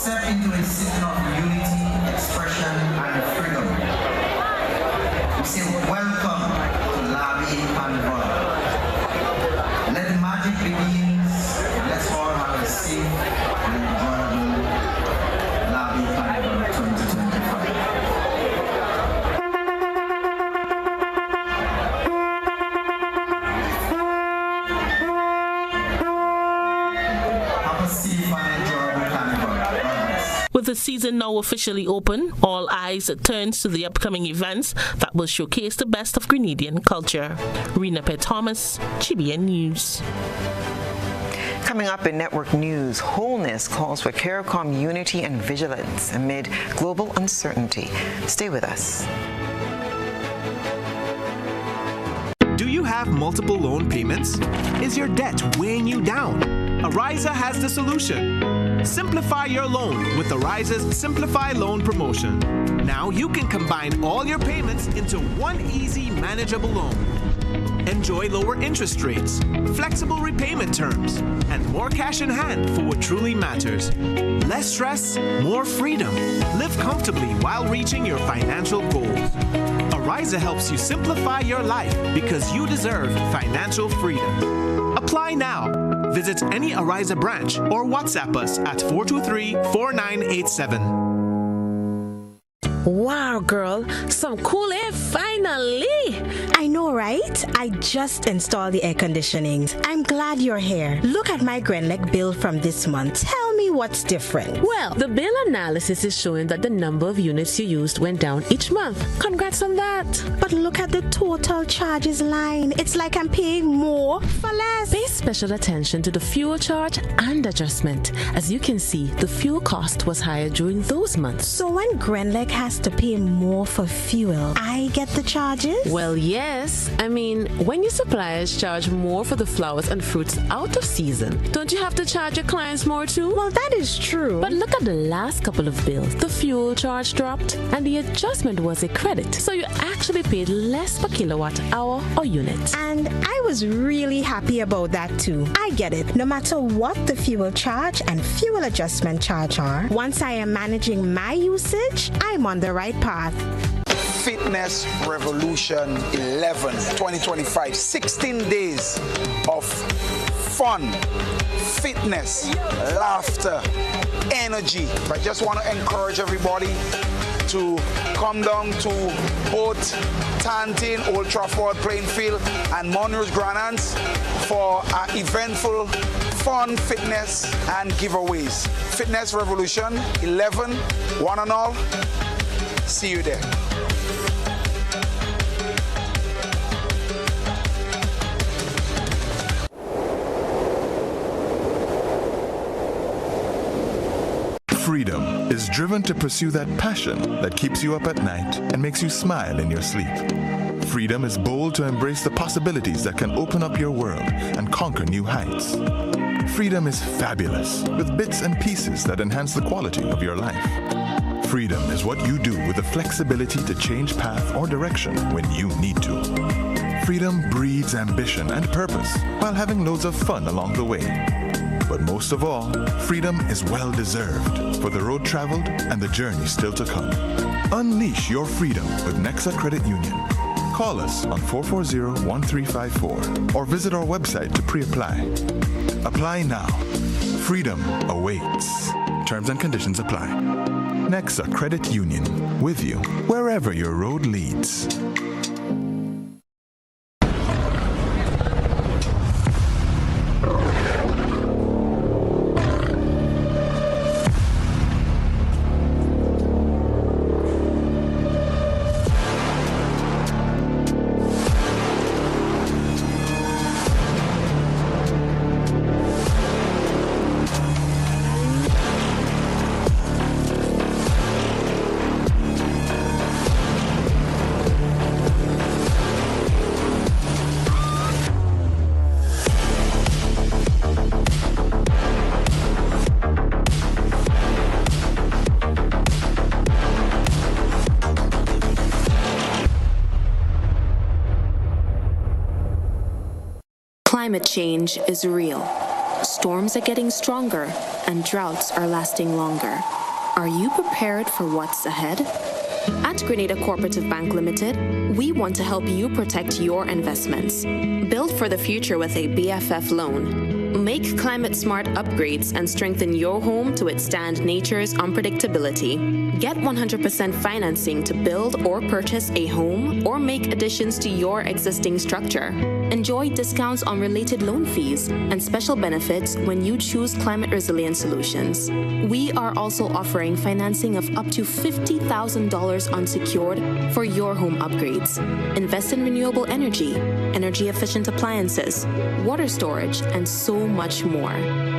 step into a season of unity, expression, and freedom. We say welcome to Labi Carnival. Let the magic begin. Let's all have a safe and enjoyable Labi Carnival 2025. Have a safe and enjoyable carnival. With the season now officially open, all eyes turns to the upcoming events that will showcase the best of Grenadian culture. Rena P. Thomas, GBN News. Coming up in network news, Wholeness calls for CARICOM unity and vigilance amid global uncertainty. Stay with us. Do you have multiple loan payments? Is your debt weighing you down? Ariza has the solution. Simplify your loan with Ariza's Simplify Loan promotion. Now you can combine all your payments into one easy, manageable loan. Enjoy lower interest rates, flexible repayment terms, and more cash in hand for what truly matters. Less stress, more freedom. Live comfortably while reaching your financial goals. Ariza helps you simplify your life because you deserve financial freedom. Apply now. Visit any Ariza branch or WhatsApp us at 423-4987. Wow, girl, some cool air finally. I know, right? I just installed the air conditioning. I'm glad you're here. Look at my Grenlec bill from this month. Tell me what's different. Well, the bill analysis is showing that the number of units you used went down each month. Congrats on that. But look at the total charges line. It's like I'm paying more for less. Pay special attention to the fuel charge and adjustment. As you can see, the fuel cost was higher during those months. So when Grenlec has to pay more for fuel, I get the charges? Well, yes. I mean, when your suppliers charge more for the flowers and fruits out of season, don't you have to charge your clients more too? Well, that is true. But look at the last couple of bills. The fuel charge dropped and the adjustment was a credit. So you actually paid less per kilowatt hour or unit. And I was really happy about that too. I get it. No matter what the fuel charge and fuel adjustment charge are, once I am managing my usage, I'm on the right path. Fitness Revolution 11 2025, 16 days of fun, fitness, laughter, energy. I just want to encourage everybody to come down to both Tantin, Old Trafford playing field and Monroe's Granans for an eventful, fun fitness and giveaways. Fitness Revolution 11, one and all. See you there. Freedom is driven to pursue that passion that keeps you up at night and makes you smile in your sleep. Freedom is bold to embrace the possibilities that can open up your world and conquer new heights. Freedom is fabulous with bits and pieces that enhance the quality of your life. Freedom is what you do with the flexibility to change path or direction when you need to. Freedom breeds ambition and purpose while having loads of fun along the way. But most of all, freedom is well-deserved for the road traveled and the journey still to come. Unleash your freedom with Nexa Credit Union. Call us on 440-1354 or visit our website to pre-apply. Apply now. Freedom awaits. Terms and conditions apply. Nexa Credit Union, with you wherever your road leads. Climate change is real. storms are getting stronger and droughts are lasting longer. Are you prepared for what's ahead? At Grenada Cooperative Bank Limited, we want to help you protect your investments. Build for the future with a BFF loan. Make climate-smart upgrades and strengthen your home to withstand nature's unpredictability. Get 100% financing to build or purchase a home or make additions to your existing structure. Enjoy discounts on related loan fees and special benefits when you choose climate-resilient solutions. We are also offering financing of up to $50,000 unsecured for your home upgrades. Invest in renewable energy, energy-efficient appliances, water storage, and so much more.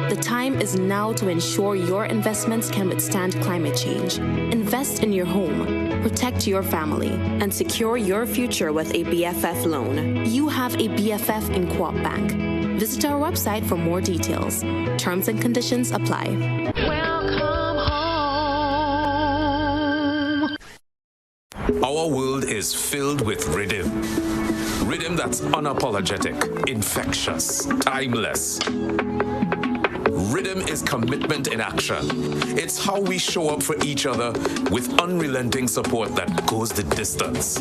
The time is now to ensure your investments can withstand climate change. Invest in your home, protect your family, and secure your future with a BFF loan. You have a BFF in Co-op Bank. Visit our website for more details. Terms and conditions apply. Welcome home. Our world is filled with rhythm. Rhythm that's unapologetic, infectious, timeless. Rhythm is commitment in action. It's how we show up for each other with unrelenting support that goes the distance.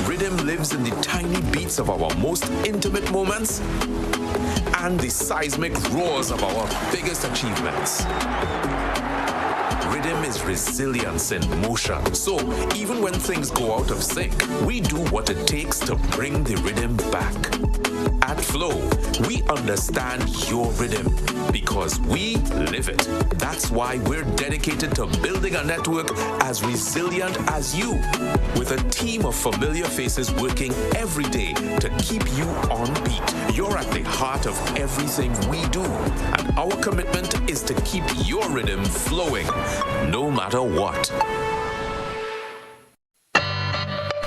Rhythm lives in the tiny beats of our most intimate moments and the seismic roars of our biggest achievements. Rhythm is resilience in motion. So even when things go out of sync, we do what it takes to bring the rhythm back. At Flow, we understand your rhythm because we live it. That's why we're dedicated to building a network as resilient as you, with a team of familiar faces working every day to keep you on beat. You're at the heart of everything we do, and our commitment is to keep your rhythm flowing, no matter what.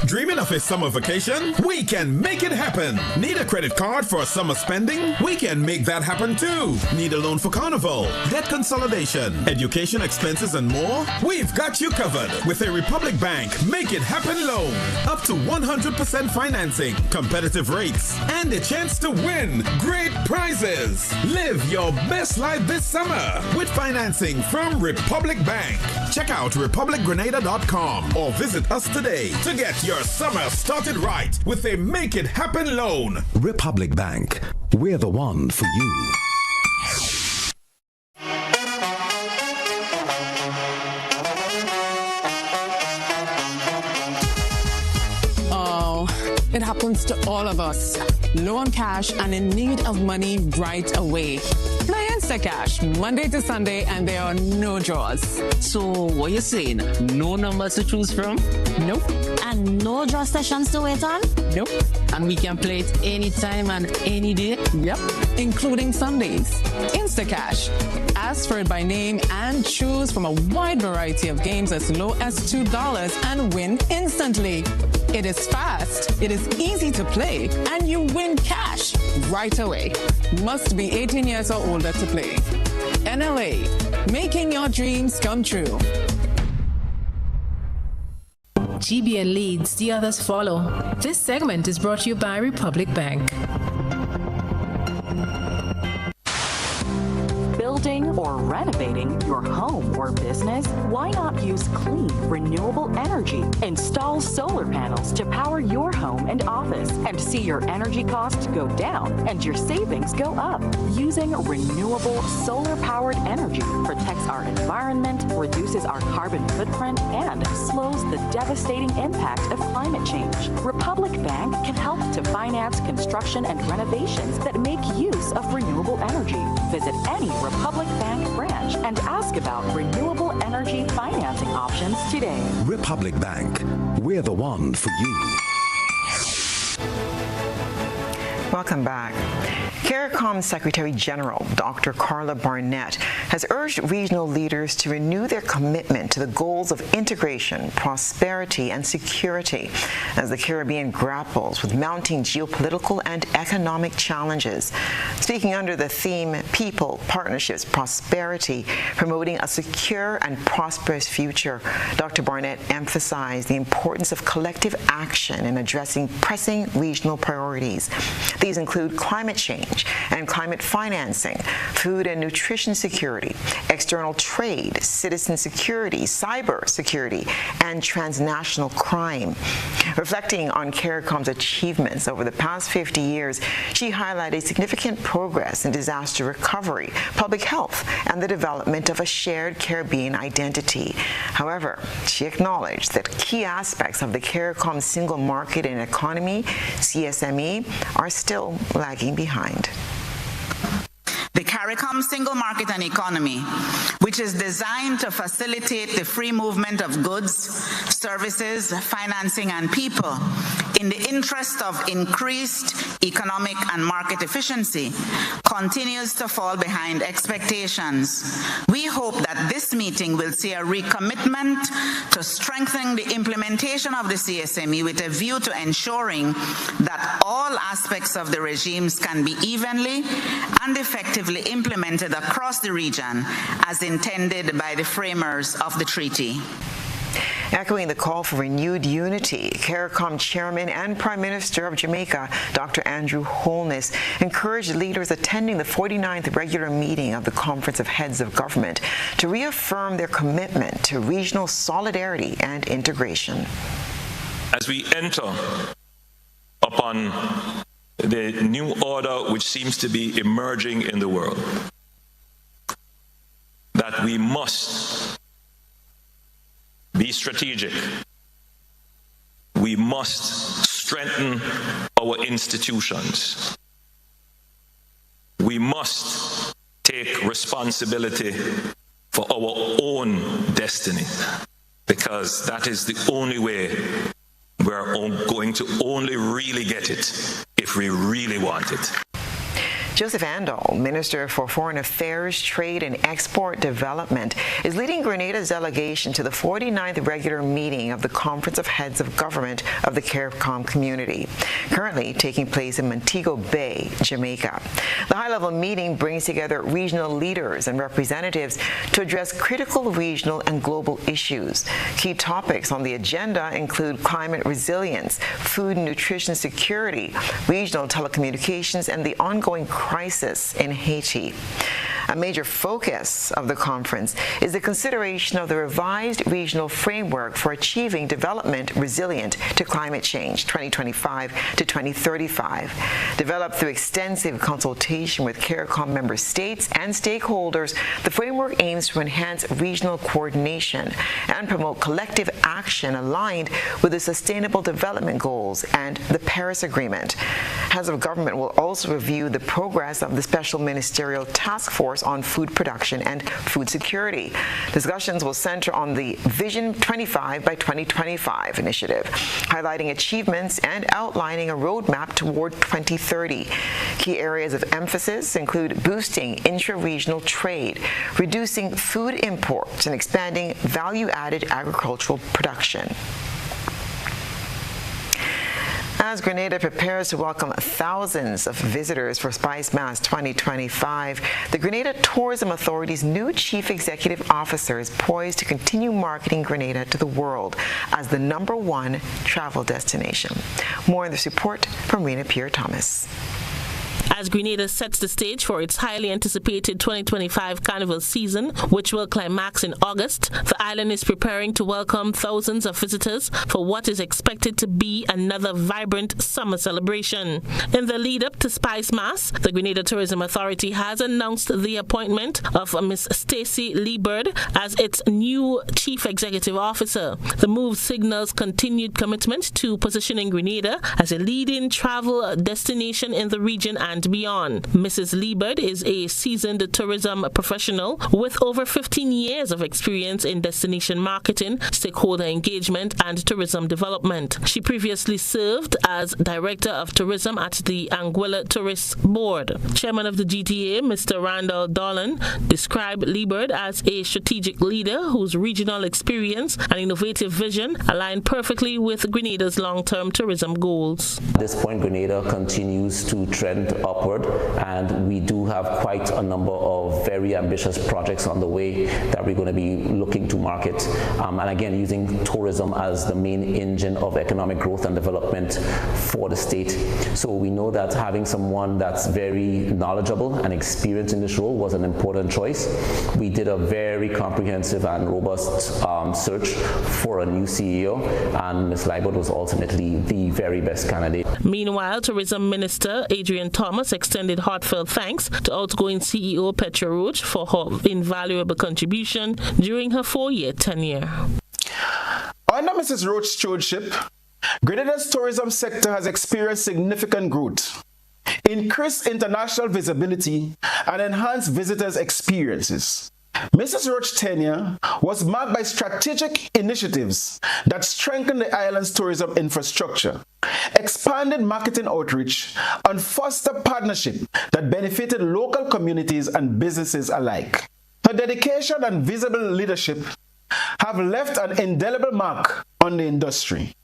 Dreaming of a summer vacation? We can make it happen. Need a credit card for summer spending? We can make that happen too. Need a loan for carnival, debt consolidation, education expenses, and more? We've got you covered with a Republic Bank Make It Happen loan. Up to 100% financing, competitive rates, and a chance to win great prizes. Live your best life this summer with financing from Republic Bank. Check out republicgrenada.com or visit us today to get your summer started right with a Make It Happen loan. Republic Bank, we're the one for you. Oh, it happens to all of us. Low on cash and in need of money right away. Play InstaCash Monday to Sunday and there are no draws. So what you saying? No numbers to choose from? Nope. And no draw sessions to wait on? Nope. And we can play it anytime and any day? Yep. Including Sundays. InstaCash. Ask for it by name and choose from a wide variety of games as low as $2 and win instantly. It is fast, it is easy to play, and you win cash right away. Must be 18 years or older to play. NLA, making your dreams come true. GBN leads, the others follow. This segment is brought to you by Republic Bank. Building or renovating your home or business? Why not use clean, renewable energy? Install solar panels to power your home and office and see your energy costs go down and your savings go up. Using renewable solar-powered energy protects our environment, reduces our carbon footprint, and slows the devastating impact of climate change. Republic Bank can help to finance construction and renovations that make use of renewable energy. Visit any Republic Bank branch and ask about renewable energy financing options today. Republic Bank, we're the one for you. Welcome back. CARICOM Secretary General Dr. Carla Barnett has urged regional leaders to renew their commitment to the goals of integration, prosperity, and security as the Caribbean grapples with mounting geopolitical and economic challenges. Speaking under the theme People, Partnerships, Prosperity, promoting a secure and prosperous future, Dr. Barnett emphasized the importance of collective action in addressing pressing regional priorities. These include climate change, change and climate financing, food and nutrition security, external trade, citizen security, cyber security, and transnational crime. Reflecting on CARICOM's achievements over the past 50 years, she highlighted significant progress in disaster recovery, public health, and the development of a shared Caribbean identity. However, she acknowledged that key aspects of the CARICOM single market and economy, CSME, are still lagging behind. The CARICOM single market and economy, which is designed to facilitate the free movement of goods, services, financing, and people in the interest of increased economic and market efficiency, continues to fall behind expectations. We hope that this meeting will see a recommitment to strengthening the implementation of the CSME with a view to ensuring that all aspects of the regimes can be evenly and effectively implemented across the region as intended by the framers of the treaty. Echoing the call for renewed unity, CARICOM Chairman and Prime Minister of Jamaica, Dr. Andrew Holness, encouraged leaders attending the 49th regular meeting of the Conference of Heads of Government to reaffirm their commitment to regional solidarity and integration. As we enter upon the new order which seems to be emerging in the world, that we must be strategic. We must strengthen our institutions. We must take responsibility for our own destiny, because that is the only way we're going to only really get it if we really want it. Joseph Andal, Minister for Foreign Affairs, Trade and Export Development, is leading Grenada's delegation to the 49th regular meeting of the Conference of Heads of Government of the CARICOM community, currently taking place in Montego Bay, Jamaica. The high-level meeting brings together regional leaders and representatives to address critical regional and global issues. Key topics on the agenda include climate resilience, food and nutrition security, regional telecommunications, and the ongoing crisis in Haiti. A major focus of the conference is the consideration of the revised regional framework for achieving development resilient to climate change 2025 to 2035. Developed through extensive consultation with CARICOM member states and stakeholders, the framework aims to enhance regional coordination and promote collective action aligned with the Sustainable Development Goals and the Paris Agreement. Heads of government will also review the progress of the Special Ministerial Task Force on Food Production and Food Security. Discussions will center on the Vision 25 by 2025 initiative, highlighting achievements and outlining a roadmap toward 2030. Key areas of emphasis include boosting intra-regional trade, reducing food imports, and expanding value-added agricultural production. As Grenada prepares to welcome thousands of visitors for Spice Mass 2025, the Grenada Tourism Authority's new Chief Executive Officer is poised to continue marketing Grenada to the world as the #1 travel destination. More in this report from Rena Pierre-Thomas. As Grenada sets the stage for its highly anticipated 2025 Carnival season, which will climax in August, the island is preparing to welcome thousands of visitors for what is expected to be another vibrant summer celebration. In the lead-up to Spice Mass, the Grenada Tourism Authority has announced the appointment of Ms. Stasia Liebert as its new Chief Executive Officer. The move signals continued commitment to positioning Grenada as a leading travel destination in the region and beyond. Mrs. Liebert is a seasoned tourism professional with over 15 years of experience in destination marketing, stakeholder engagement, and tourism development. She previously served as Director of Tourism at the Anguilla Tourist Board. Chairman of the GTA, Mr. Randall Dolan, described Liebert as a strategic leader whose regional experience and innovative vision align perfectly with Grenada's long-term tourism goals. At this point, Grenada continues to trend upward, and we do have quite a number of very ambitious projects on the way that we're going to be looking to market, and again, using tourism as the main engine of economic growth and development for the state. So we know that having someone that's very knowledgeable and experienced in this role was an important choice. We did a very comprehensive and robust search for a new CEO, and Ms. Liebert was ultimately the very best candidate. Meanwhile, Tourism Minister Adrian Thomas extended heartfelt thanks to outgoing CEO Petra Roach for her invaluable contribution during her 4-year tenure. Under Mrs. Roach's stewardship, Grenada's tourism sector has experienced significant growth, increased international visibility, and enhanced visitors' experiences. Mrs. Roach's tenure was marked by strategic initiatives that strengthened the island's tourism infrastructure, expanded marketing outreach, and fostered partnership that benefited local communities and businesses alike. Her dedication and visible leadership have left an indelible mark on the industry.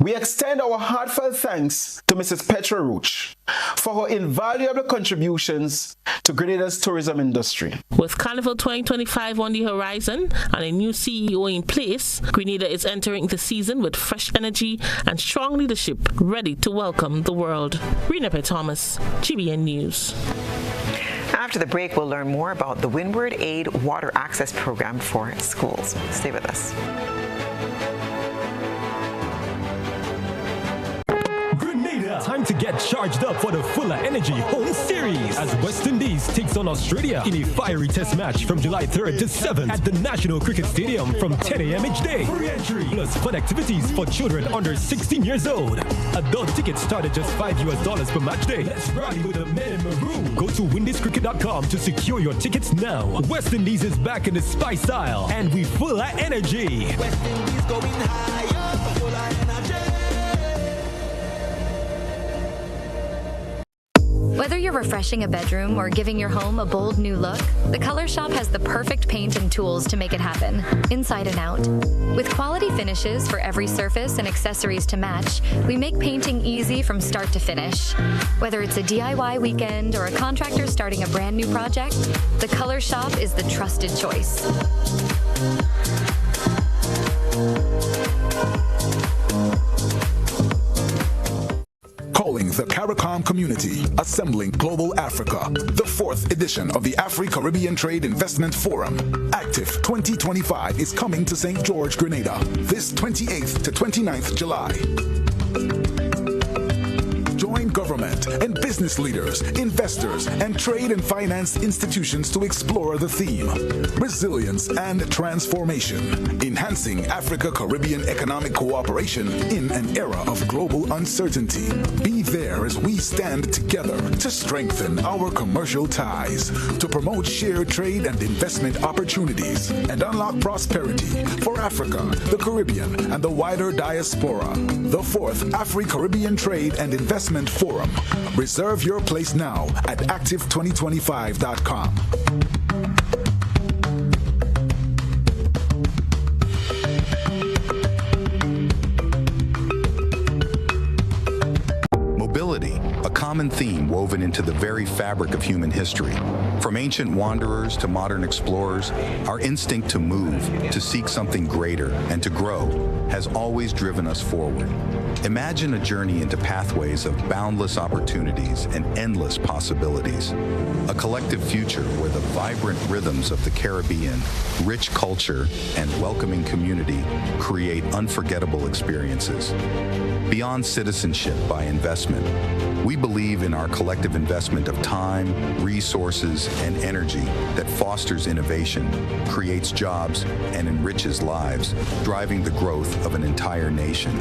We extend our heartfelt thanks to Mrs. Petra Roach for her invaluable contributions to Grenada's tourism industry. With Carnival 2025 on the horizon and a new CEO in place, Grenada is entering the season with fresh energy and strong leadership ready to welcome the world. Rena P. Thomas, GBN News. After the break, we'll learn more about the Windward Aid Water Access Program for schools. Stay with us. Time to get charged up for the Fuller Energy Home Series as West Indies takes on Australia in a fiery test match from July 3rd to 7th at the National Cricket Stadium from 10 a.m. each day. Free entry plus fun activities for children under 16 years old. Adult tickets start at just $5 per match day. Let's rally with the men in maroon. Go to windiescricket.com to secure your tickets now. West Indies is back in the spice aisle and we full of energy. West Indies going higher, full of energy. Whether you're refreshing a bedroom or giving your home a bold new look, the Color Shop has the perfect paint and tools to make it happen, inside and out. With quality finishes for every surface and accessories to match, we make painting easy from start to finish. Whether it's a DIY weekend or a contractor starting a brand new project, the Color Shop is the trusted choice. Calling the CARICOM community, assembling Global Africa, the 4th edition of the Afri-Caribbean Trade Investment Forum. Active 2025 is coming to St. George, Grenada, this 28th to 29th July. Join government and business leaders, investors, and trade and finance institutions to explore the theme, resilience and transformation, enhancing Africa-Caribbean economic cooperation in an era of global uncertainty. Be there as we stand together to strengthen our commercial ties, to promote shared trade and investment opportunities, and unlock prosperity for Africa, the Caribbean, and the wider diaspora. The 4th Afri-Caribbean Trade and Investment Forum. Reserve your place now at active2025.com. Mobility, a common theme woven into the very fabric of human history. From ancient wanderers to modern explorers, our instinct to move, to seek something greater, and to grow has always driven us forward. Imagine a journey into pathways of boundless opportunities and endless possibilities. A collective future where the vibrant rhythms of the Caribbean, rich culture, and welcoming community create unforgettable experiences. Beyond citizenship by investment, we believe in our collective investment of time, resources, and energy that fosters innovation, creates jobs, and enriches lives, driving the growth of an entire nation.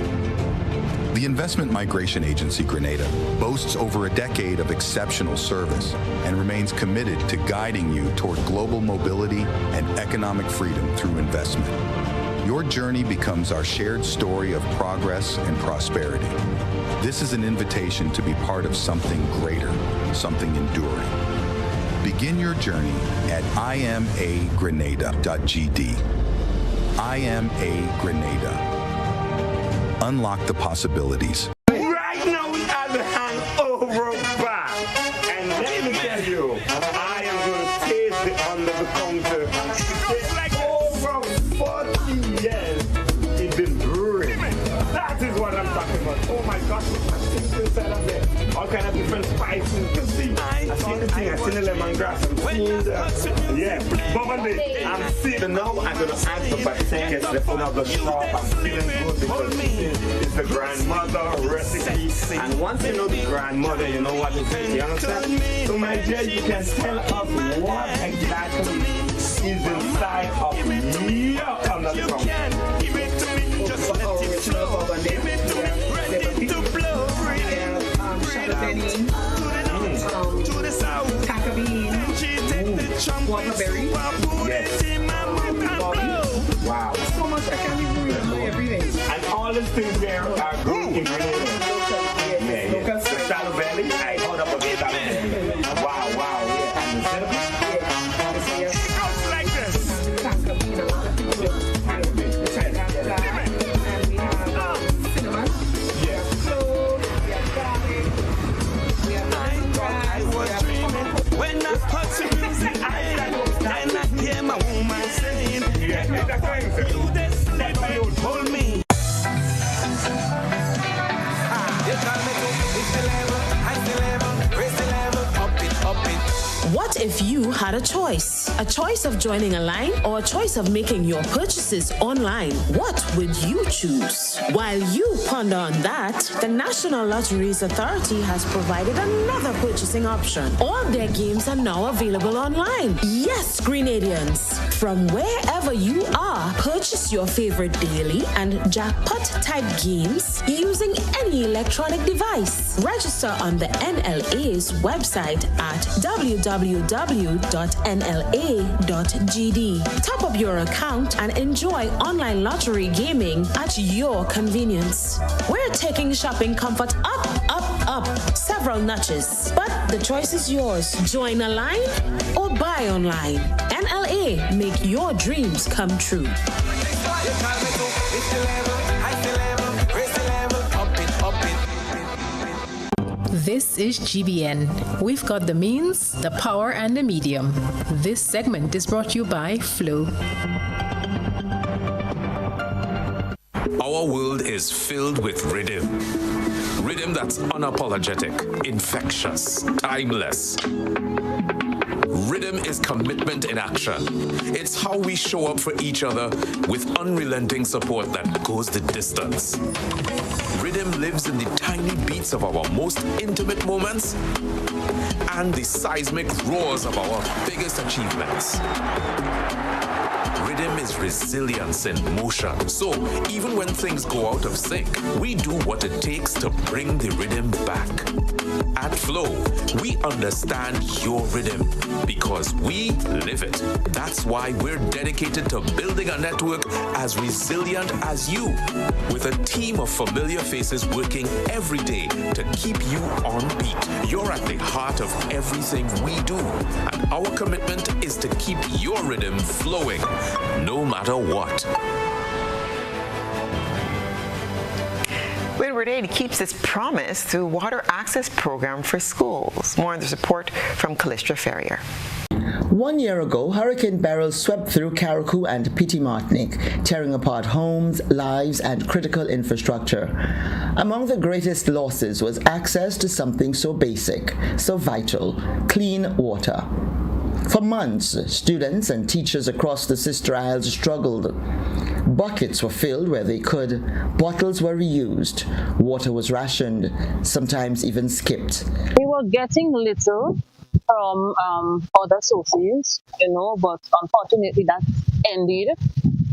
The Investment Migration Agency Grenada boasts over a decade of exceptional service and remains committed to guiding you toward global mobility and economic freedom through investment. Your journey becomes our shared story of progress and prosperity. This is an invitation to be part of something greater, something enduring. Begin your journey at imagrenada.gd. IMA Grenada. Unlock the possibilities. Right now we have the hangover back. And let me tell you, I am going to taste the under the counter. It's like over kind of different spices. You see, I see the thing, I see the lemongrass, I'm seeing yeah, bubbly. I'm seeing now, I'm going to add the batik, the food of the shop. I'm feeling good because it's the grandmother recipe. And once you know the grandmother, you know what it is. You understand? So my dear, you can tell us what exactly is inside of your underground. Give it to me, just let it flow. Give it to me, ready to blow. To the south, taco bean, waterberry, wow. So much I can't even remember everything. And all these things there are good ingredients. Local the shallow belly, I hold up a bit of it. Wow, yeah. And the cinnamon? It goes like this. Taco bean, a lot of people and we have cinnamon. Yeah. Cloves, we have garlic, we have lemongrass, we have when I put some music, and I hear my woman saying, you just let me hold me. What if you had a choice? A choice of joining a line or a choice of making your purchases online? What would you choose? While you ponder on that, the National Lotteries Authority has provided another purchasing option. All their games are now available online. Yes, Grenadians, from wherever you are, purchase your favorite daily and jackpot-type games using any electronic device. Register on the NLA's website at www.nla.gd. Top up your account and enjoy online lottery gaming at your convenience. We're taking shopping comfort up several notches, but the choice is yours. Join a line or buy online. NLA, make your dreams come true. This is GBN. We've got the means, the power, and the medium. This segment is brought to you by Flow. Our world is filled with rhythm. Rhythm that's unapologetic, infectious, timeless. Rhythm is commitment in action. It's how we show up for each other with unrelenting support that goes the distance. Rhythm lives in the tiny beats of our most intimate moments and the seismic roars of our biggest achievements. Rhythm is resilience in motion. So even when things go out of sync, we do what it takes to bring the rhythm back. At Flow, we understand your rhythm because we live it. That's why we're dedicated to building a network as resilient as you, with a team of familiar faces working every day to keep you on beat. You're at the heart of everything we do, and our commitment is to keep your rhythm flowing, no matter what. Windward Aid keeps its promise through water access program for schools. More on this report from Callistra Ferrier. 1 year ago, Hurricane Beryl swept through Carriacou and Petite Martinique, tearing apart homes, lives, and critical infrastructure. Among the greatest losses was access to something so basic, so vital, clean water. For months, students and teachers across the Sister Isles struggled. Buckets were filled where they could, bottles were reused, water was rationed, sometimes even skipped. We were getting little from other sources, but unfortunately that ended,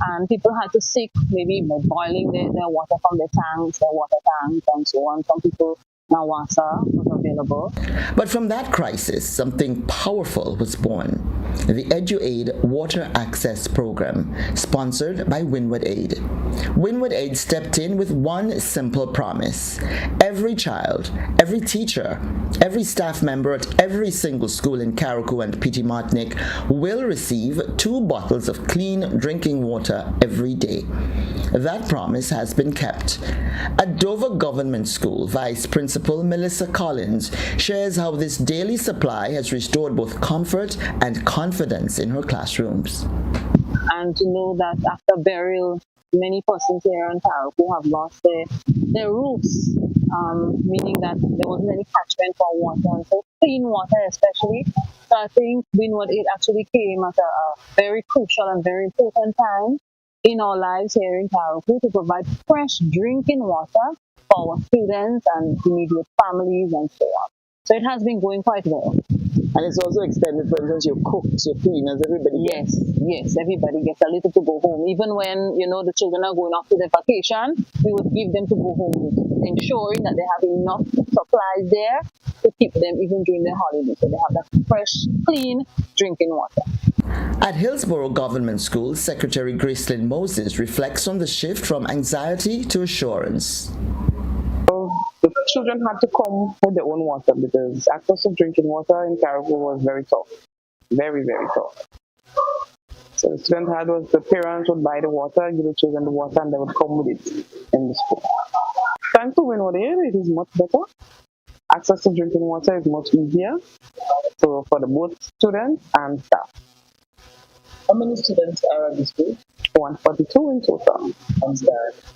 and people had to seek maybe boiling their water from their tanks, their water tanks, and so on. Some people Nawasa was available. But from that crisis, something powerful was born. The EduAid Water Access Program, sponsored by Windward Aid. Windward Aid stepped in with one simple promise. Every child, every teacher, every staff member at every single school in Carriacou and Petite Martinique will receive 2 bottles of clean drinking water every day. That promise has been kept. At Dover Government School, Vice Principal Melissa Collins shares how this daily supply has restored both comfort and confidence in her classrooms. And to know that after burial, many persons here in Carriacou have lost their roofs, meaning that there wasn't any catchment for water, and so clean water especially. So I think Windward Aid actually came at a very crucial and very important time in our lives here in Carriacou to provide fresh drinking water for our students and immediate families and so on. So it has been going quite well. And it's also extended, for instance, your cooks, your cleaners, everybody. Yes, everybody gets a little to go home. Even when, the children are going off to their vacation, we would give them to go home, ensuring that they have enough supplies there to keep them even during their holidays. So they have that fresh, clean drinking water. At Hillsborough Government School, Secretary Gracelyn Moses reflects on the shift from anxiety to assurance. The children had to come with their own water because access to drinking water in Carriacou was very tough. Very, very tough. So the student the parents would buy the water, give the children the water, and they would come with it in the school. Thanks to Windward Aid, it is much better. Access to drinking water is much easier for both students and staff. How many students are at the school? 142 in total. And staff?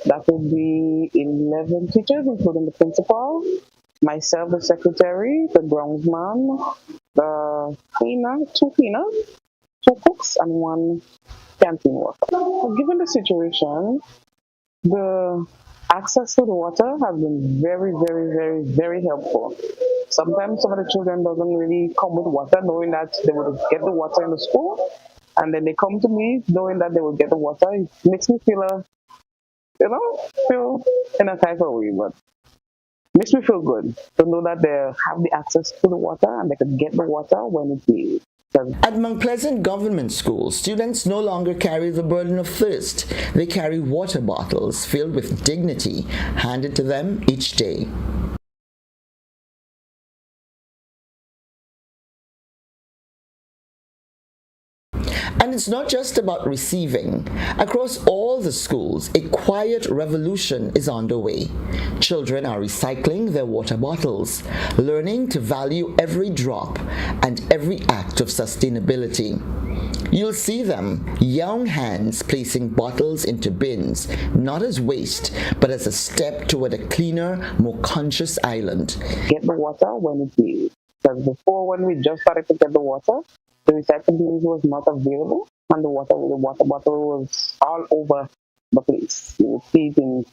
That would be 11 teachers, including the principal, myself, the secretary, the groundsman, the cleaner, 2 cleaners, 2 cooks, and 1 canteen worker. So given the situation, the access to the water has been very, very, very, very helpful. Sometimes some of the children doesn't really come with water, knowing that they would get the water in the school, and then they come to me knowing that they will get the water. It makes me feel in a type of way, but makes me feel good to know that they have the access to the water and they can get the water when it's needed. At Mount Pleasant Government School, students no longer carry the burden of thirst. They carry water bottles filled with dignity, handed to them each day. And it's not just about receiving. Across all the schools, a quiet revolution is underway. Children are recycling their water bottles, learning to value every drop and every act of sustainability. You'll see them, young hands placing bottles into bins, not as waste, but as a step toward a cleaner, more conscious island. Get the water when it's needed. Because before, when we just started to get the water, the recycling bins was not available, and the water bottle was all over the place. You would see it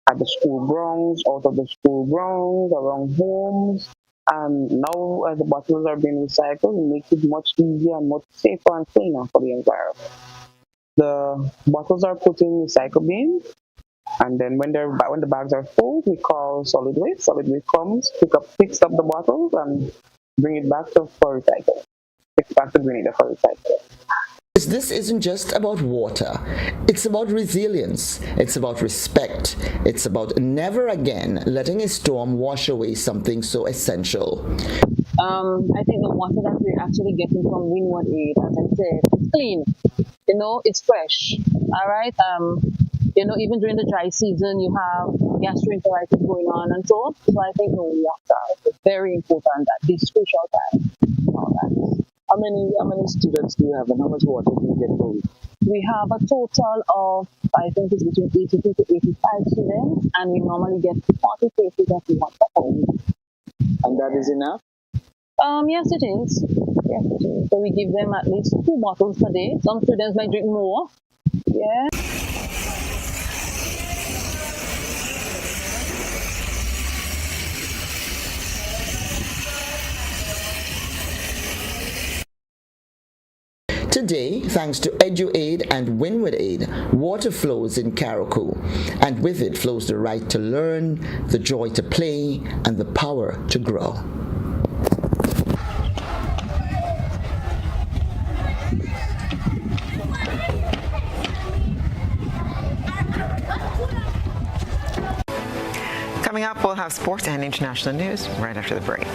at the school grounds, out of the school grounds, around homes. And now, as the bottles are being recycled, it makes it much easier and much safer and cleaner for the environment. The bottles are put in recycle bins, and then when the bags are full, we call solid waste. Solid waste comes, picks up the bottles, and bring it back for recycling. It's back to Grenada for recycling. This isn't just about water. It's about resilience. It's about respect. It's about never again letting a storm wash away something so essential. I think the water that we're actually getting from Windward Aid, as I said, it's clean. It's fresh. All right. Even during the dry season, you have gastroenteritis going on and so on. So I think the water is very important at this crucial time. All right. How many students do you have, and how much water do you get per week? We have a total of, I think it's between 82 to 85 students, and we normally get 40 cases of water per week. And that is enough? Yes, it is. Yes, it is. So we give them at least 2 bottles per day. Some students might drink more. Yeah. Today, thanks to EduAid and Windward Aid, water flows in Carriacou, and with it flows the right to learn, the joy to play, and the power to grow. Coming up, we'll have sports and international news right after the break.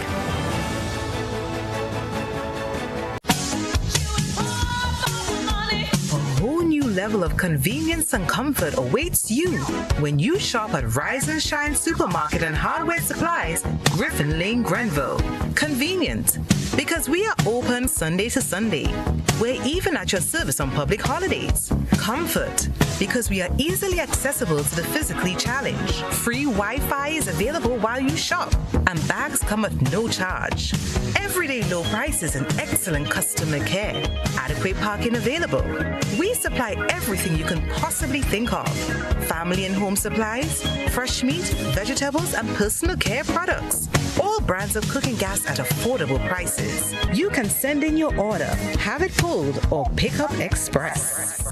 Level of convenience and comfort awaits you when you shop at Rise and Shine Supermarket and Hardware Supplies, Griffin Lane, Grenville. Convenient, because we are open Sunday to Sunday. We're even at your service on public holidays. Comfort, because we are easily accessible to the physically challenged. Free Wi-Fi is available while you shop, and bags come at no charge. Everyday low prices and excellent customer care. Adequate parking available. We supply everything you can possibly think of. Family and home supplies, fresh meat, vegetables, and personal care products. All brands of cooking gas at affordable prices. You can send in your order, have it pulled, or pick up express.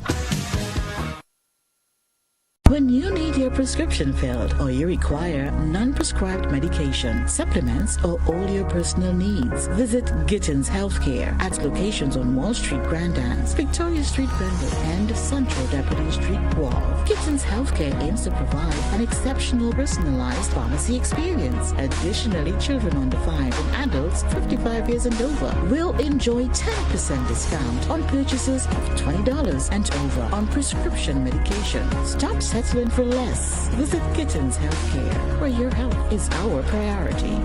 When you need your prescription filled or you require non-prescribed medication, supplements, or all your personal needs, visit Gittins Healthcare at locations on Wall Street, Grand Anse, Victoria Street, Grenville, and Central Deputy Street, Wall. Gittins Healthcare aims to provide an exceptional personalized pharmacy experience. Additionally, children under 5 and adults 55 years and over will enjoy 10% discount on purchases of $20 and over on prescription medication. Stop settling for less. Visit Gittins Healthcare, where your health is our priority.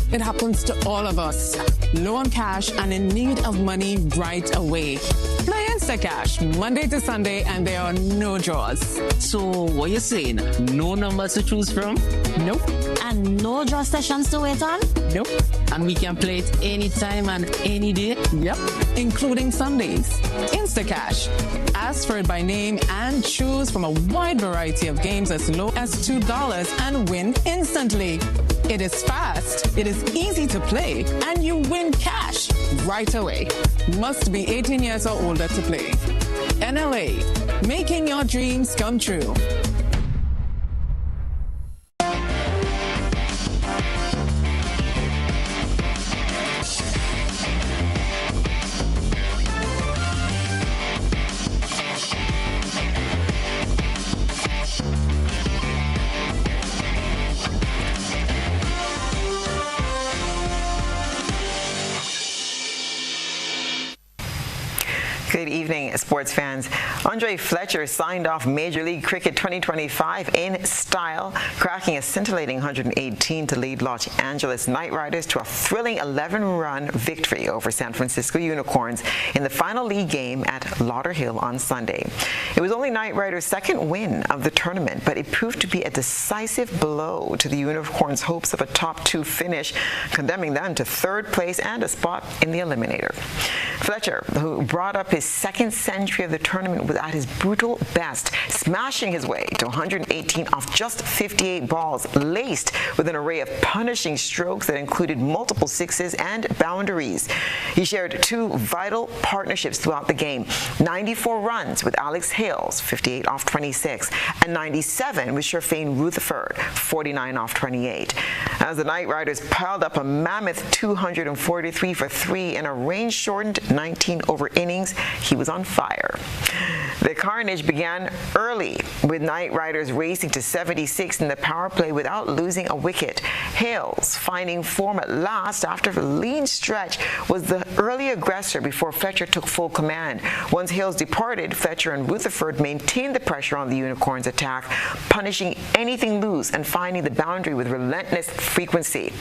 It happens to all of us. Low on cash and in need of money right away. Play Instacash Monday to Sunday and there are no draws. So what you saying? No numbers to choose from? Nope. And no draw sessions to wait on? Nope. And we can play it anytime and any day? Yep. Including Sundays. Instacash. Ask for it by name and choose from a wide variety of games as low as $2 and win instantly. It is fast, it is easy to play, and you win cash right away. Must be 18 years or older to play. NLA, making your dreams come true. Good evening, sports fans. Andre Fletcher signed off Major League Cricket 2025 in style, cracking a scintillating 118 to lead Los Angeles Knight Riders to a thrilling 11-run victory over San Francisco Unicorns in the final league game at Lauderhill on Sunday. It was only Knight Riders' second win of the tournament, but it proved to be a decisive blow to the Unicorns' hopes of a top 2 finish, condemning them to 3rd place and a spot in the eliminator. Fletcher, who brought up his second century of the tournament, was at his brutal best, smashing his way to 118 off just 58 balls, laced with an array of punishing strokes that included multiple sixes and boundaries. He shared 2 vital partnerships throughout the game: 94 runs with Alex Hales, 58 off 26, and 97 with Sherfane Rutherford, 49 off 28. As the Knight Riders piled up a mammoth 243 for 3 in a rain-shortened 19-over innings, he was on fire. The carnage began early, with Knight Riders racing to 76 in the power play without losing a wicket. Hales, finding form at last after a lean stretch, was the early aggressor before Fletcher took full command. Once Hales departed, Fletcher and Rutherford maintained the pressure on the Unicorns' attack, punishing anything loose and finding the boundary with relentless frequency.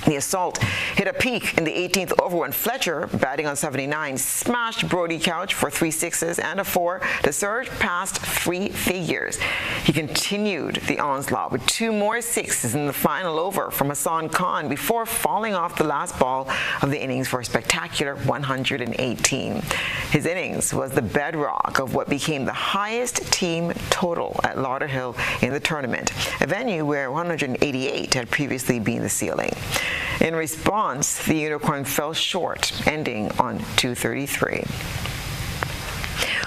The assault hit a peak in the 18th over when Fletcher, batting on 79, smashed Brody Couch for 3 sixes and a 4 to surge past 3 figures. He continued the onslaught with 2 more sixes in the final over from Hassan Khan before falling off the last ball of the innings for a spectacular 118. His innings was the bedrock of what became the highest team total at Lauderhill in the tournament, a venue where 188 had previously been the ceiling. In response, the Unicorn fell short, ending on 233.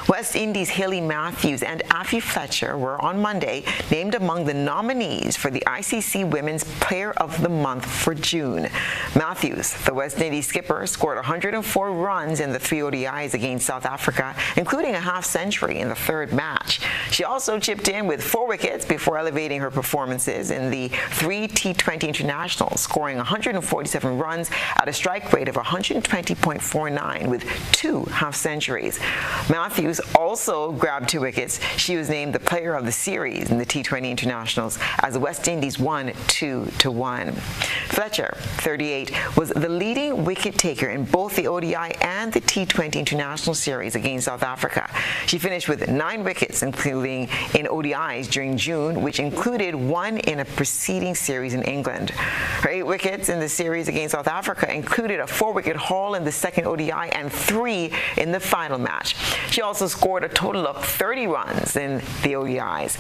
West Indies' Hayley Matthews and Affie Fletcher were on Monday named among the nominees for the ICC Women's Player of the Month for June. Matthews, the West Indies skipper, scored 104 runs in the 3 ODIs against South Africa, including a half-century in the 3rd match. She also chipped in with 4 wickets before elevating her performances in the 3 T20 internationals, scoring 147 runs at a strike rate of 120.49 with 2 half-centuries. Matthews also grabbed 2 wickets. She was named the player of the series in the T20 internationals as the West Indies won 2-1. Fletcher, 38, was the leading wicket taker in both the ODI and the T20 international series against South Africa. She finished with 9 wickets, including in ODIs during June, which included 1 in a preceding series in England. Her 8 wickets in the series against South Africa included a 4-wicket haul in the second ODI and 3 in the final match. She also scored a total of 30 runs in the ODIs.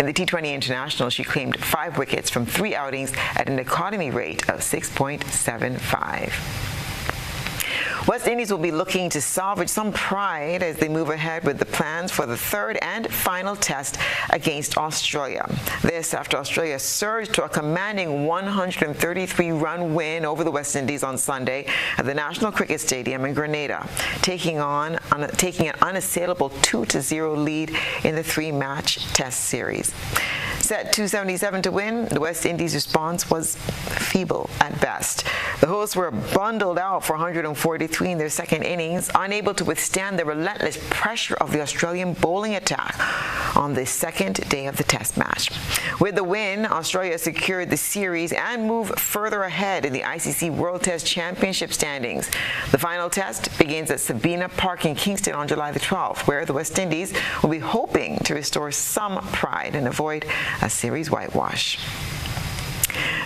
In the T20 International, she claimed 5 wickets from 3 outings at an economy rate of 6.75. West Indies will be looking to salvage some pride as they move ahead with the plans for the 3rd and final test against Australia. This after Australia surged to a commanding 133-run win over the West Indies on Sunday at the National Cricket Stadium in Grenada, taking an unassailable 2-0 lead in the 3-match test series. Set 277 to win, the West Indies' response was feeble at best. The hosts were bundled out for 143 in their second innings, unable to withstand the relentless pressure of the Australian bowling attack on the second day of the test match. With the win, Australia secured the series and moved further ahead in the ICC World Test Championship standings. The final test begins at Sabina Park in Kingston on July the 12th, where the West Indies will be hoping to restore some pride and avoid a series whitewash.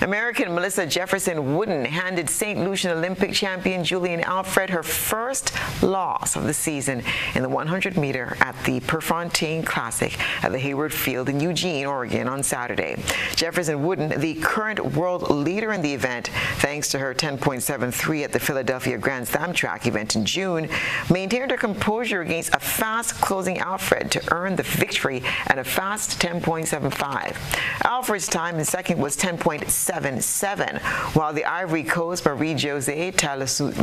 American Melissa Jefferson Wooden handed St. Lucian Olympic champion Julian Alfred her first loss of the season in the 100-meter at the Prefontaine Classic at the Hayward Field in Eugene, Oregon on Saturday. Jefferson Wooden, the current world leader in the event, thanks to her 10.73 at the Philadelphia Grand Slam track event in June, maintained her composure against a fast-closing Alfred to earn the victory at a fast 10.75. Alfred's time in second was 10.77, while the Ivory Coast Marie-Josée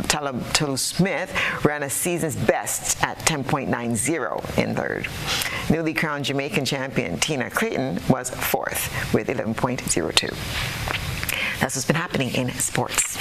Taylor-Smith ran a season's best at 10.90 in third. Newly crowned Jamaican champion Tina Clayton was fourth with 11.02. That's what's been happening in sports.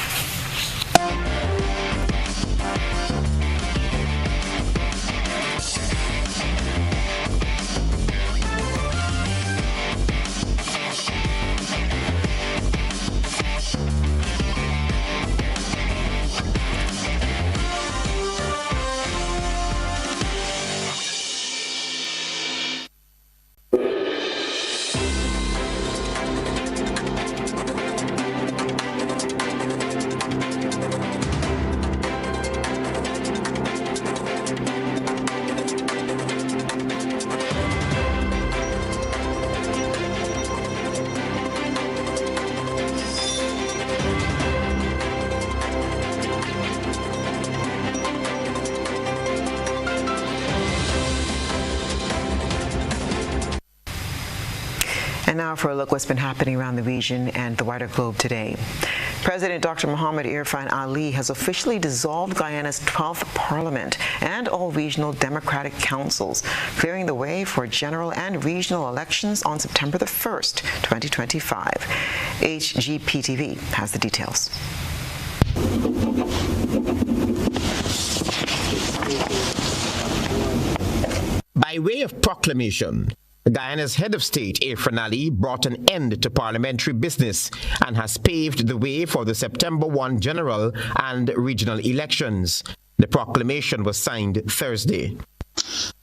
And now for a look what's been happening around the region and the wider globe today. President Dr. Muhammad Irfan Ali has officially dissolved Guyana's 12th parliament and all regional democratic councils, clearing the way for general and regional elections on September the 1st, 2025. HGPTV has the details. By way of proclamation, Guyana's head of state, Irfan Ali, brought an end to parliamentary business and has paved the way for the September 1 general and regional elections. The proclamation was signed Thursday.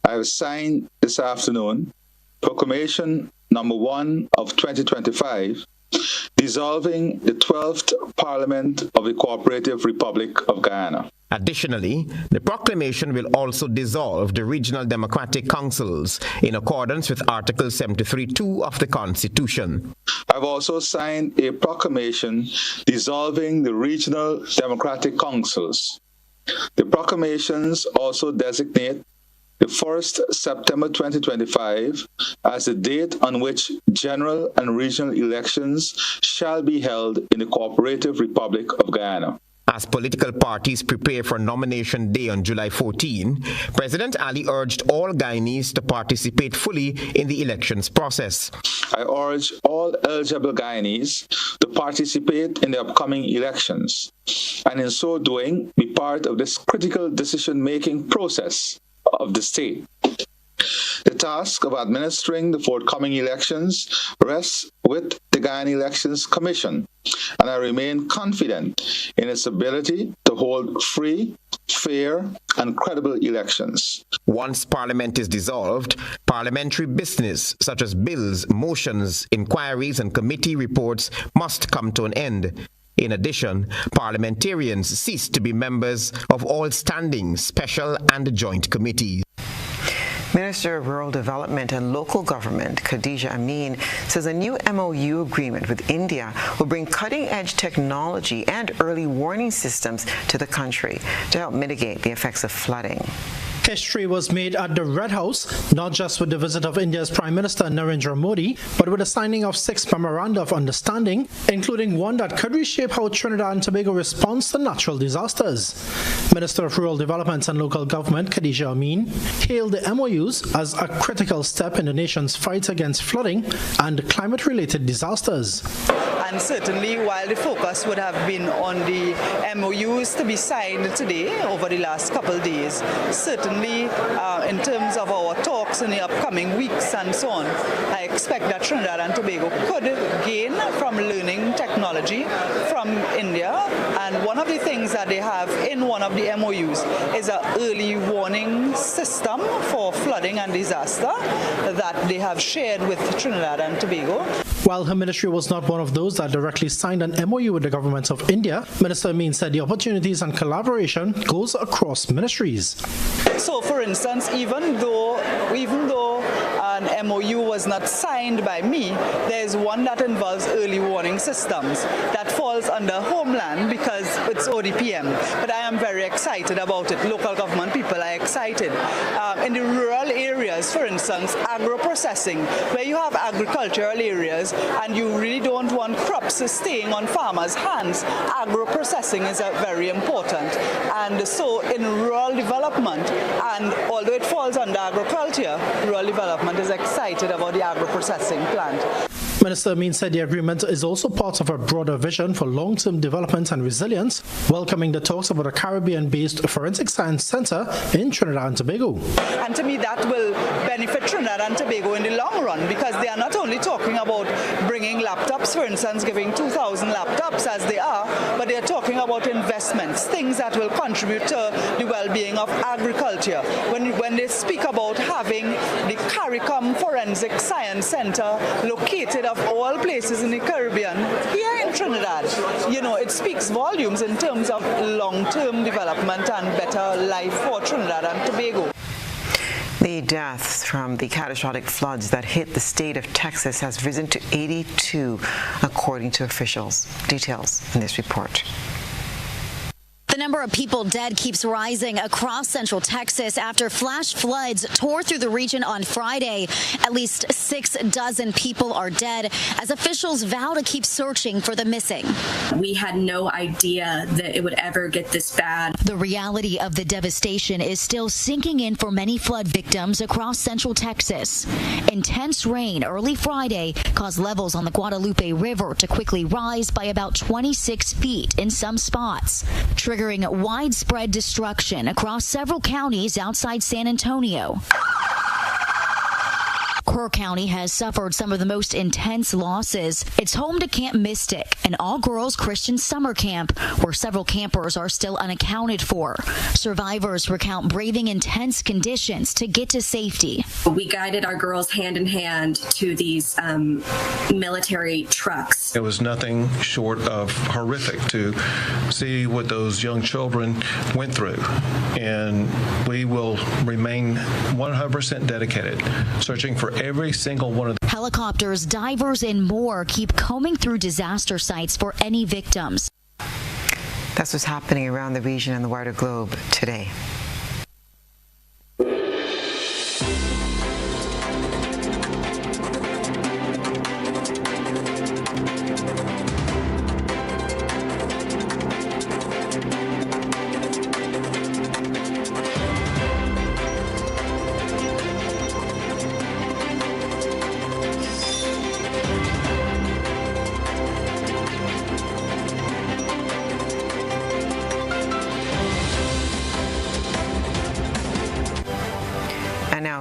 I have signed this afternoon Proclamation number 1 of 2025, dissolving the 12th Parliament of the Cooperative Republic of Guyana. Additionally, the proclamation will also dissolve the regional democratic councils in accordance with Article 73(2) of the Constitution. I've also signed a proclamation dissolving the regional democratic councils. The proclamations also designate the 1st September 2025 as the date on which general and regional elections shall be held in the Cooperative Republic of Guyana. As political parties prepare for nomination day on July 14, President Ali urged all Guyanese to participate fully in the elections process. I urge all eligible Guyanese to participate in the upcoming elections, and in so doing, be part of this critical decision-making process of the state. The task of administering the forthcoming elections rests with the Guyana Elections Commission, and I remain confident in its ability to hold free, fair, and credible elections. Once Parliament is dissolved, parliamentary business such as bills, motions, inquiries, and committee reports must come to an end. In addition, parliamentarians cease to be members of all standing, special, and joint committees. Minister of Rural Development and Local Government, Khadija Amin, says a new MOU agreement with India will bring cutting-edge technology and early warning systems to the country to help mitigate the effects of flooding. History was made at the Red House, not just with the visit of India's Prime Minister Narendra Modi, but with the signing of 6 memoranda of understanding, including one that could reshape how Trinidad and Tobago responds to natural disasters. Minister of Rural Development and Local Government, Khadija Amin, hailed the MOUs as a critical step in the nation's fight against flooding and climate-related disasters. And certainly, while the focus would have been on the MOUs to be signed today over the last couple of days, certainly in terms of our talks in the upcoming weeks and so on, I expect that Trinidad and Tobago could gain from learning technology from India. And one of the things that they have in one of the MOUs is an early warning system for flooding and disaster that they have shared with Trinidad and Tobago. While her ministry was not one of those that directly signed an MOU with the government of India, Minister Amin said the opportunities and collaboration goes across ministries. So, for instance, even though an MOU was not signed by me, there is one that involves early warning systems that falls under Homeland because it's ODPM. But I am very excited about it. Local government people are excited. In the rural areas, for instance, agro-processing, where you have agricultural areas and you really don't want crops staying on farmers' hands, agro-processing is very important. And so in rural development, and although it falls under agriculture, rural development is excited about the agro-processing plant. Minister Amin said the agreement is also part of a broader vision for long-term development and resilience, welcoming the talks about a Caribbean-based forensic science center in Trinidad and Tobago. And to me, that will benefit Trinidad and Tobago in the long run, because they are not only talking about bringing laptops, for instance, giving 2,000 laptops as they are, but they are talking about investments, things that will contribute to the well-being of agriculture. When they speak about having the CARICOM Forensic Science Center located of all places in the Caribbean, here in Trinidad, it speaks volumes in terms of long-term development and better life for Trinidad and Tobago. The deaths from the catastrophic floods that hit the state of Texas has risen to 82, according to officials. Details in this report. The number of people dead keeps rising across central Texas after flash floods tore through the region on Friday. At least 6 dozen people are dead as officials vow to keep searching for the missing. We had no idea that it would ever get this bad. The reality of the devastation is still sinking in for many flood victims across central Texas. Intense rain early Friday caused levels on the Guadalupe River to quickly rise by about 26 feet in some spots, triggering widespread destruction across several counties outside San Antonio. Kerr County has suffered some of the most intense losses. It's home to Camp Mystic, an all-girls Christian summer camp where several campers are still unaccounted for. Survivors recount braving intense conditions to get to safety. We guided our girls hand in hand to these military trucks. It was nothing short of horrific to see what those young children went through, and we will remain 100% dedicated, searching for every single one of them. Helicopters, divers, and more keep combing through disaster sites for any victims. That's what's happening around the region and the wider globe today.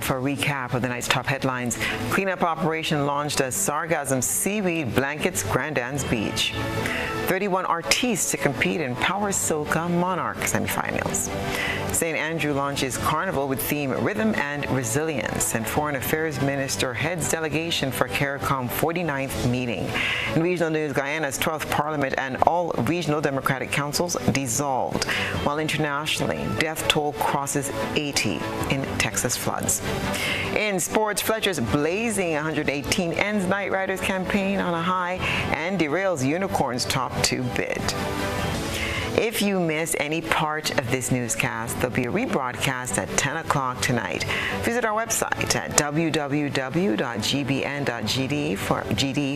for a recap of the night's top headlines. Cleanup operation launched as Sargassum Seaweed Blankets Grand Anse Beach. 31 artistes to compete in Power Soca Monarch semifinals. St. Andrew launches Carnival with theme Rhythm and Resilience, and Foreign Affairs Minister heads delegation for CARICOM 49th meeting. In regional news, Guyana's 12th Parliament and all regional Democratic councils dissolved, while internationally, death toll crosses 80 in Texas floods. In sports, Fletcher's blazing 118 ends Night Riders campaign on a high and derails Unicorns' top 2 bid. If you missed any part of this newscast, there'll be a rebroadcast at 10 o'clock tonight. Visit our website at www.gbn.gd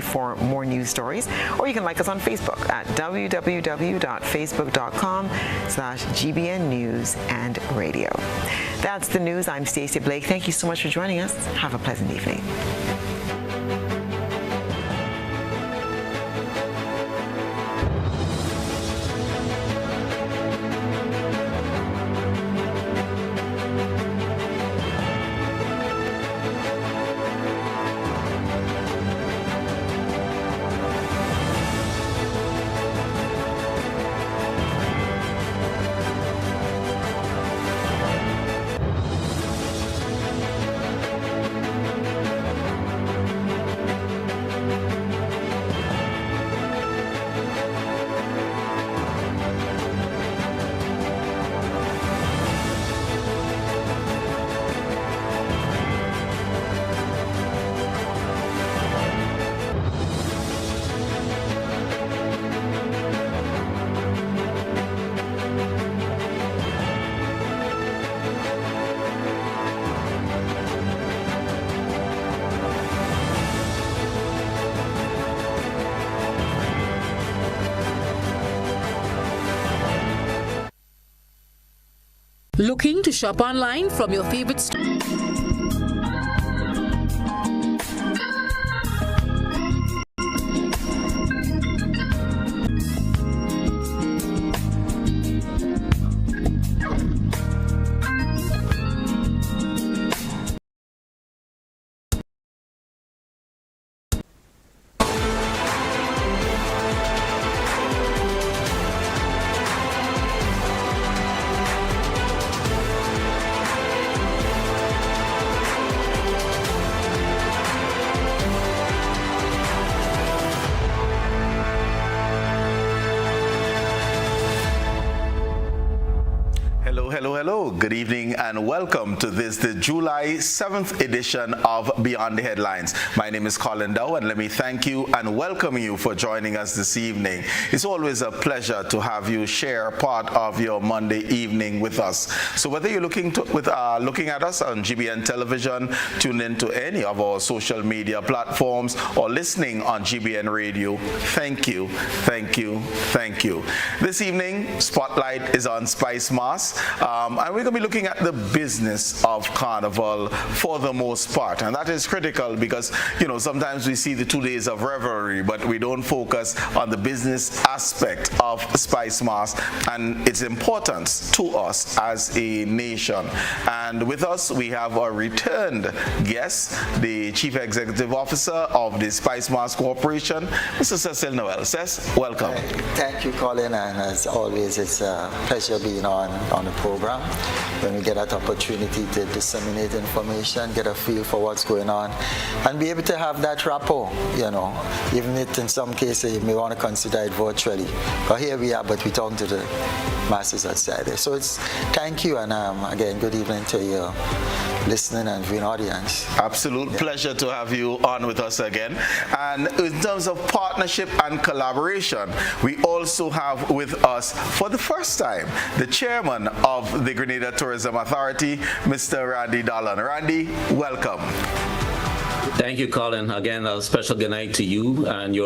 for more news stories, or you can like us on Facebook at www.facebook.com/GBN News and Radio. That's the news. I'm Stasia Blake. Thank you so much for joining us. Have a pleasant evening. Looking to shop online from your favorite store? Hello, good evening and welcome to the July 7th edition of Beyond the Headlines. My name is Colin Dow, and let me thank you and welcome you for joining us this evening. It's always a pleasure to have you share part of your Monday evening with us. So whether you're looking at us on GBN television, tune in to any of our social media platforms, or listening on GBN radio, thank you. This evening, Spotlight is on Spice Mass. And we're going to be looking at the business of Carnival for the most part. And that is critical because, sometimes we see the 2 days of revelry, but we don't focus on the business aspect of Spice Mass and its importance to us as a nation. And with us, we have a returned guest, the Chief Executive Officer of the Spice Mass Corporation, Mr. Cecil Noel. Cec, welcome. Thank you, Colin, and as always, it's a pleasure being on the program when we get that opportunity to disseminate information, get a feel for what's going on, and be able to have that rapport, even if in some cases you may want to consider it virtually. But here we are, but we talk to the masses outside there. So thank you, and again, good evening to your listening and viewing audience. Absolute pleasure to have you on with us again. And in terms of partnership and collaboration, we also have with us for the first time the chairman of the Grenada Tourism Authority, Mr. Randy Dolan. Randy, welcome. Thank you, Colin. Again, a special good night to you and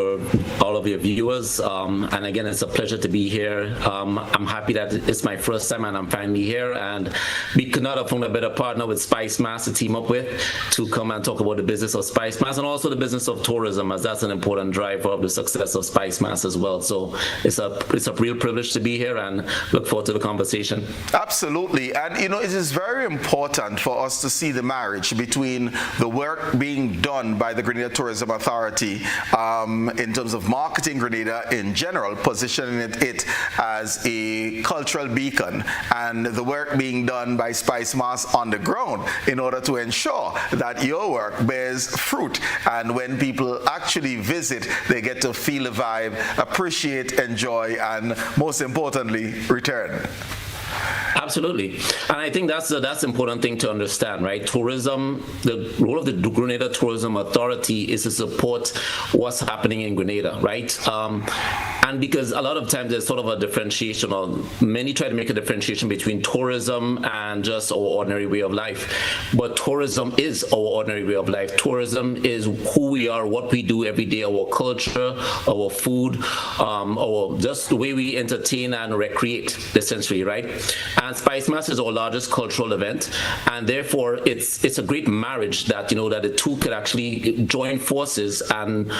all of your viewers. And again, it's a pleasure to be here. I'm happy that it's my first time and I'm finally here. And we could not have found a better partner with Spice Mass to team up with to come and talk about the business of Spice Mass and also the business of tourism, as that's an important driver of the success of Spice Mass as well. So it's a real privilege to be here and look forward to the conversation. Absolutely. And, it is very important for us to see the marriage between the work being done by the Grenada Tourism Authority in terms of marketing Grenada in general, positioning it as a cultural beacon, and the work being done by Spice Mass on the ground in order to ensure that your work bears fruit. And when people actually visit, they get to feel the vibe, appreciate, enjoy, and most importantly, return. Absolutely. And I think that's the important thing to understand, right? Tourism, the role of the Grenada Tourism Authority is to support what's happening in Grenada, right? And because a lot of times there's sort of a differentiation, or many try to make a differentiation between tourism and just our ordinary way of life. But tourism is our ordinary way of life. Tourism is who we are, what we do every day, our culture, our food, our just the way we entertain and recreate, essentially, right? And Spice Mass is our largest cultural event, and therefore it's a great marriage that that the two could actually join forces and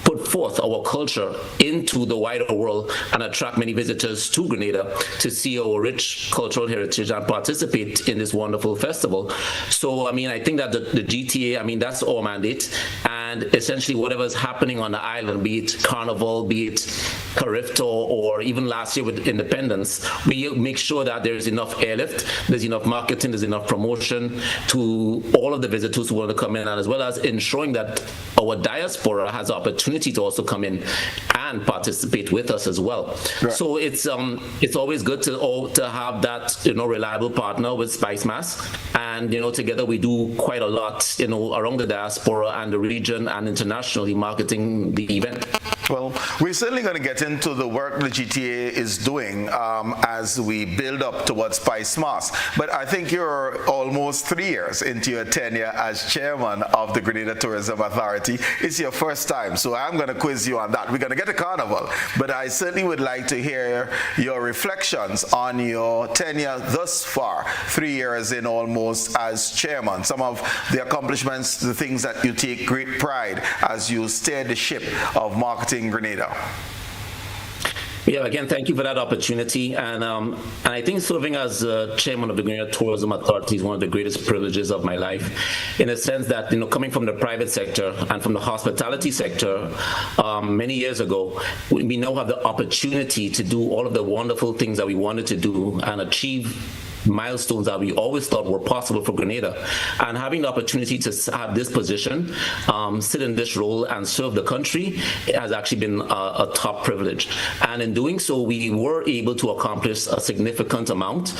put forth our culture into the wider world and attract many visitors to Grenada to see our rich cultural heritage and participate in this wonderful festival. So, I think that the GTA, that's our mandate, and essentially whatever's happening on the island, be it Carnival, be it Carifto, or even last year with Independence, we make sure that there's enough airlift, there's enough marketing, there's enough promotion to all of the visitors who want to come in, and as well as ensuring that our diaspora has the opportunity to also come in and participate with us as well. Right. So it's always good to have that reliable partner with Spice Mass, and together we do quite a lot around the diaspora and the region and internationally marketing the event. Well, we're certainly going to get into the work the GTA is doing as we build up towards Spice Mass. But I think you're almost 3 years into your tenure as chairman of the Grenada Tourism Authority. It's your first time, so I'm going to quiz you on that. We're going to get to Carnival, but I certainly would like to hear your reflections on your tenure thus far, 3 years in almost as chairman. Some of the accomplishments, the things that you take great pride as you steer the ship of marketing Grenada. Yeah, again, thank you for that opportunity. And I think serving as chairman of the Grenada Tourism Authority is one of the greatest privileges of my life, in a sense that, coming from the private sector and from the hospitality sector many years ago, we now have the opportunity to do all of the wonderful things that we wanted to do and achieve milestones that we always thought were possible for Grenada. And having the opportunity to have this position, sit in this role and serve the country has actually been a top privilege. And in doing so, we were able to accomplish a significant amount.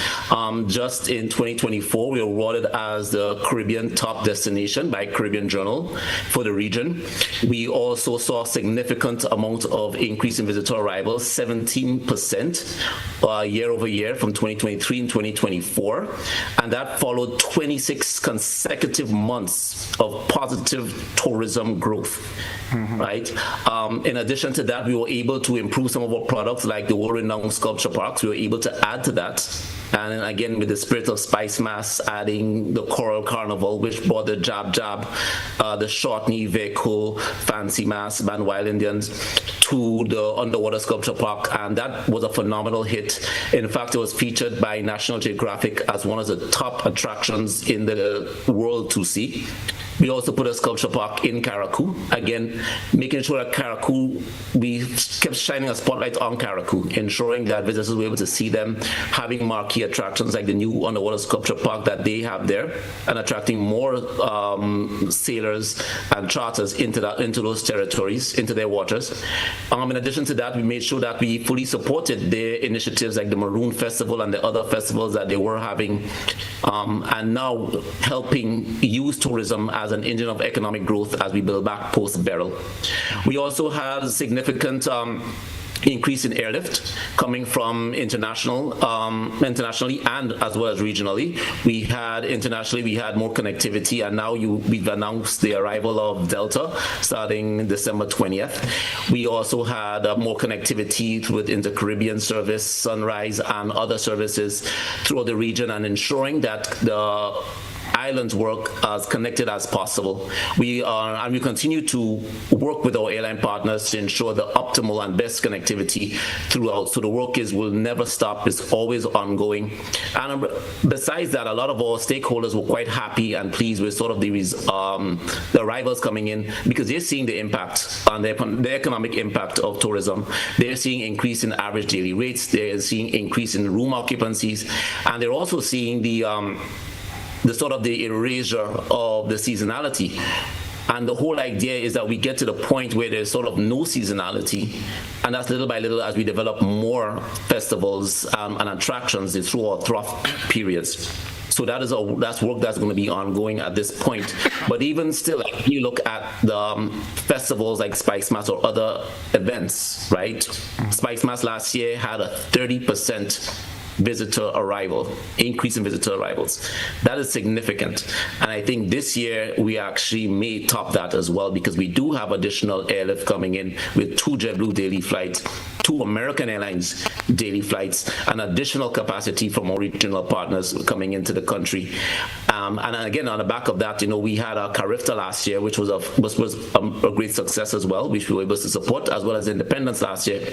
Just in 2024, we were awarded as the Caribbean top destination by Caribbean Journal for the region. We also saw a significant amount of increase in visitor arrivals, 17% year over year from 2023 and 2024. And that followed 26 consecutive months of positive tourism growth. Right. In addition to that, we were able to improve some of our products, like the world-renowned sculpture parks. We were able to add to that. And again, with the spirit of Spice Mass, adding the Coral Carnival, which brought the Jab, the Short Knee Vehicle, Fancy Mass, Band Wild Indians, to the Underwater Sculpture Park. And that was a phenomenal hit. In fact, it was featured by National Geographic as one of the top attractions in the world to see. We also put a sculpture park in Caracou. Again, making sure that Caracou, we kept shining a spotlight on Caracou, ensuring that visitors were able to see them, having marquee attractions like the new underwater sculpture park that they have there, and attracting more sailors and charters into those territories, into their waters. In addition to that, we made sure that we fully supported their initiatives like the Maroon Festival and the other festivals that they were having, and now helping use tourism as an engine of economic growth as we build back post-Beryl. We also had significant increase in airlift coming from internationally and as well as regionally. We had more connectivity, and now we've announced the arrival of Delta starting December 20th. We also had more connectivity with Inter-Caribbean service, Sunrise, and other services throughout the region, and ensuring that the islands work as connected as possible. We continue to work with our airline partners to ensure the optimal and best connectivity throughout. So the work will never stop. It's always ongoing. And besides that, a lot of our stakeholders were quite happy and pleased with sort of the arrivals coming in, because they're seeing the impact on the economic impact of tourism. They're seeing increase in average daily rates. They're seeing increase in room occupancies, and they're also seeing the sort of the erasure of the seasonality. And the whole idea is that we get to the point where there's sort of no seasonality, and that's little by little as we develop more festivals and attractions through our trough periods. So that's work that's going to be ongoing at this point. But even still, if you look at the festivals like Spice Mass or other events, right? Spice Mass last year had a 30% increase in visitor arrivals. That is significant. And I think this year we actually may top that as well, because we do have additional airlift coming in with 2 JetBlue daily flights, 2 American Airlines daily flights, and additional capacity from our regional partners coming into the country. And again, on the back of that, we had a Carifta last year, which was a great success as well, which we were able to support, as well as Independence last year,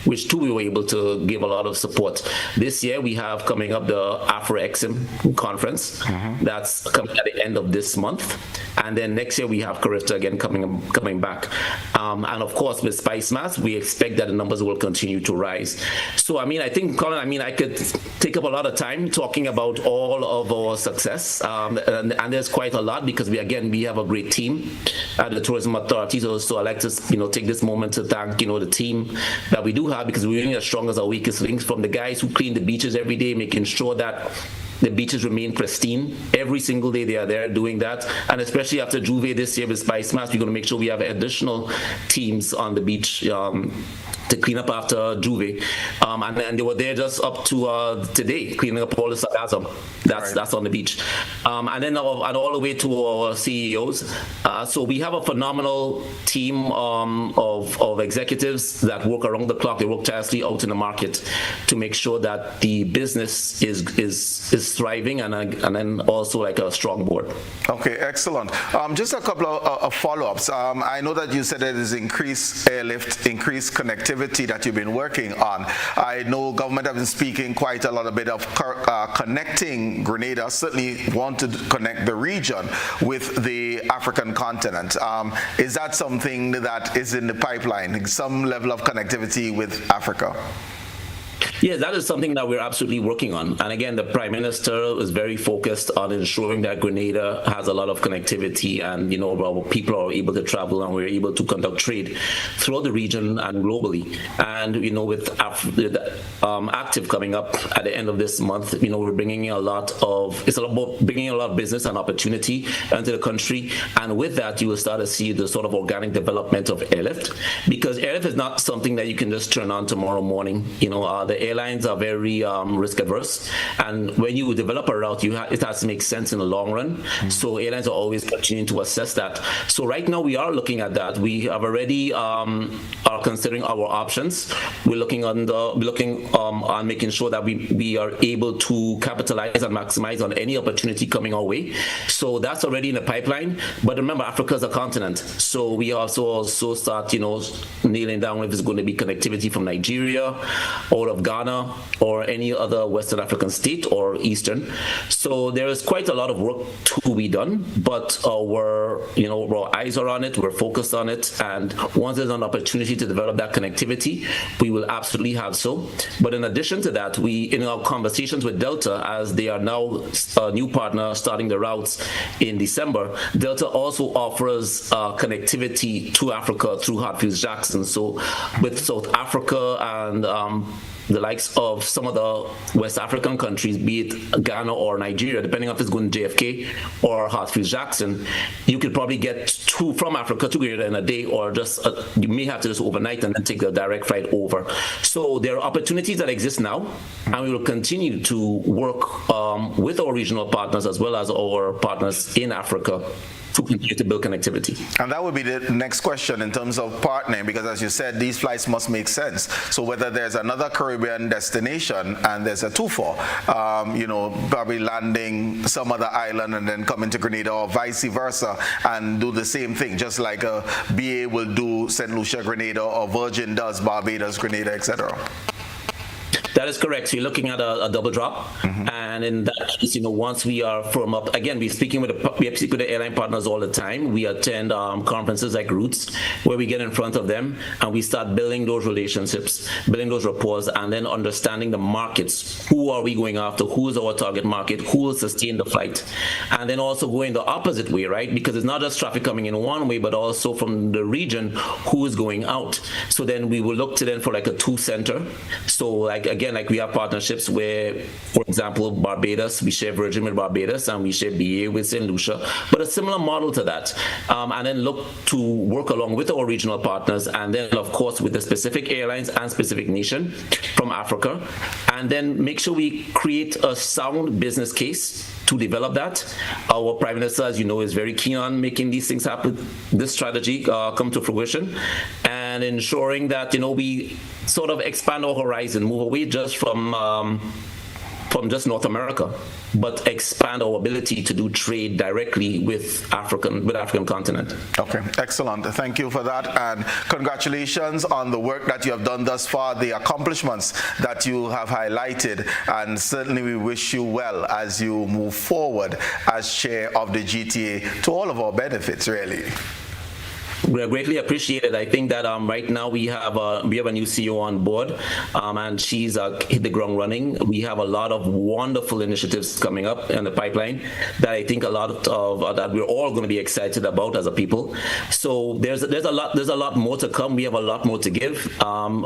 which too we were able to give a lot of support. This year we have coming up the Afro-Exim conference. That's coming at the end of this month. And then next year we have Carifta again coming back. And of course, with Spice Mass, we expect that the numbers will continue to rise. So, I think, Colin, I could take up a lot of time talking about all of our success. And there's quite a lot, because we have a great team at the Tourism Authority. So I'd like to, take this moment to thank, the team that we do have, because we're only as strong as our weakest links, from the guys who clean the beaches every day, making sure that the beaches remain pristine. Every single day they are there doing that. And especially after Juve this year with Spice Mass, we're going to make sure we have additional teams on the beach to clean up after Juve. And they were there just up to today, cleaning up all the sargassum that's on the beach. And then all the way to our CEOs. So we have a phenomenal team of executives that work around the clock. They work tirelessly out in the market to make sure that the business is thriving, and then also like a strong board. Okay, excellent. Just a couple of follow-ups. I know that you said there is increased airlift, increased connectivity that you've been working on. I know government have been speaking quite a lot of connecting Grenada, certainly want to connect the region with the African continent. Is that something that is in the pipeline, some level of connectivity with Africa? Yeah, that is something that we're absolutely working on. And again, the Prime Minister is very focused on ensuring that Grenada has a lot of connectivity, and our people are able to travel and we're able to conduct trade throughout the region and globally. And with Active coming up at the end of this month, we're bringing a lot of bringing a lot of business and opportunity into the country. And with that, you will start to see the sort of organic development of airlift, because airlift is not something that you can just turn on tomorrow morning. The airlines are very risk averse, and when you develop a route, it has to make sense in the long run. So airlines are always continuing to assess that. So right now we are looking at that. We have already are considering our options. We're looking on making sure that we are able to capitalize and maximize on any opportunity coming our way. So that's already in the pipeline. But remember, Africa is a continent, so we also start nailing down if it's going to be connectivity from Nigeria, out of Ghana, or any other Western African state or Eastern. So there is quite a lot of work to be done, but our eyes are on it, we're focused on it, and once there's an opportunity to develop that connectivity, we will absolutely have so. But in addition to that, we, in our conversations with Delta, as they are now a new partner starting the routes in December, Delta also offers connectivity to Africa through Hartfield-Jackson. So with South Africa and the likes of some of the West African countries, be it Ghana or Nigeria, depending on if it's going to JFK or Hartsfield-Jackson, you could probably get from Africa to Grenada in a day, or just you may have to just overnight and then take a direct flight over. So there are opportunities that exist now, and we will continue to work with our regional partners as well as our partners in Africa to continue to build connectivity. And that would be the next question in terms of partnering, because as you said, these flights must make sense. So whether there's another Caribbean destination and there's a two-for, probably landing some other island and then coming to Grenada, or vice versa, and do the same thing, just like a BA will do St. Lucia, Grenada, or Virgin does Barbados, Grenada, etc. That is correct. So you're looking at a double drop, and in that case, once we are firm up, again, we speak with the airline partners all the time. We attend conferences like Roots, where we get in front of them and we start building those relationships, building those rapports, and then understanding the markets. Who are we going after? Who is our target market? Who will sustain the flight? And then also going the opposite way, right? Because it's not just traffic coming in one way, but also from the region, who is going out. So then we will look to them for like a two-center. So like we have partnerships where, for example, Barbados, we share Virgin with Barbados and we share BA with St. Lucia, but a similar model to that. And then look to work along with our regional partners, and then of course with the specific airlines and specific nation from Africa, and then make sure we create a sound business case to develop that. Our Prime Minister, as you know, is very keen on making these things happen, this strategy come to fruition, and ensuring that we sort of expand our horizon, move away just from just North America, but expand our ability to do trade directly with African continent. Okay, excellent. Thank you for that, and congratulations on the work that you have done thus far, the accomplishments that you have highlighted, and certainly we wish you well as you move forward as chair of the GTA, to all of our benefits, really. We are greatly appreciated. I think that right now we have a new CEO on board, and she's hit the ground running. We have a lot of wonderful initiatives coming up in the pipeline that I think a lot of that we're all going to be excited about as a people. So there's a lot more to come. We have a lot more to give.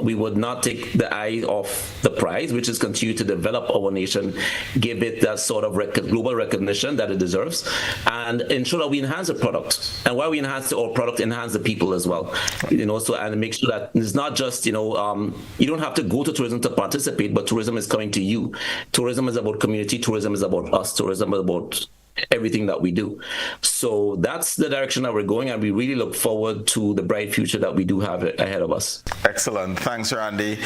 We would not take the eye off the prize, which is continue to develop our nation, give it that sort of global recognition that it deserves, and ensure that we enhance the product. And while we enhance our product, enhance the people as well, so, and make sure that it's not just, you don't have to go to tourism to participate, but tourism is coming to you. Tourism is about community, tourism is about us, tourism is about everything that we do. So that's the direction that we're going, and we really look forward to the bright future that we do have ahead of us. Excellent. Thanks, Randy.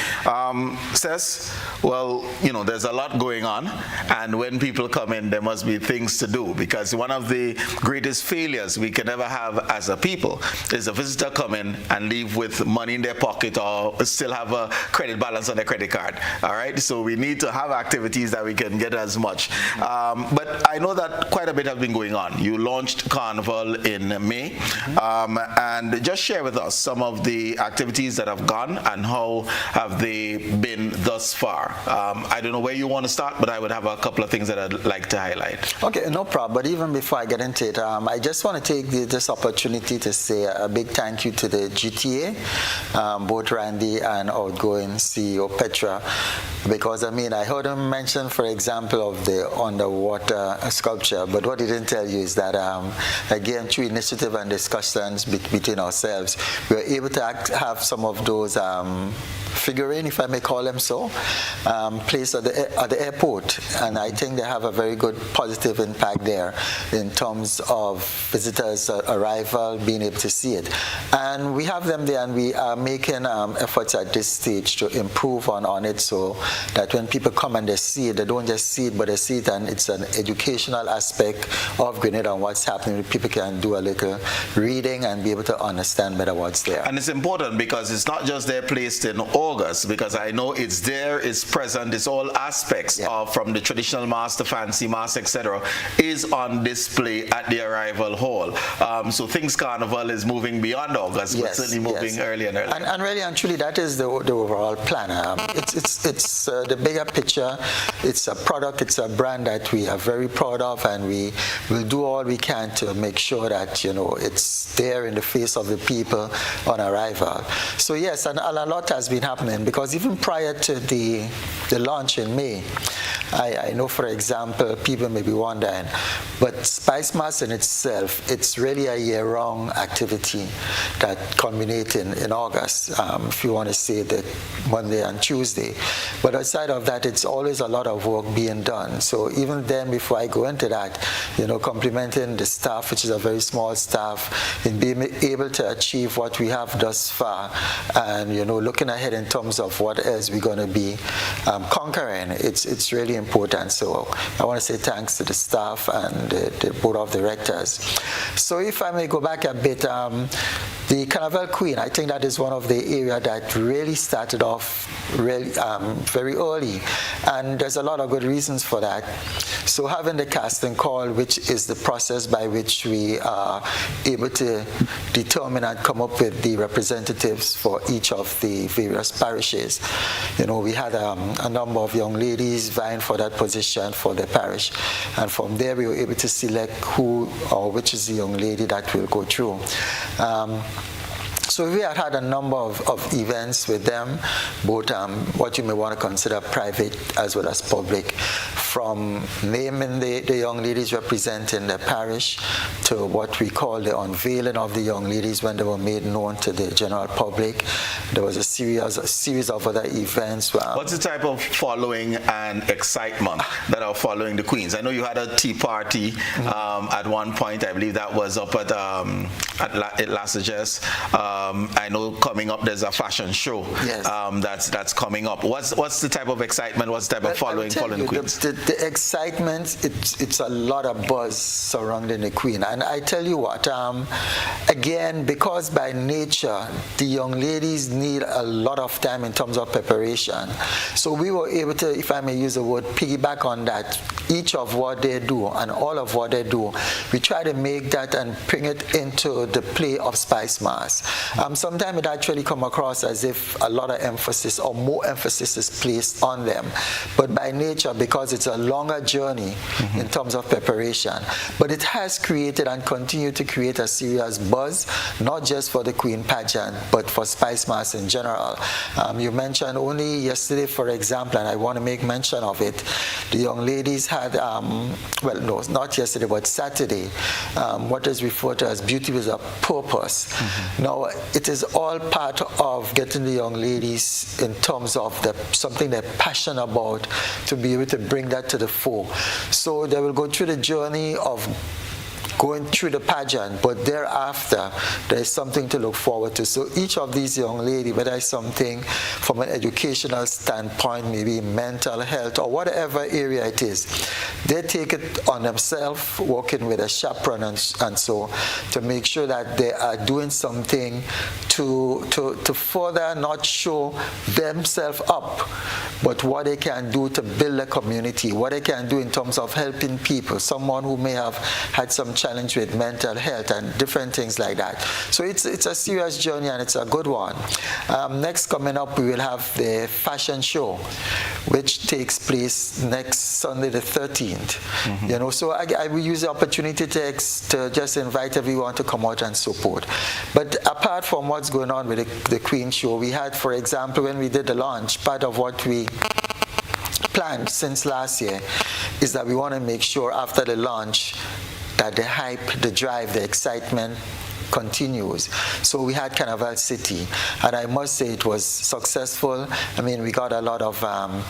Sess, well, there's a lot going on, and when people come in, there must be things to do, because one of the greatest failures we can ever have as a people is a visitor come in and leave with money in their pocket or still have a credit balance on their credit card. All right? So we need to have activities that we can get as much. But I know that quite a bit has been going on. You launched Carnival in May, and just share with us some of the activities that have gone and how have they been thus far. I don't know where you want to start, but I would have a couple of things that I'd like to highlight. Okay, no problem. But even before I get into it, I just want to take this opportunity to say a big thank you to the GTA, both Randy and outgoing CEO Petra, because I heard him mention, for example, of the underwater sculpture, but what he didn't tell you is that, again, through initiative and discussions between ourselves, we were able to have some of those figurine, if I may call them so, placed at the airport, and I think they have a very good positive impact there in terms of visitors' arrival, being able to see it. And we have them there, and we are making efforts at this stage to improve on it, so that when people come and they see it, they don't just see it, but they see it, and it's an educational aspect of Grenada and what's happening. People can do a little reading and be able to understand better what's there. And it's important because it's not just there placed in August, because I know it's there, it's present, it's all aspects of, from the traditional mass to fancy mass, etc., is on display at the arrival hall. So Things Carnival is moving beyond August, but certainly moving earlier and earlier. And really and truly, that is the overall plan. It's the bigger picture. It's a product, it's a brand that we are very proud of, and we will do all we can to make sure that it's there in the face of the people on arrival. So yes, and a lot has been happening. happening, because even prior to the launch in May, I know, for example, people may be wondering, but Spice Mass in itself, it's really a year-round activity that culminates in August, if you want to say that Monday and Tuesday. But outside of that, it's always a lot of work being done. So even then, before I go into that, complimenting the staff, which is a very small staff, in being able to achieve what we have thus far, and looking ahead in terms of what else we're going to be conquering, it's really important. So I want to say thanks to the staff and the board of directors. So if I may go back a bit, the Carnival Queen, I think that is one of the areas that really started off really very early, and there's a lot of good reasons for that. So having the casting call, which is the process by which we are able to determine and come up with the representatives for each of the various parishes. We had a number of young ladies vying for that position for the parish, and from there we were able to select who or which is the young lady that will go through. So we had a number of events with them, both what you may want to consider private as well as public, from naming the young ladies representing the parish to what we call the unveiling of the young ladies when they were made known to the general public. There was a series of other events. What's the type of following and excitement that are following the Queens? I know you had a tea party at one point. I believe that was up at Las Vegas. I know coming up there's a fashion show that's coming up. What's the type of excitement? What's the type of following the Queens? The excitement, it's a lot of buzz surrounding the Queen. And I tell you what, again, because by nature, the young ladies need a lot of time in terms of preparation. So we were able to, if I may use the word, piggyback on that. Each of what they do and all of what they do, we try to make that and bring it into the play of Spice Mass. Sometimes it actually come across as if a lot of emphasis or more emphasis is placed on them. But by nature, because it's a longer journey in terms of preparation, but it has created and continued to create a serious buzz, not just for the Queen pageant, but for Spice Mass in general. You mentioned only yesterday, for example, and I want to make mention of it, the young ladies had, well, no, not yesterday, but Saturday, what is referred to as Beauty with a Purpose. Now, it is all part of getting the young ladies in terms of something they're passionate about to be able to bring that to the fore. So they will go through the journey of going through the pageant, but thereafter there is something to look forward to. So each of these young ladies, whether it's something from an educational standpoint, maybe mental health or whatever area it is, they take it on themselves, working with a chaperone and so, to make sure that they are doing something to further not show themselves up, but what they can do to build a community, what they can do in terms of helping people, someone who may have had some challenge with mental health and different things like that. So it's a serious journey and it's a good one. Next coming up, we will have the fashion show, which takes place next Sunday the 13th. So I will use the opportunity to just invite everyone to come out and support. But apart from what's going on with the Queen show, we had, for example, when we did the launch, part of what we planned since last year is that we want to make sure after the launch that the hype, the drive, the excitement continues. So we had Carnival City, and I must say it was successful. I mean, we got a lot of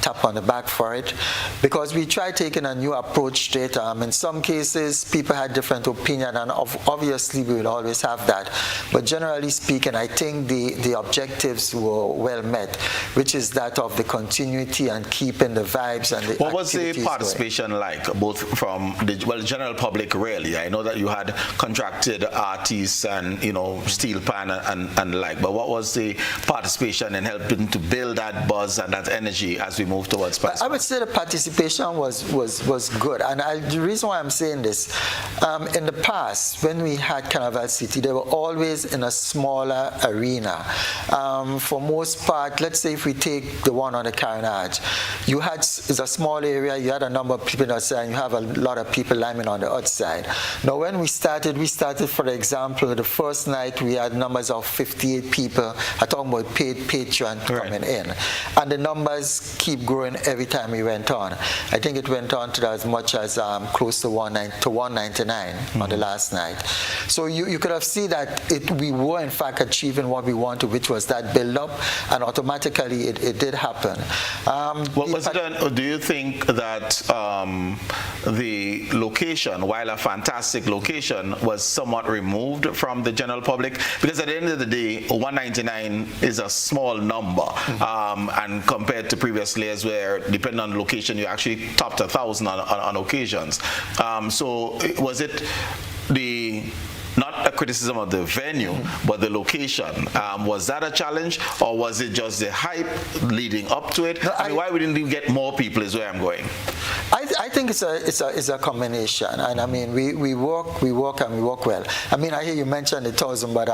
tap on the back for it, because we tried taking a new approach to it. In some cases, people had different opinion, and obviously we will always have that. But generally speaking, I think the objectives were well met, which is that of the continuity and keeping the vibes and the What was the participation like, both from the general public, really? I know that you had contracted artists and steel pan and like, but what was the participation in helping to build that buzz and that energy as we move towards Spice Mass? I would say the participation was good, and the reason why I'm saying this, in the past when we had Carnival City, they were always in a smaller arena. For most part, let's say if we take the one on the Carnage, it's a small area, you had a number of people outside, and you have a lot of people lining on the outside. Now when we started, for example, the first night we had numbers of 58 people. I'm talking about paid patron coming in. And the numbers keep growing every time we went on. I think it went on to as much as close to 199 on the last night. So you could have seen that we were in fact achieving what we wanted, which was that build-up, and automatically it did happen. Do you think that the location, while a fantastic location, was somewhat removed from the general public? Because at the end of the day, 199 is a small number, and compared to previous layers where, depending on the location, you actually topped 1,000 on occasions. So was it not a criticism of the venue, but the location? Was that a challenge, or was it just the hype leading up to it? No, why wouldn't we get more people is where I'm going. I think it's a combination, and I mean we work and we work well. I mean, I hear you mention the 1,000, but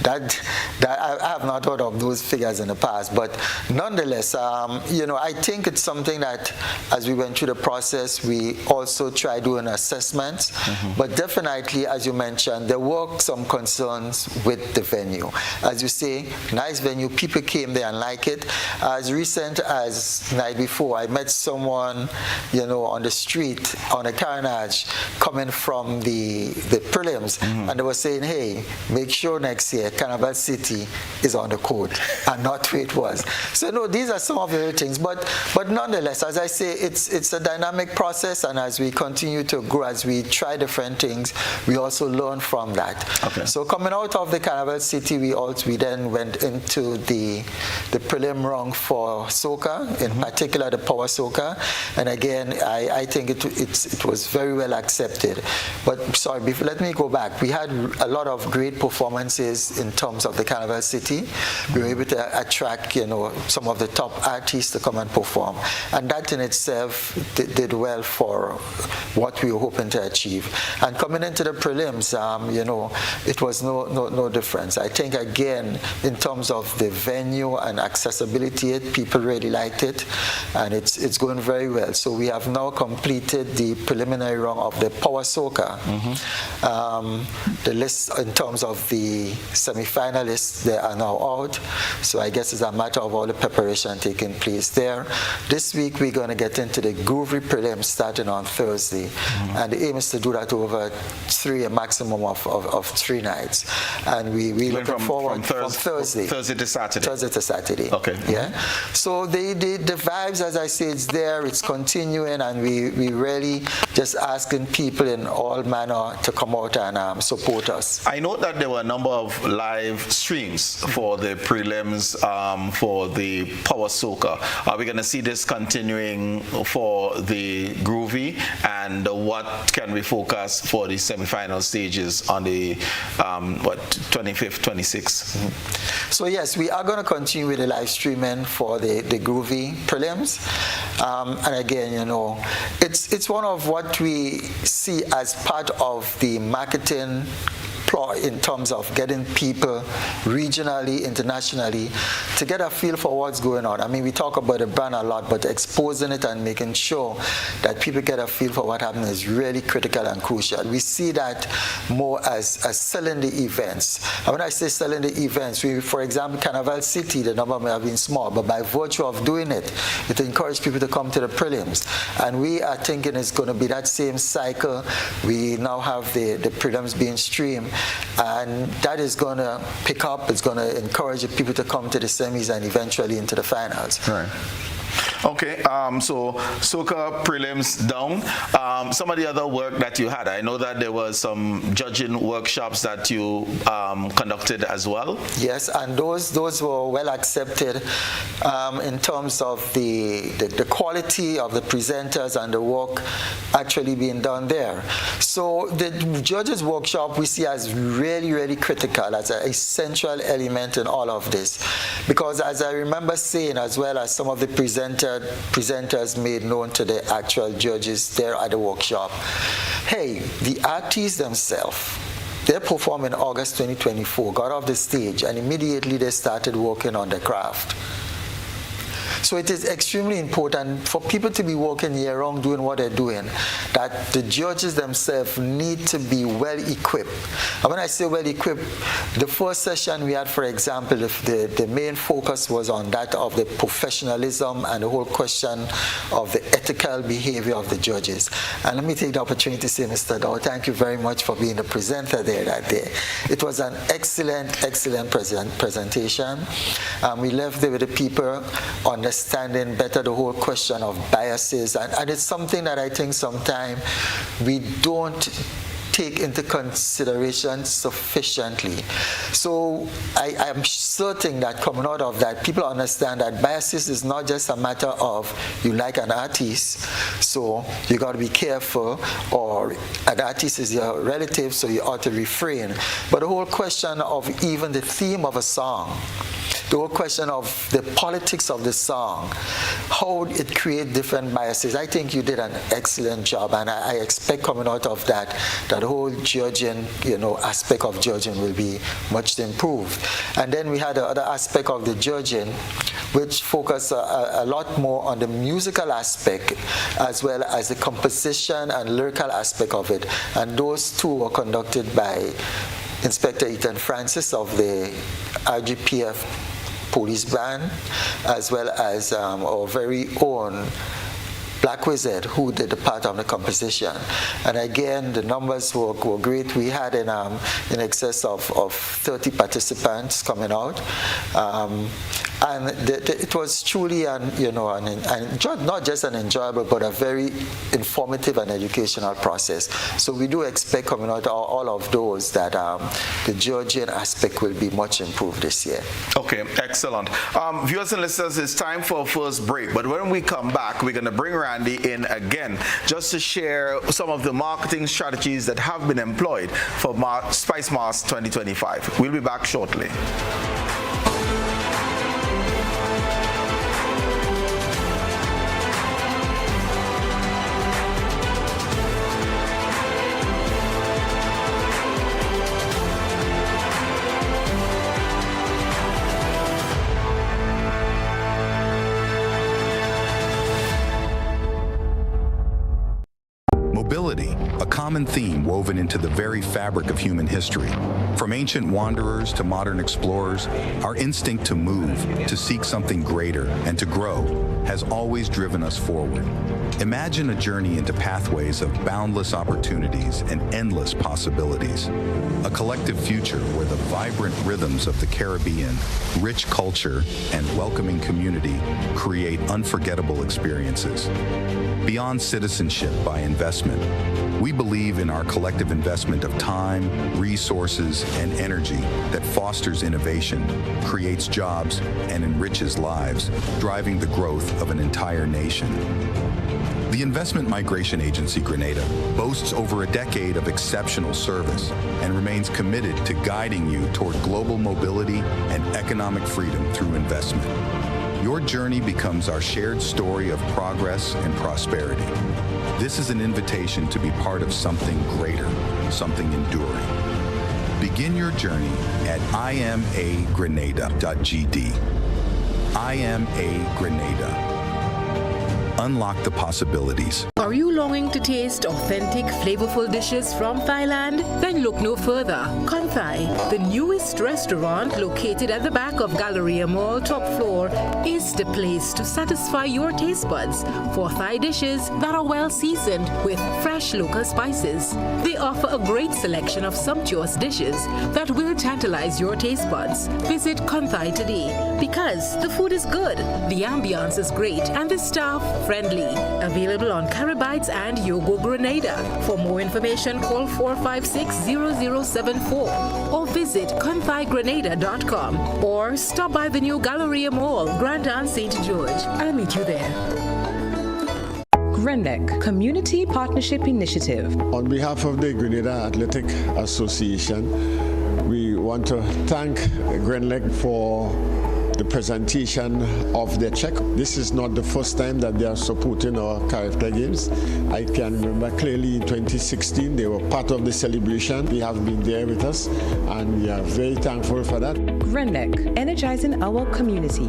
that I have not heard of those figures in the past. But nonetheless, I think it's something that as we went through the process, we also try doing assessments. But definitely, as you mentioned, there were some concerns with the venue. As you say, nice venue, people came there and like it. As recent as night before, I met someone, on the street, on a carnage, coming from the prelims, and they were saying, hey, make sure next year Carnival City is on the court, and not where it was. So no, these are some of the things, but nonetheless, as I say, it's a dynamic process, and as we continue to grow, as we try different things, we also learn from that. Okay. So coming out of the Carnival City, we then went into the prelim round for soca, in particular the power soca, and again, I think it was very well accepted. But sorry, let me go back. We had a lot of great performances in terms of the Carnival City. We were able to attract, some of the top artists to come and perform, and that in itself did well for what we were hoping to achieve. And coming into the prelims, it was no difference. I think again, in terms of the venue and accessibility, people really liked it, and it's going very well. So we have now completed the preliminary round of the power soca. The list in terms of the semi-finalists, they are now out. So I guess it's a matter of all the preparation taking place there. This week we're going to get into the groovy prelims starting on Thursday, and the aim is to do that over a maximum of 3 nights. And we looking forward from Thursday to Saturday. Thursday to Saturday. Okay. Yeah. So the vibes, as I say, it's there. It's continuing, and we really just asking people in all manner to come out and support us. I know that there were a number of live streams for the prelims for the power soca. Are we going to see this continuing for the groovy, and what can we focus for the semi-final stages on the 25th, 26th? So yes, we are going to continue with the live streaming for the groovy prelims, and again, it's one of what we see as part of the marketing ploy in terms of getting people regionally, internationally, to get a feel for what's going on. I mean, we talk about the brand a lot, but exposing it and making sure that people get a feel for what happened is really critical and crucial. We see that more as selling the events. And when I say selling the events, for example, Carnival City, the number may have been small, but by virtue of doing it, it encouraged people to come to the prelims. And we are thinking it's going to be that same cycle. We now have the prelims being streamed, and that is going to pick up. It's going to encourage people to come to the semis and eventually into the finals. Right. Okay, so soca prelims down. Some of the other work that you had, I know that there was some judging workshops that you conducted as well. Yes, and those were well accepted in terms of the quality of the presenters and the work actually being done there. So the judges workshop we see as really, really critical, as an essential element in all of this. Because as I remember saying, as well as some of the presenters made known to the actual judges there at the workshop, hey, the artists themselves, they performed in August 2024, got off the stage, and immediately they started working on the craft. So it is extremely important for people to be working year round doing what they're doing, that the judges themselves need to be well equipped. And when I say well equipped, the first session we had, for example, the main focus was on that of the professionalism and the whole question of the ethical behavior of the judges. And let me take the opportunity to say, Mr. Dow, thank you very much for being the presenter there that day. It was an excellent presentation. We left there with the people understanding better the whole question of biases, and it's something that I think sometimes we don't take into consideration sufficiently. So I am certain that coming out of that, people understand that biases is not just a matter of you like an artist, so you got to be careful, or an artist is your relative, so you ought to refrain. But the whole question of even the theme of a song, the whole question of the politics of the song, how it creates different biases. I think you did an excellent job, and I expect coming out of that, that the whole judging, aspect of judging will be much improved. And then we had the other aspect of the judging, which focused a lot more on the musical aspect, as well as the composition and lyrical aspect of it. And those two were conducted by Inspector Ethan Francis of the RGPF Police Band, as well as our very own Black Wizard, who did the part of the composition. And again, the numbers were great. We had in excess of 30 participants coming out. And it was truly not just an enjoyable, but a very informative and educational process. So we do expect coming out all of those that the judging aspect will be much improved this year. Okay, excellent. Viewers and listeners, it's time for a first break. But when we come back, we're going to bring Randy in again just to share some of the marketing strategies that have been employed for Spice Mass 2025. We'll be back shortly. Mobility, a common theme woven into the very fabric of human history. From ancient wanderers to modern explorers, our instinct to move, to seek something greater, and to grow has always driven us forward. Imagine a journey into pathways of boundless opportunities and endless possibilities. A collective future where the vibrant rhythms of the Caribbean, rich culture, and welcoming community create unforgettable experiences. Beyond citizenship by investment, we believe in our collective investment of time, resources, and energy that fosters innovation, creates jobs, and enriches lives, driving the growth of an entire nation. The Investment Migration Agency Grenada boasts over a decade of exceptional service and remains committed to guiding you toward global mobility and economic freedom through investment. Your journey becomes our shared story of progress and prosperity. This is an invitation to be part of something greater, something enduring. Begin your journey at imagrenada.gd. IMA Grenada. Unlock the possibilities. Are you longing to taste authentic, flavorful dishes from Thailand? Then look no further. Konthai, the newest restaurant located at the back of Galleria Mall top floor, is the place to satisfy your taste buds for Thai dishes that are well seasoned with fresh local spices. They offer a great selection of sumptuous dishes that will tantalize your taste buds. Visit Konthai today because the food is good, the ambiance is great, and the staff friendly. Available on Carabites and Yogo Grenada. For more information, call 456-0074 or visit konthaigrenada.com or stop by the new Galleria Mall, Grand Anse St. George. I'll meet you there. GRENLEC, Community Partnership Initiative. On behalf of the Grenada Athletic Association, we want to thank GRENLEC for the presentation of the check. This is not the first time that they are supporting our character games. I can remember clearly in 2016 they were part of the celebration. They have been there with us and we are very thankful for that. GRENLEC, energizing our community.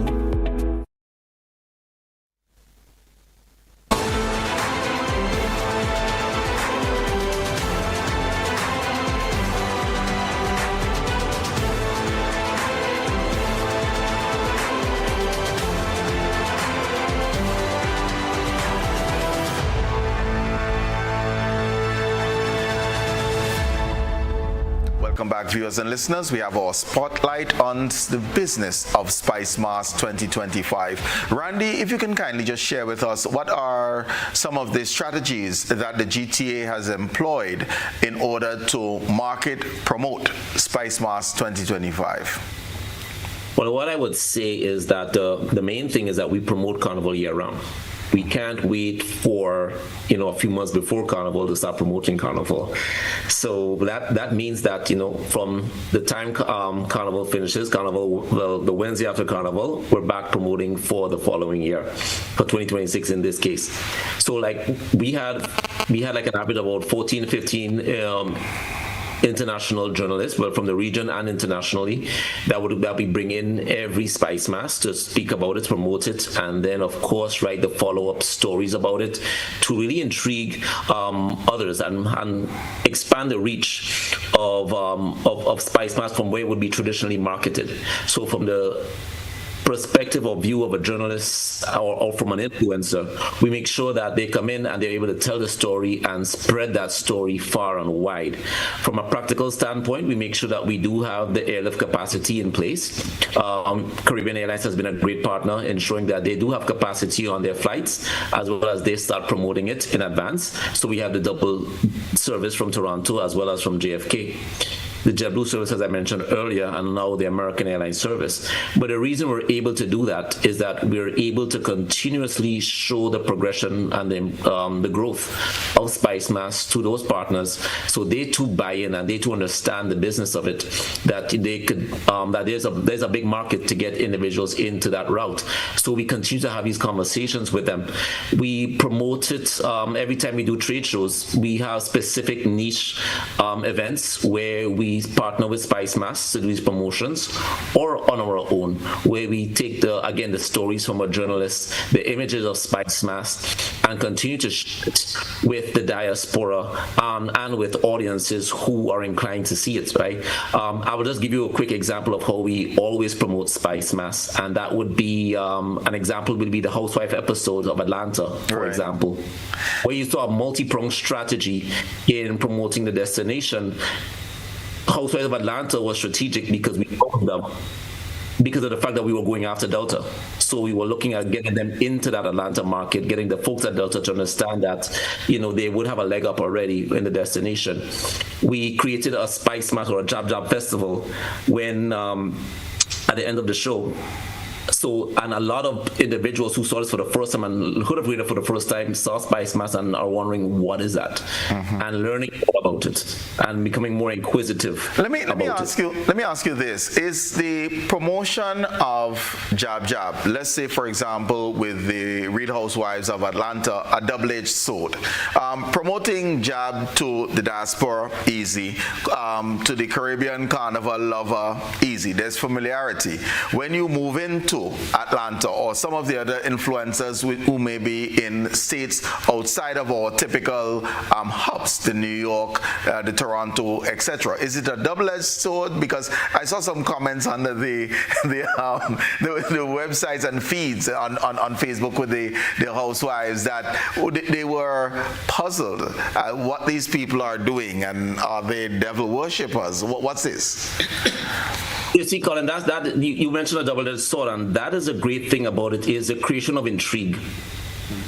Welcome back, viewers and listeners. We have our spotlight on the business of Spice Mass 2025. Randy, if you can kindly just share with us what are some of the strategies that the GTA has employed in order to market, promote Spice Mass 2025. Well, what I would say is that the main thing is that we promote Carnival year-round. We can't wait for a few months before Carnival to start promoting Carnival. So that means that from the time Carnival finishes, the Wednesday after Carnival, we're back promoting for the following year, for 2026 in this case. So we had like an average of about 14, 15 international journalists, well, from the region and internationally, that we bring in every Spice Mass to speak about it, promote it, and then of course write the follow-up stories about it to really intrigue others and expand the reach of Spice Mass from where it would be traditionally marketed. So from the perspective or view of a journalist or from an influencer, we make sure that they come in and they're able to tell the story and spread that story far and wide. From a practical standpoint, we make sure that we do have the airlift capacity in place. Caribbean Airlines has been a great partner, ensuring that they do have capacity on their flights, as well as they start promoting it in advance. So we have the double service from Toronto as well as from JFK. The JetBlue service, as I mentioned earlier, and now the American Airlines service. But the reason we're able to do that is that we're able to continuously show the progression and the growth of Spice Mass to those partners, so they too buy in and they too understand the business of it, that they could that there's a big market to get individuals into that route. So we continue to have these conversations with them. We promote it every time we do trade shows. We have specific niche events where we partner with Spice Mass to do these promotions, or on our own, where we take the stories from a journalist, the images of Spice Mass, and continue to share it with the diaspora and with audiences who are inclined to see it, right? I will just give you a quick example of how we always promote Spice Mass, and that would be an example would be the Housewife episode of Atlanta, for example, where you saw a multi-pronged strategy in promoting the destination. Housewives of Atlanta was strategic because we opened them because of the fact that we were going after Delta. So we were looking at getting them into that Atlanta market, getting the folks at Delta to understand that, they would have a leg up already in the destination. We created a Spice Mass or a Jab Jab festival when, at the end of the show, and a lot of individuals who saw this for the first time and could have read it for the first time saw Spice Mass and are wondering what is that, and learning more about it and becoming more inquisitive. Let me ask you this: is the promotion of Jab Jab, let's say for example with the Real Housewives of Atlanta, a double-edged sword? Promoting Jab to the diaspora, easy. To the Caribbean Carnival lover, easy. There's familiarity. When you move into Atlanta or some of the other influencers who may be in states outside of our typical hubs, the New York, the Toronto, etc. Is it a double-edged sword? Because I saw some comments under the websites and feeds on Facebook with the housewives that they were puzzled at what these people are doing, and are they devil worshippers? What's this? You see, Colin, you mentioned a double-edged sword, and that is a great thing about it, is the creation of intrigue,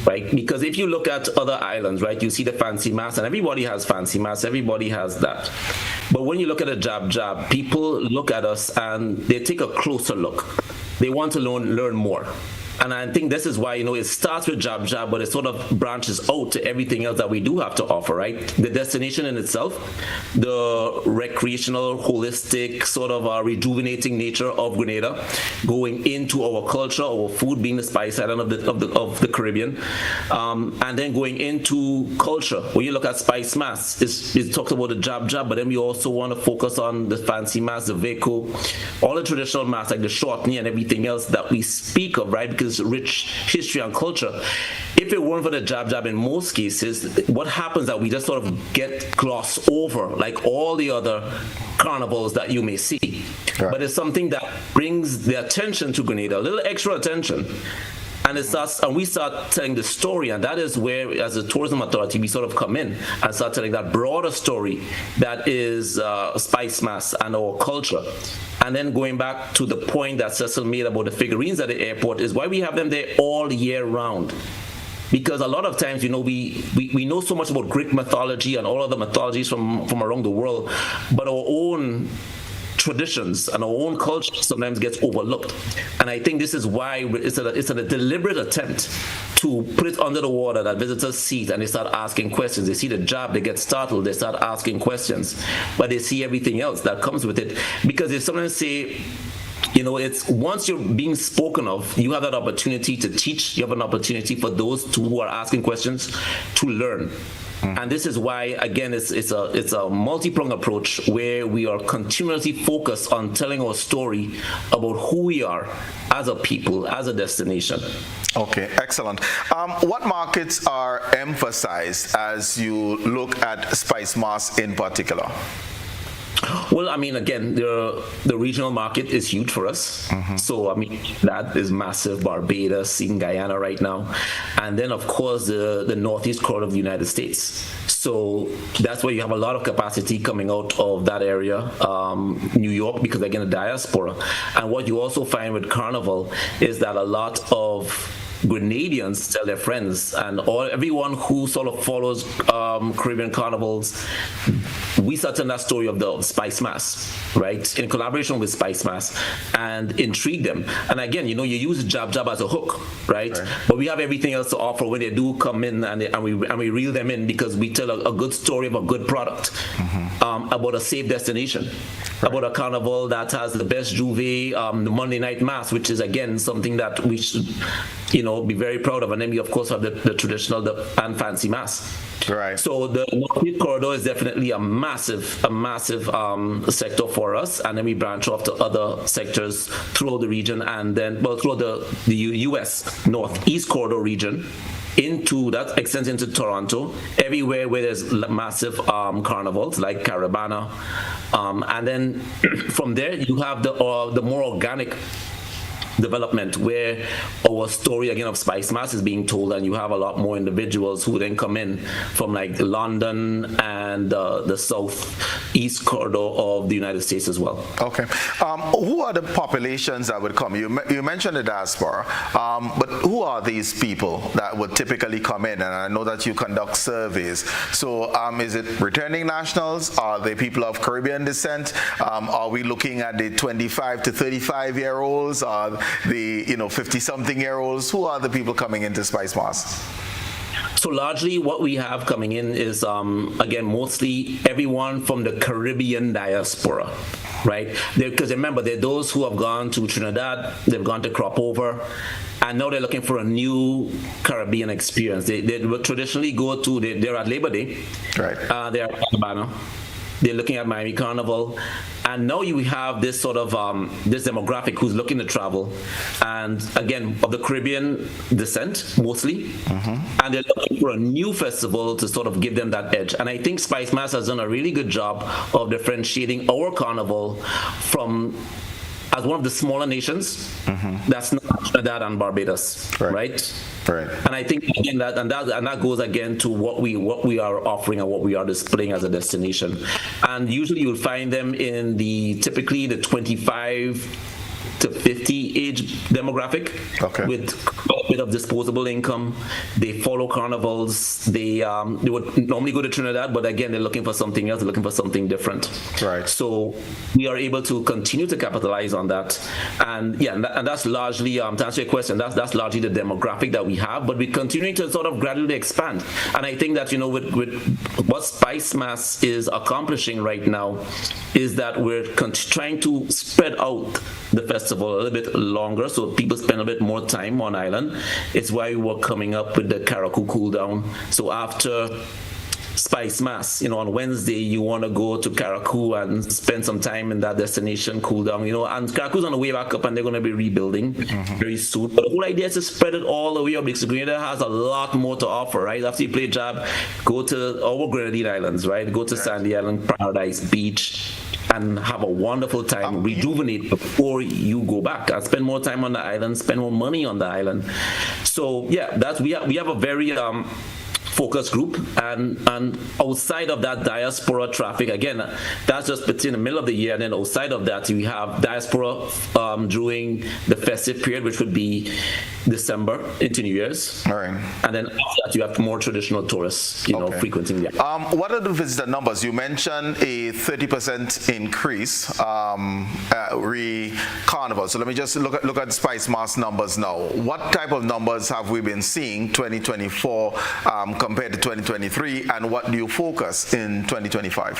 right? Because if you look at other islands, right, you see the fancy mass, and everybody has fancy mass, everybody has that. But when you look at a Jab Jab, people look at us and they take a closer look. They want to learn more. And I think this is why, it starts with Jab Jab, but it sort of branches out to everything else that we do have to offer, right? The destination in itself, the recreational, holistic, sort of rejuvenating nature of Grenada, going into our culture, our food being the spice island of the Caribbean, and then going into culture. When you look at Spice Mass, it talks about the Jab Jab, but then we also want to focus on the fancy mass, the Veco, all the traditional mass, like the shortney and everything else that we speak of, right? Because rich history and culture. If it weren't for the Jab Jab, in most cases, what happens that we just sort of get glossed over like all the other carnivals that you may see. Right. But it's something that brings the attention to Grenada, a little extra attention. And we start telling the story, and that is where, as a tourism authority, we sort of come in and start telling that broader story that is Spice Mass and our culture. And then going back to the point that Cecil made about the figurines at the airport is why we have them there all year round. Because a lot of times, we know so much about Greek mythology and all other mythologies from around the world, but our own traditions and our own culture sometimes gets overlooked. And I think this is why it's a deliberate attempt to put it under the water that visitors see it and they start asking questions. They see the job, they get startled, they start asking questions, but they see everything else that comes with it. Because they sometimes say, it's once you're being spoken of, you have that opportunity to teach. You have an opportunity for those who are asking questions to learn. And this is why, again, it's a multi-pronged approach where we are continually focused on telling our story about who we are as a people, as a destination. Okay, excellent. What markets are emphasized as you look at Spice Mass in particular? Well, again, the regional market is huge for us. So, that is massive. Barbados, even Guyana right now. And then, of course, the northeast corridor of the United States. So that's where you have a lot of capacity coming out of that area, New York, because, again, the diaspora. And what you also find with Carnival is that a lot of Grenadians tell their friends, and everyone who sort of follows Caribbean carnivals, we start telling that story of the Spice Mass, right, in collaboration with Spice Mass, and intrigue them. And again, you use Jab Jab as a hook, right? But we have everything else to offer when they do come in, and we reel them in because we tell a good story of a good product, about a safe destination, about a carnival that has the best juve, the Monday night mass, which is again something that we should be very proud of. And then we of course have the traditional and fancy mass. Right. So the Northeast corridor is definitely a massive sector for us, and then we branch off to other sectors throughout the region, and then throughout the U.S. Northeast corridor region. That extends into Toronto, everywhere where there's massive carnivals like Caribana, and then from there you have the more organic development where our story again of Spice Mass is being told, and you have a lot more individuals who then come in from like London and the southeast corridor of the United States as well. Okay. Who are the populations that would come? You mentioned the diaspora, but who are these people that would typically come in? And I know that you conduct surveys. So is it returning nationals? Are they people of Caribbean descent? Are we looking at the 25 to 35-year-olds? Are the 50-something-year-olds? Who are the people coming into Spice Mass? So largely what we have coming in is, again, mostly everyone from the Caribbean diaspora, right? Because remember, there are those who have gone to Trinidad, they've gone to crop over, and now they're looking for a new Caribbean experience. They would traditionally go to, they're at Labor Day, right? They're at Cabana. They're looking at Miami Carnival, and now you have this sort of this demographic who's looking to travel, and again of the Caribbean descent mostly, and they're looking for a new festival to sort of give them that edge. And I think Spice Mass has done a really good job of differentiating our carnival from as one of the smaller nations that's not Trinidad and Barbados, right? Right. And I think again that goes again to what we are offering and what we are displaying as a destination. And usually you'll find them in typically the 25 to 50 age demographic, with a bit of disposable income. They follow carnivals. They would normally go to Trinidad, but again, they're looking for something else. They're looking for something different. Right. So we are able to continue to capitalize on that. And and that's largely, to answer your question, that's largely the demographic that we have, but we're continuing to sort of gradually expand. And I think that, with what Spice Mass is accomplishing right now is that we're trying to spread out the festival a little bit longer so people spend a bit more time on island. It's why we were coming up with the Caracou cool down. So after Spice Mass, on Wednesday you want to go to Caracou and spend some time in that destination, cool down, and Caracou's on the way back up and they're going to be rebuilding very soon. But the whole idea is to spread it all the way up because Grenada has a lot more to offer, right? After you play Jab, go to our Grenadine Islands, right? Go to Sandy Island, Paradise Beach, and have a wonderful time, rejuvenate before you go back and spend more time on the island, spend more money on the island. So yeah, we have a very focus group, and outside of that diaspora traffic, again, that's just between the middle of the year, and then outside of that we have diaspora during the festive period, which would be December into New Year's. All right. And then after that you have more traditional tourists, frequenting the what are the visitor numbers? You mentioned a 30% increase re-carnival. So let me just look at Spice Mass numbers now. What type of numbers have we been seeing 2024 compared to 2023, and what do you focus in 2025?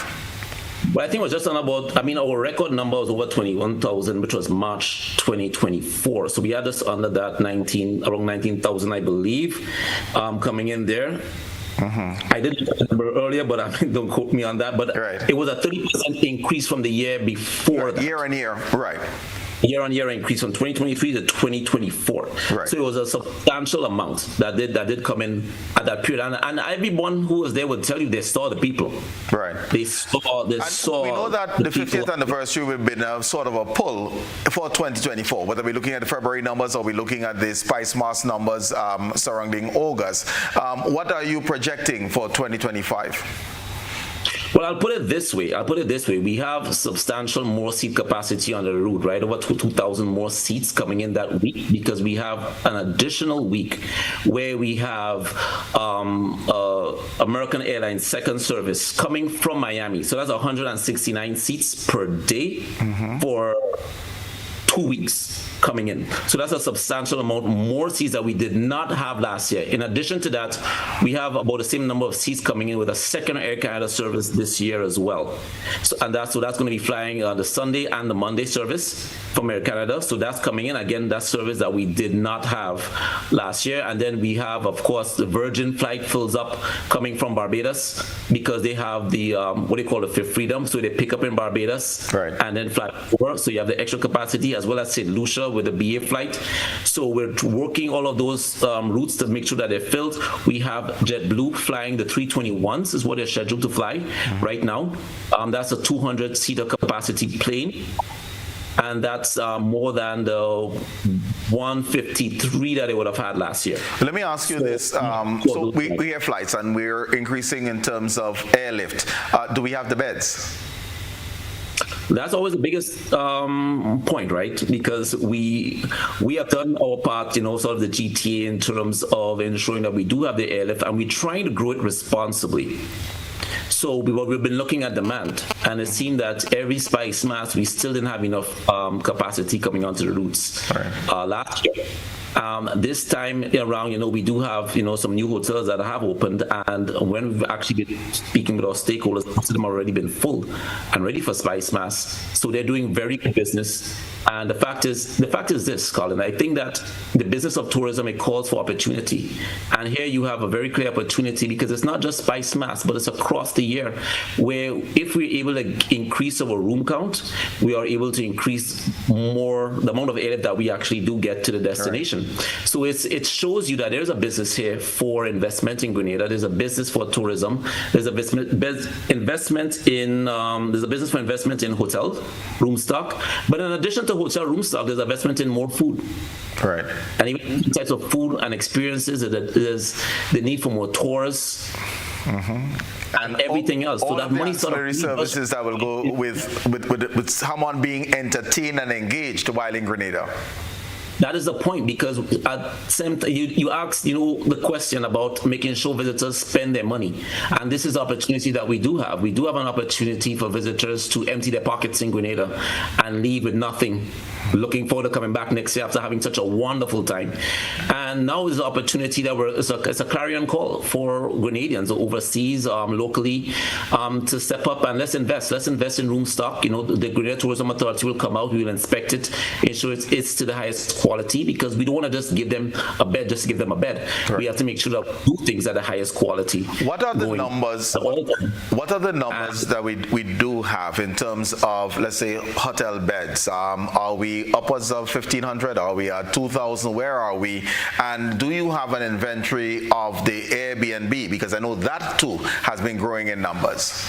Well, I think it was just on about, our record number was over 21,000, which was March 2024. So we had us under that around 19,000, I believe, coming in there. I didn't remember earlier, but don't quote me on that. But It was a 30% increase from the year before that. Year on year, right. Year-on-year increase from 2023 to 2024. Right. So it was a substantial amount that did come in at that period. And everyone who was there would tell you they saw the people. Right. They saw. We know that the 50th anniversary will be a sort of a pull for 2024. Whether we're looking at the February numbers or we're looking at the Spice Mass numbers surrounding August. What are you projecting for 2025? Well, I'll put it this way. We have substantial more seat capacity on the route, right? Over 2,000 more seats coming in that week, because we have an additional week where we have American Airlines second service coming from Miami. So that's 169 seats per day for 2 weeks coming in. So that's a substantial amount more seats that we did not have last year. In addition to that, we have about the same number of seats coming in with a second Air Canada service this year as well. So that's going to be flying the Sunday and the Monday service from Air Canada. So that's coming in. Again, that service that we did not have last year. And then we have, of course, the Virgin flight fills up coming from Barbados, because they have the, what they call the Fifth Freedom. So they pick up in Barbados and then fly over. So you have the extra capacity, as well as St. Lucia with the BA flight. So we're working all of those routes to make sure that they're filled. We have JetBlue flying the 321s is what they're scheduled to fly right now. That's a 200-seater capacity plane. And that's more than the 153 that they would have had last year. Let me ask you this. So we have flights and we're increasing in terms of airlift. Do we have the beds? That's always the biggest point, right? Because we have done our part, sort of the GTA in terms of ensuring that we do have the airlift, and we're trying to grow it responsibly. So we've been looking at demand, and it seemed that every Spice Mass, we still didn't have enough capacity coming onto the routes last year. This time around, we do have, some new hotels that have opened, and when we've actually been speaking with our stakeholders, most of them have already been full and ready for Spice Mass. So they're doing very good business. And the fact is this, Colin, I think that the business of tourism, it calls for opportunity. And here you have a very clear opportunity, because it's not just Spice Mass, but it's across the year, where if we're able to increase our room count, we are able to increase more the amount of airlift that we actually do get to the destination. Right. So it shows you that there's a business here for investment in Grenada. There's a business for tourism. There's a business for investment in hotel room stock. But in addition to hotel room stock, there's investment in more food. Right. And even types of food and experiences. There's the need for more tours. And everything else. All so that money services that will go with someone being entertained and engaged while in Grenada. That is the point, because at same time you asked, the question about making sure visitors spend their money, and this is the opportunity that we do have. We do have an opportunity for visitors to empty their pockets in Grenada and leave with nothing. Looking forward to coming back next year after having such a wonderful time. And now is the opportunity that it's a clarion call for Grenadians overseas, locally, to step up and let's invest. Let's invest in room stock. The Grenada Tourism Authority will come out, we will inspect it, ensure it's to the highest quality, because we don't want to just give them a bed just to give them a bed. Right. We have to make sure that we do things at the highest quality. What are the numbers? What are the numbers that we do have in terms of, let's say, hotel beds? Are we upwards of 1,500? Are we at 2,000? Where are we? And do you have an inventory of the Airbnb? Because I know that too has been growing in numbers.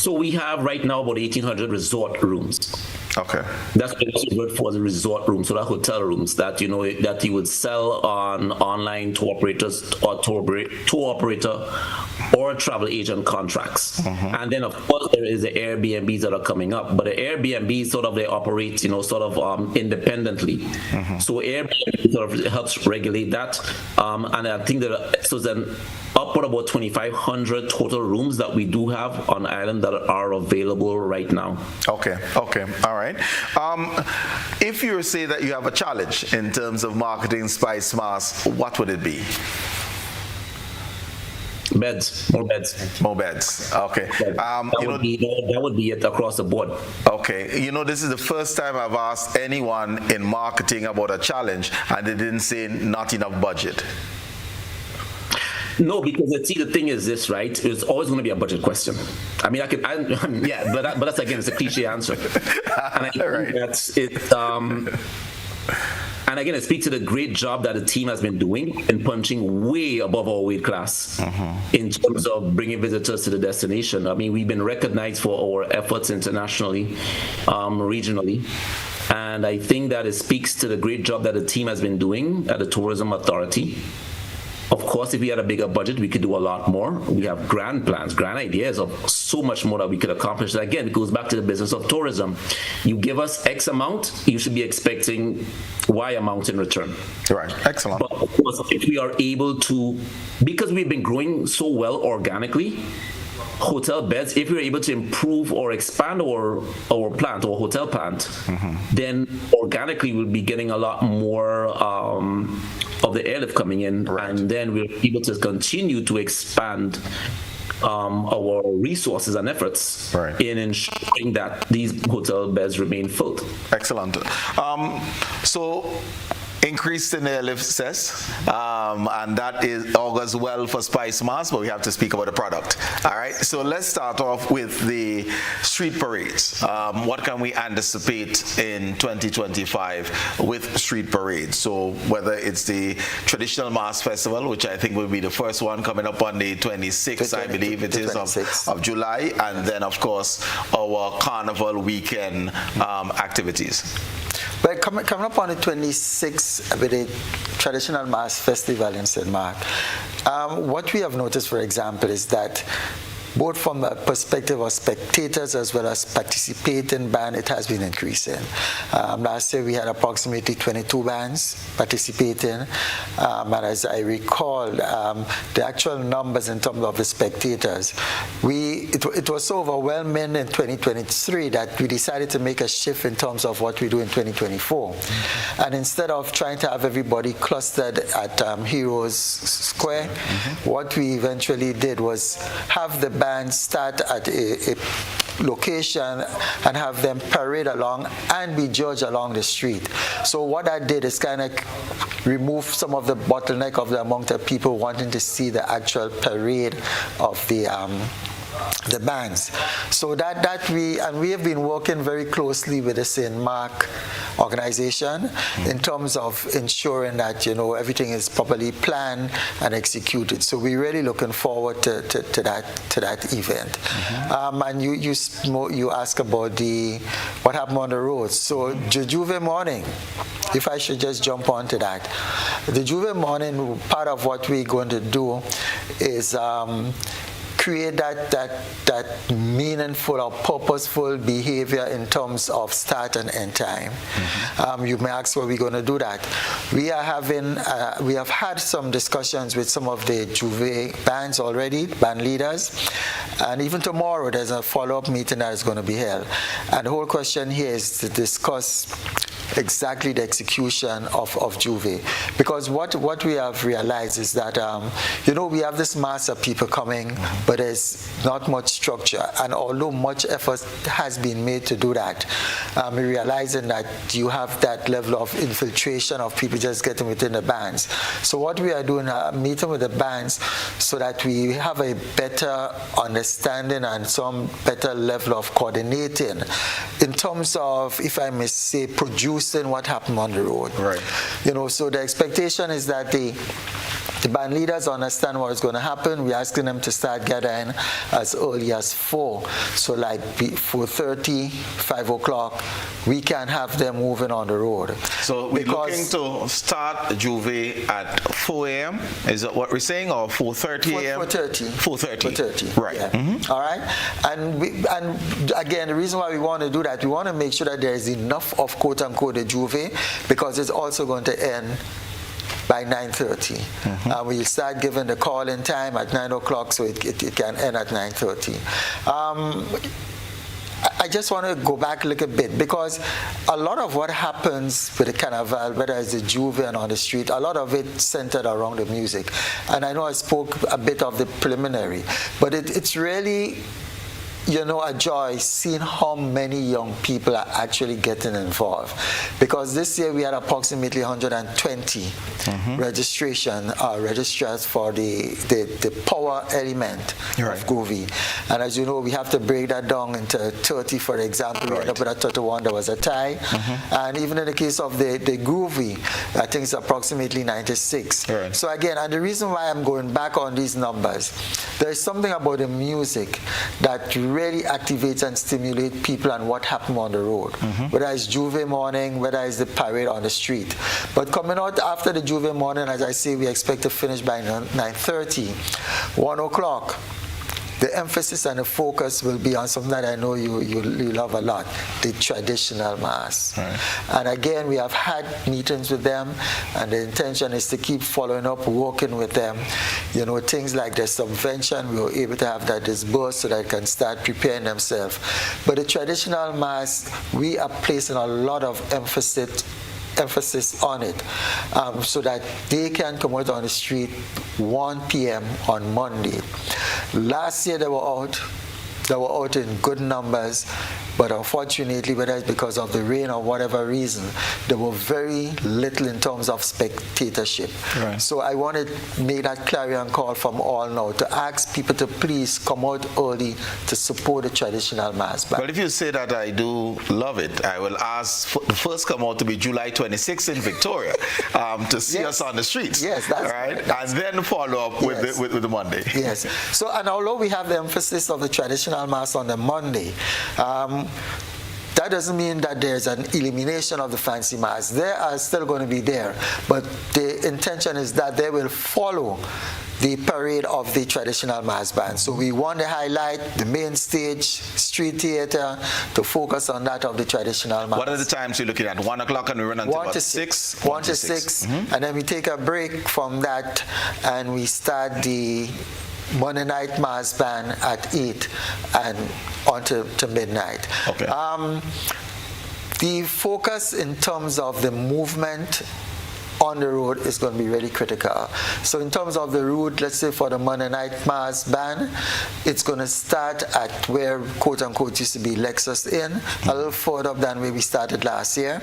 So we have right now about 1,800 resort rooms. Okay. That's what it's good for, the resort rooms, so that hotel rooms that that you would sell on online tour operators or tour operator or travel agent contracts. And then of course there is the Airbnbs that are coming up, but the Airbnbs they operate independently. So Airbnb sort of helps regulate that, and I think that so then upward about 2,500 total rooms that we do have on island that are available right now. Okay, all right. If you say that you have a challenge in terms of marketing Spice Mars, what would it be? Beds, more beds. More beds, okay. That would be it across the board. Okay, this is the first time I've asked anyone in marketing about a challenge and they didn't say not enough budget. No, because the thing is this, right? It's always going to be a budget question. I mean, but that's again, it's a cliche answer. And I think that's it. And again, it speaks to the great job that the team has been doing in punching way above our weight class in terms of bringing visitors to the destination. I mean, we've been recognized for our efforts internationally, regionally. And I think that it speaks to the great job that the team has been doing at the Tourism Authority. Of course, if we had a bigger budget, we could do a lot more. We have grand plans, grand ideas of so much more that we could accomplish. Again, it goes back to the business of tourism. You give us X amount, you should be expecting Y amount in return. Right, excellent. But of course, if we are able to, because we've been growing so well organically, hotel beds, if we're able to improve or expand our plant, our hotel plant, then organically we'll be getting a lot more of the airlift coming in, and then we're able to continue to expand our resources and efforts in ensuring that these hotel beds remain filled. Excellent. So increase in airlift cess, and that augurs well for Spice Mars, but we have to speak about the product. All right, so let's start off with the street parades. What can we anticipate in 2025 with street parades? So whether it's the traditional Mars Festival, which I think will be the first one coming up on the 26th, I believe it is, of July, and then of course our carnival weekend activities. Well, coming up on the 26th with the traditional Mass Festival in St. Mark, what we have noticed, for example, is that both from a perspective of spectators as well as participating band, it has been increasing. Last year we had approximately 22 bands participating, and as I recall, the actual numbers in terms of the spectators, it was so overwhelming in 2023 that we decided to make a shift in terms of what we do in 2024. And instead of trying to have everybody clustered at Heroes Square, what we eventually did was have the band start at a location and have them parade along and be judged along the street. So what I did is kind of remove some of the bottleneck of the amount of people wanting to see the actual parade of the bands. So that we have been working very closely with the St. Mark organization in terms of ensuring that everything is properly planned and executed. So we're really looking forward to that event. And you ask about what happened on the roads. So Juve morning, if I should just jump onto that, the Juve morning, part of what we're going to do is create that meaningful or purposeful behavior in terms of start and end time. You may ask why we're going to do that. We have had some discussions with some of the Juve bands already, band leaders, and even tomorrow there's a follow-up meeting that is going to be held. And the whole question here is to discuss exactly the execution of Juve, because what we have realized is that we have this mass of people coming, but there's not much structure, and although much effort has been made to do that, we're realizing that you have that level of infiltration of people just getting within the bands. So what we are doing, meeting with the bands so that we have a better understanding and some better level of coordinating in terms of, if I may say, producing what happened on the road. Right. So the expectation is that the band leaders understand what is going to happen. We're asking them to start gathering as early as 4. So like 4:30, 5 o'clock, we can have them moving on the road. So we're looking to start Juve at 4 a.m. Is that what we're saying, or 4:30 a.m.? 4:30. 4:30. Right. Yeah. All right. And again, the reason why we want to do that, we want to make sure that there is enough of quote-unquote the Juve, because it's also going to end by 9:30. We'll start giving the call-in time at 9 o'clock, so it can end at 9:30. I just want to go back a little bit, because a lot of what happens with the carnival, whether it's the Juve and on the street, a lot of it centered around the music. And I know I spoke a bit of the preliminary, but it's really, a joy seeing how many young people are actually getting involved. Because this year we had approximately 120 registrars for the power element of Groovy. And as you know, we have to break that down into 30, for example. We ended up with a 31, there was a tie. And even in the case of the Groovy, I think it's approximately 96. So again, and the reason why I'm going back on these numbers, there's something about the music that really activates and stimulates people and what happened on the road, whether it's Juve morning, whether it's the parade on the street. But coming out after the Juve morning, as I say, we expect to finish by 9:30, 1 o'clock. The emphasis and the focus will be on something that I know you love a lot, the traditional mass. And again, we have had meetings with them, and the intention is to keep following up, working with them. Things like the subvention, we were able to have that disbursed so that they can start preparing themselves. But the traditional mass, we are placing a lot of emphasis on it, so that they can come out on the street 1 p.m. on Monday. Last year they were out in good numbers, but unfortunately, whether it's because of the rain or whatever reason, there were very little in terms of spectatorship. So I want to make that clarion call from all now to ask people to please come out early to support the traditional mass band. Well, if you say that, I do love it. I will ask the first come out to be July 26th in Victoria to see us on the streets. Yes, that's right. And then follow up with the Monday. Yes. So, and although we have the emphasis of the traditional mass on the Monday, that doesn't mean that there's an elimination of the fancy mass. They are still going to be there, but the intention is that they will follow the parade of the traditional mass band. So we want to highlight the main stage, street theater, to focus on that of the traditional mass. What are the times you're looking at? 1 o'clock, and we run until 1 to 6. 1 to 6. And then we take a break from that, and we start the Monday night mass band at 8 and on to midnight. The focus in terms of the movement on the road is going to be really critical. So in terms of the route, let's say for the Monday night mass band, it's going to start at where quote-unquote used to be Lexus Inn, a little further up than where we started last year.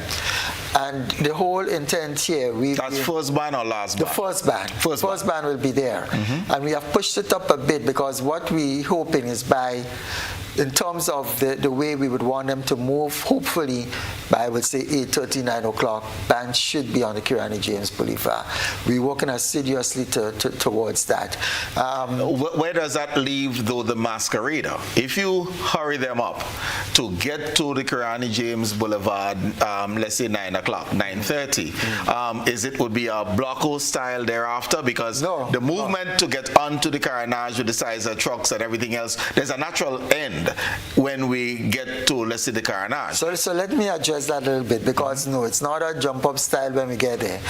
And the whole intent here, that's first band or last band? The first band. First band will be there. And we have pushed it up a bit, because what we're hoping is in terms of the way we would want them to move, hopefully by, I would say, 8:30, 9 o'clock, band should be on the Kirani James Boulevard. We're working assiduously towards that. Where does that leave, though, the masquerader? If you hurry them up to get to the Kirani James Boulevard, let's say 9 o'clock, 9:30, would be a blocko style thereafter? Because the movement to get onto the carnage with the size of trucks and everything else, there's a natural end when we get to, let's say, the carnage. So let me address that a little bit, because no, it's not a jump up style when we get there.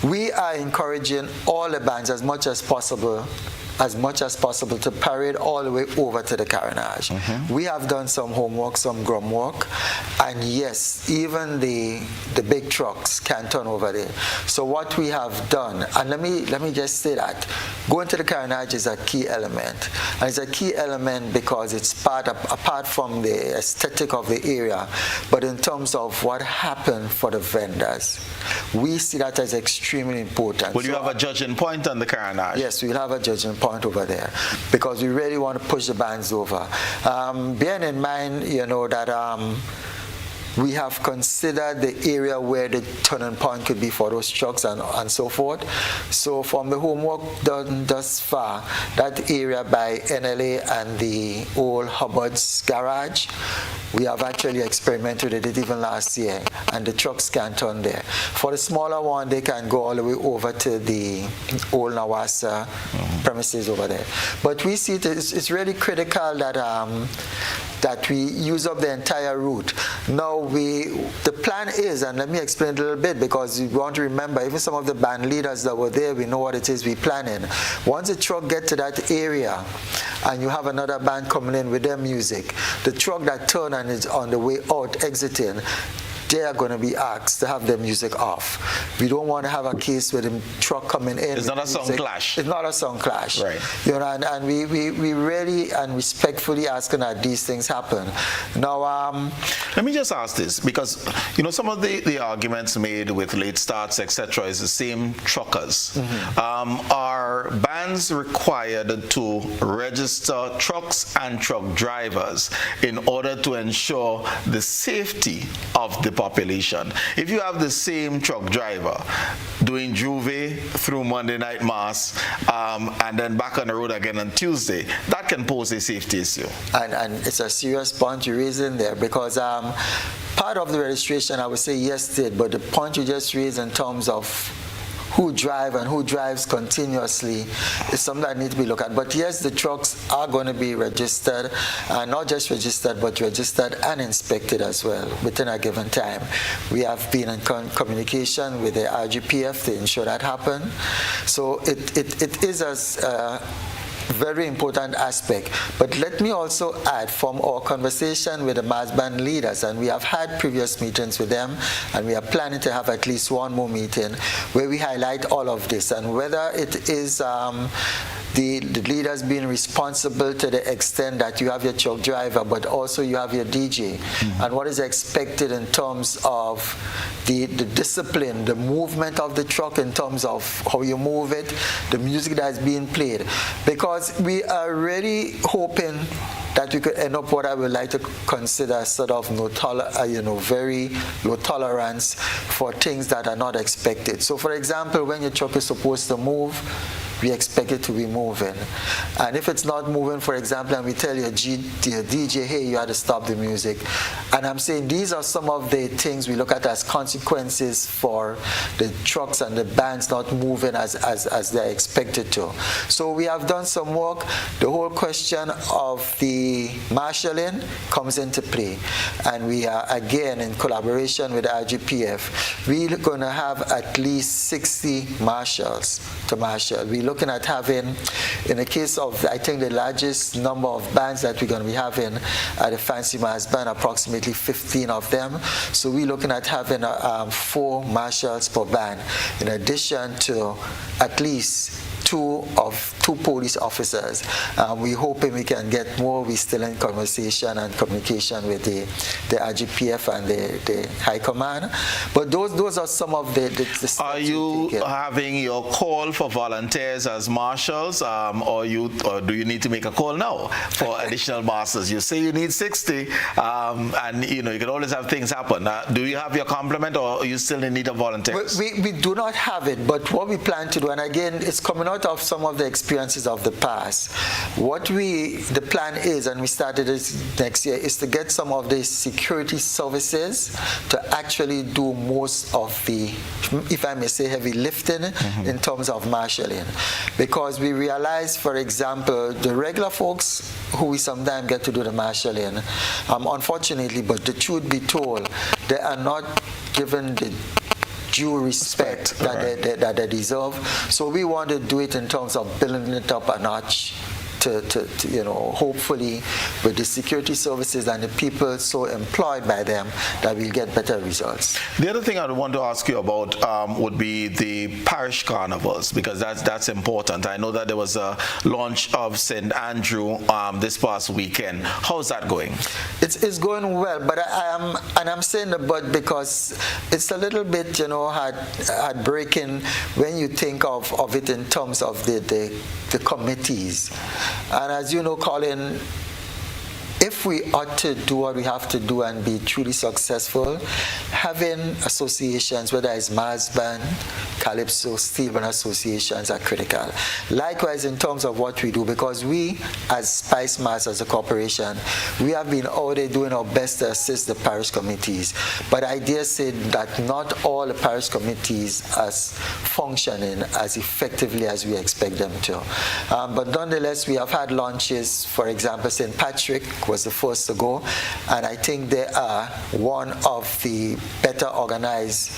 We are encouraging all the bands as much as possible to parade all the way over to the carnage. We have done some homework, some groundwork, and yes, even the big trucks can turn over there. So what we have done, and let me just say that going to the carnage is a key element, and it's a key element because it's apart from the aesthetic of the area, but in terms of what happened for the vendors, we see that as extremely important. Will you have a judging point on the carnage? Yes, we'll have a judging point over there, because we really want to push the bands over. Bearing in mind, that We have considered the area where the turning point could be for those trucks and so forth. So from the homework done thus far, that area by NLA and the old Hubbard's garage, we have actually experimented with it even last year, and the trucks can turn there. For the smaller one, they can go all the way over to the old Nawasa premises over there. But we see it's really critical that that we use up the entire route. Now the plan is, and let me explain a little bit, because you want to remember, even some of the band leaders that were there, we know what it is we're planning. Once the truck gets to that area and you have another band coming in with their music, the truck that turns and is on the way out, exiting, they are going to be asked to have their music off. We don't want to have a case with the truck coming in. It's not a song clash. It's not a song clash. Right. You know, and we really and respectfully asking that these things happen. Now, let me just ask this, because you know some of the arguments made with late starts, etc., is the same truckers. Are bands required to register trucks and truck drivers in order to ensure the safety of the population? If you have the same truck driver doing Juve through Monday night mass and then back on the road again on Tuesday, that can pose a safety issue. And it's a serious point you raise in there, because part of the registration, I would say yes did, but the point you just raised in terms of who drive and who drives continuously is something that needs to be looked at. But yes, the trucks are going to be registered, not just registered, but registered and inspected as well within a given time. We have been in communication with the RGPF to ensure that happen. So it is a very important aspect. But let me also add, from our conversation with the mass band leaders, and we have had previous meetings with them, and we are planning to have at least one more meeting where we highlight all of this, and whether it is the leaders being responsible to the extent that you have your truck driver, but also you have your DJ, and what is expected in terms of the discipline, the movement of the truck in terms of how you move it, the music that is being played. Because we are really hoping that we could end up what I would like to consider sort of very low tolerance for things that are not expected. So for example, when your truck is supposed to move, we expect it to be moving. And if it's not moving, for example, and we tell your DJ, hey, you had to stop the music. And I'm saying these are some of the things we look at as consequences for the trucks and the bands not moving as they're expected to. So we have done some work. The whole question of the marshalling comes into play. And we are, again, in collaboration with RGPF, we're going to have at least 60 marshals to marshal. We're looking at having, in the case of, I think the largest number of bands that we're going to be having at the Fancy Mass Band, approximately 15 of them. So we're looking at having 4 marshals per band, in addition to at least two police officers. We're hoping we can get more. We're still in conversation and communication with the RGPF and the High Command. But those are some of the steps. Are you having your call for volunteers as marshals, or do you need to make a call now for additional masters? You say you need 60, and you can always have things happen. Do you have your complement, or you still in need of volunteers? We do not have it, but what we plan to do, and again, it's coming out of some of the experiences of the past. The plan is, and we started this next year, is to get some of the security services to actually do most of the, if I may say, heavy lifting in terms of marshalling. Because we realize, for example, the regular folks who we sometimes get to do the marshalling, unfortunately, but the truth be told, they are not given the due respect that they deserve. So we want to do it in terms of building it up a notch to hopefully with the security services and the people so employed by them, that we'll get better results. The other thing I want to ask you about would be the parish carnivals, because that's important. I know that there was a launch of St. Andrew this past weekend. How's that going? It's going well, but I'm saying the but because it's a little bit heartbreaking when you think of it in terms of the committees. And as you know, Colin, if we ought to do what we have to do and be truly successful, having associations, whether it's Marsban, Calypso, Steelman associations are critical. Likewise, in terms of what we do, because we, as Spice Mars, as a corporation, we have been out there doing our best to assist the parish committees. But I dare say that not all the parish committees are functioning as effectively as we expect them to. But nonetheless, we have had launches. For example, St. Patrick was the first to go, and I think they are one of the better organized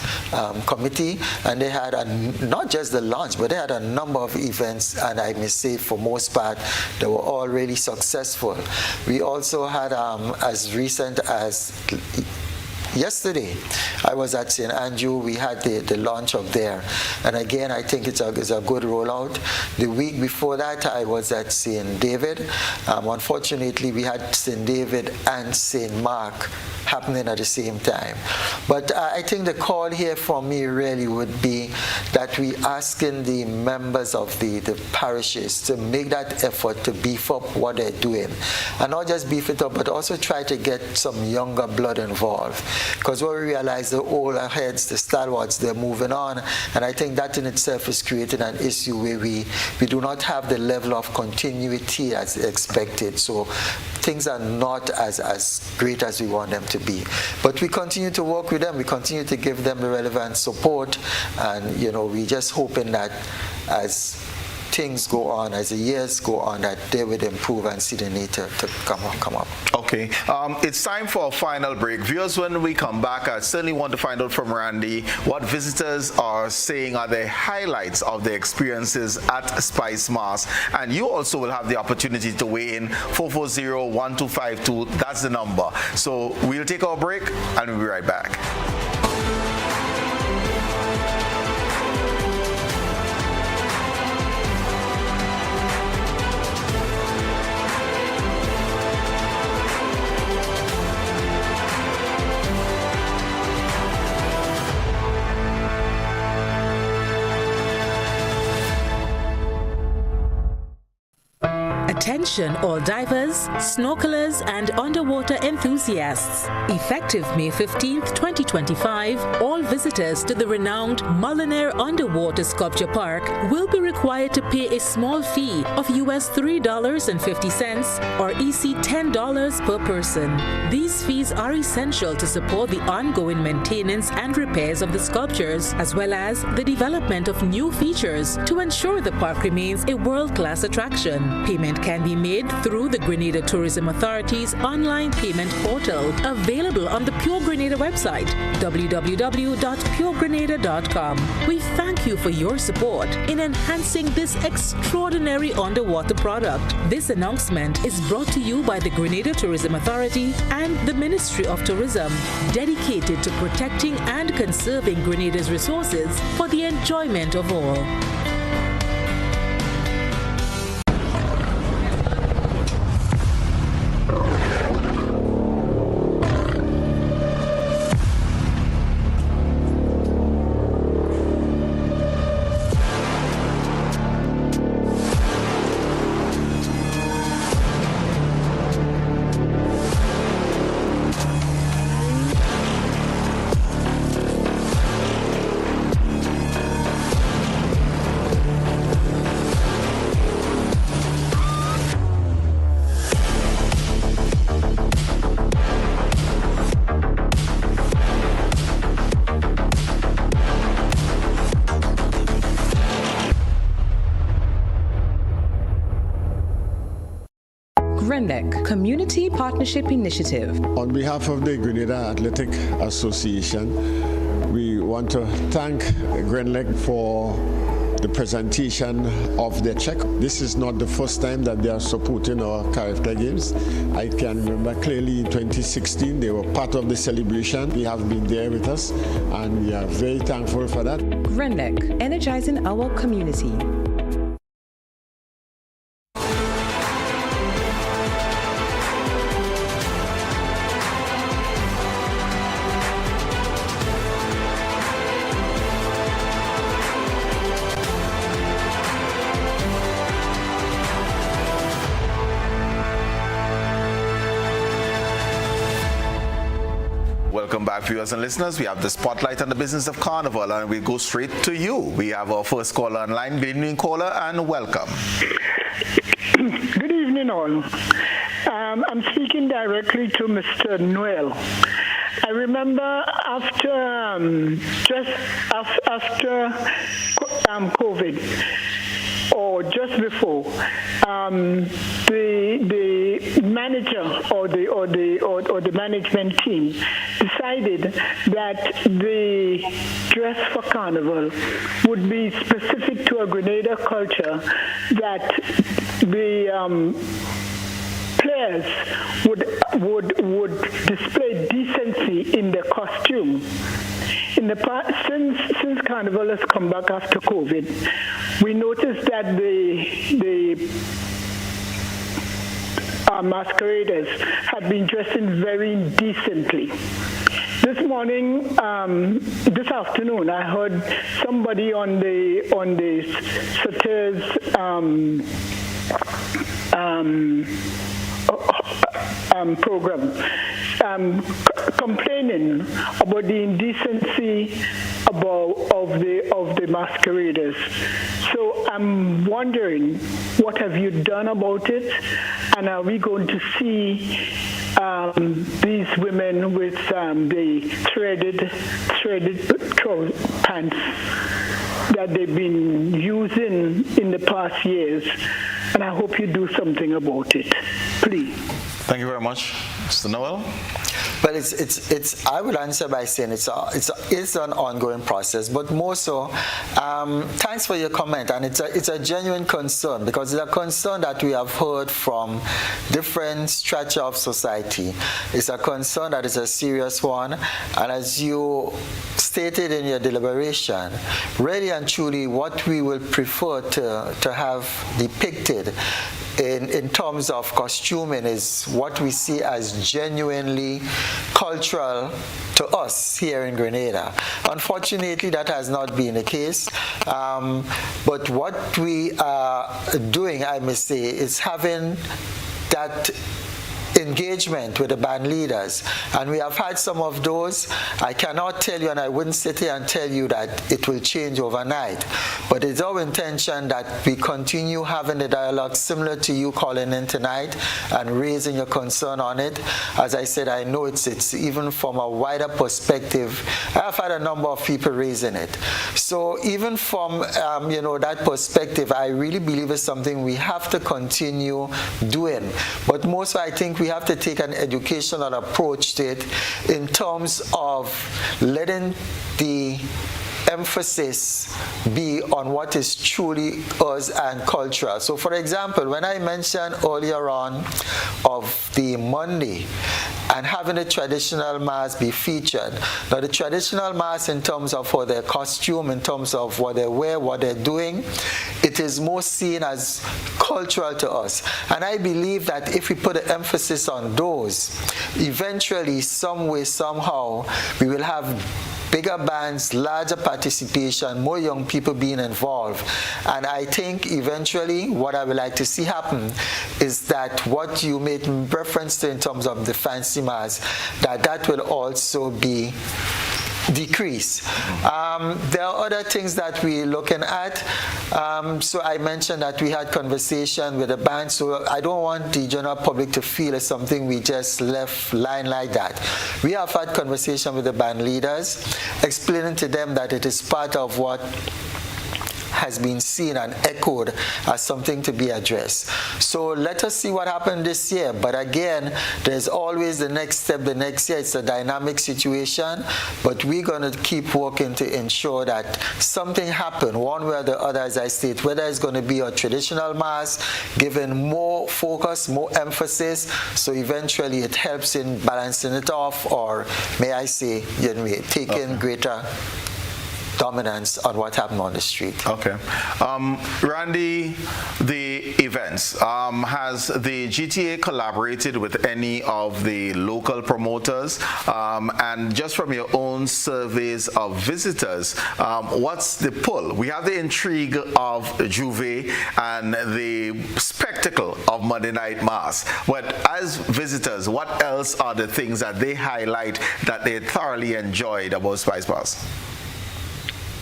committee, and they had not just the launch, but they had a number of events, and I may say for most part, they were all really successful. We also had, as recent as yesterday, I was at St. Andrew. We had the launch up there. And again, I think it's a good rollout. The week before that, I was at St. David. Unfortunately, we had St. David and St. Mark happening at the same time. But I think the call here for me really would be that we asking the members of the parishes to make that effort to beef up what they're doing. And not just beef it up, but also try to get some younger blood involved. Because what we realize, the older heads, the stalwarts, they're moving on. And I think that in itself is creating an issue where we do not have the level of continuity as expected. So things are not as great as we want them to be. But we continue to work with them. We continue to give them the relevant support. And, we just hoping that as things go on, as the years go on, that they would improve and see the need to come up. Okay. It's time for a final break. Viewers, when we come back, I certainly want to find out from Randy what visitors are saying are the highlights of their experiences at Spice Mars. And you also will have the opportunity to weigh in. 440-1252, that's the number. So we'll take our break and we'll be right back. Attention all divers, snorkelers and underwater enthusiasts. Effective May 15th, 2025, all visitors to the renowned Mullinaire Underwater Sculpture Park will be required to pay a small fee of US $3.50 or EC $10 per person. These fees are essential to support the ongoing maintenance and repairs of the sculptures, as well as the development of new features to ensure the park remains a world-class attraction. Payment can be made through the Grenada Tourism Authority's online payment portal, available on the Pure Grenada website, www.puregrenada.com. We thank you for your support in enhancing this extraordinary underwater product. This announcement is brought to you by the Grenada Tourism Authority and the Ministry of Tourism, dedicated to protecting and conserving Grenada's resources for the enjoyment of all. GRENLEC, Community Partnership Initiative. On behalf of the Grenada Athletic Association, we want to thank GRENLEC for the presentation of their check. This is not the first time that they are supporting our character games. I can remember clearly in 2016, they were part of the celebration. They have been there with us, and we are very thankful for that. GRENLEC, energizing our community. Welcome back, viewers and listeners. We have the spotlight on the business of Carnival, and we go straight to you. We have our first caller online. Good evening, caller, and welcome. Good evening, all. I'm speaking directly to Mr. Noel. I remember after COVID, or just before, the manager or the management team decided that the dress for Carnival would be specific to a Grenada culture, that the players would display decency in their costume. In the past, since Carnival has come back after COVID, we noticed that the masqueraders had been dressing very indecently. This afternoon, I heard somebody on the Sauteurs program complaining about the indecency of the masqueraders. So I'm wondering, what have you done about it? And are we going to see these women with the threaded pants that they've been using in the past years? And I hope you do something about it, please. Thank you very much, Mr. Noel. But it's. I would answer by saying it's an ongoing process. But more so, thanks for your comment, and it's a genuine concern, because it's a concern that we have heard from different stretch of society. It's a concern that is a serious one, and as you stated in your deliberation, really and truly, what we will prefer to have depicted in terms of costuming is what we see as genuinely cultural to us here in Grenada. Unfortunately, that has not been the case. But what we are doing, I must say, is having that engagement with the band leaders, and we have had some of those. I cannot tell you, and I wouldn't sit here and tell you that it will change overnight, but it's our intention that we continue having the dialogue similar to you calling in tonight and raising your concern on it. As I said, I know it's even from a wider perspective. I've had a number of people raising it. So even from that perspective, I really believe it's something we have to continue doing. But most, I think, we have to take an educational approach to it in terms of letting the emphasis be on what is truly us and cultural. So for example, when I mentioned earlier on of the Monday and having the traditional mass be featured, now the traditional mass in terms of for their costume, in terms of what they wear, what they're doing, it is more seen as cultural to us. And I believe that if we put an emphasis on those, eventually, some way, somehow, we will have bigger bands, larger participation, more young people being involved. And I think eventually what I would like to see happen is that what you made reference to in terms of the fancy mass, that will also be decrease. There are other things that we're looking at. So I mentioned that we had conversation with the band, so I don't want the general public to feel it's something we just left lying like that. We have had conversation with the band leaders, explaining to them that it is part of what has been seen and echoed as something to be addressed. So let us see what happened this year. But again, there's always the next step, the next year. It's a dynamic situation, but we're going to keep working to ensure that something happens one way or the other, as I state, whether it's going to be a traditional mass, given more focus, more emphasis, so eventually it helps in balancing it off, or may I say, taking greater dominance on what happened on the street. Okay. Randy, the events, has the GTA collaborated with any of the local promoters? And just from your own surveys of visitors, what's the pull? We have the intrigue of Juve and the spectacle of Monday Night Mass. But as visitors, what else are the things that they highlight that they thoroughly enjoyed about Spice Mass?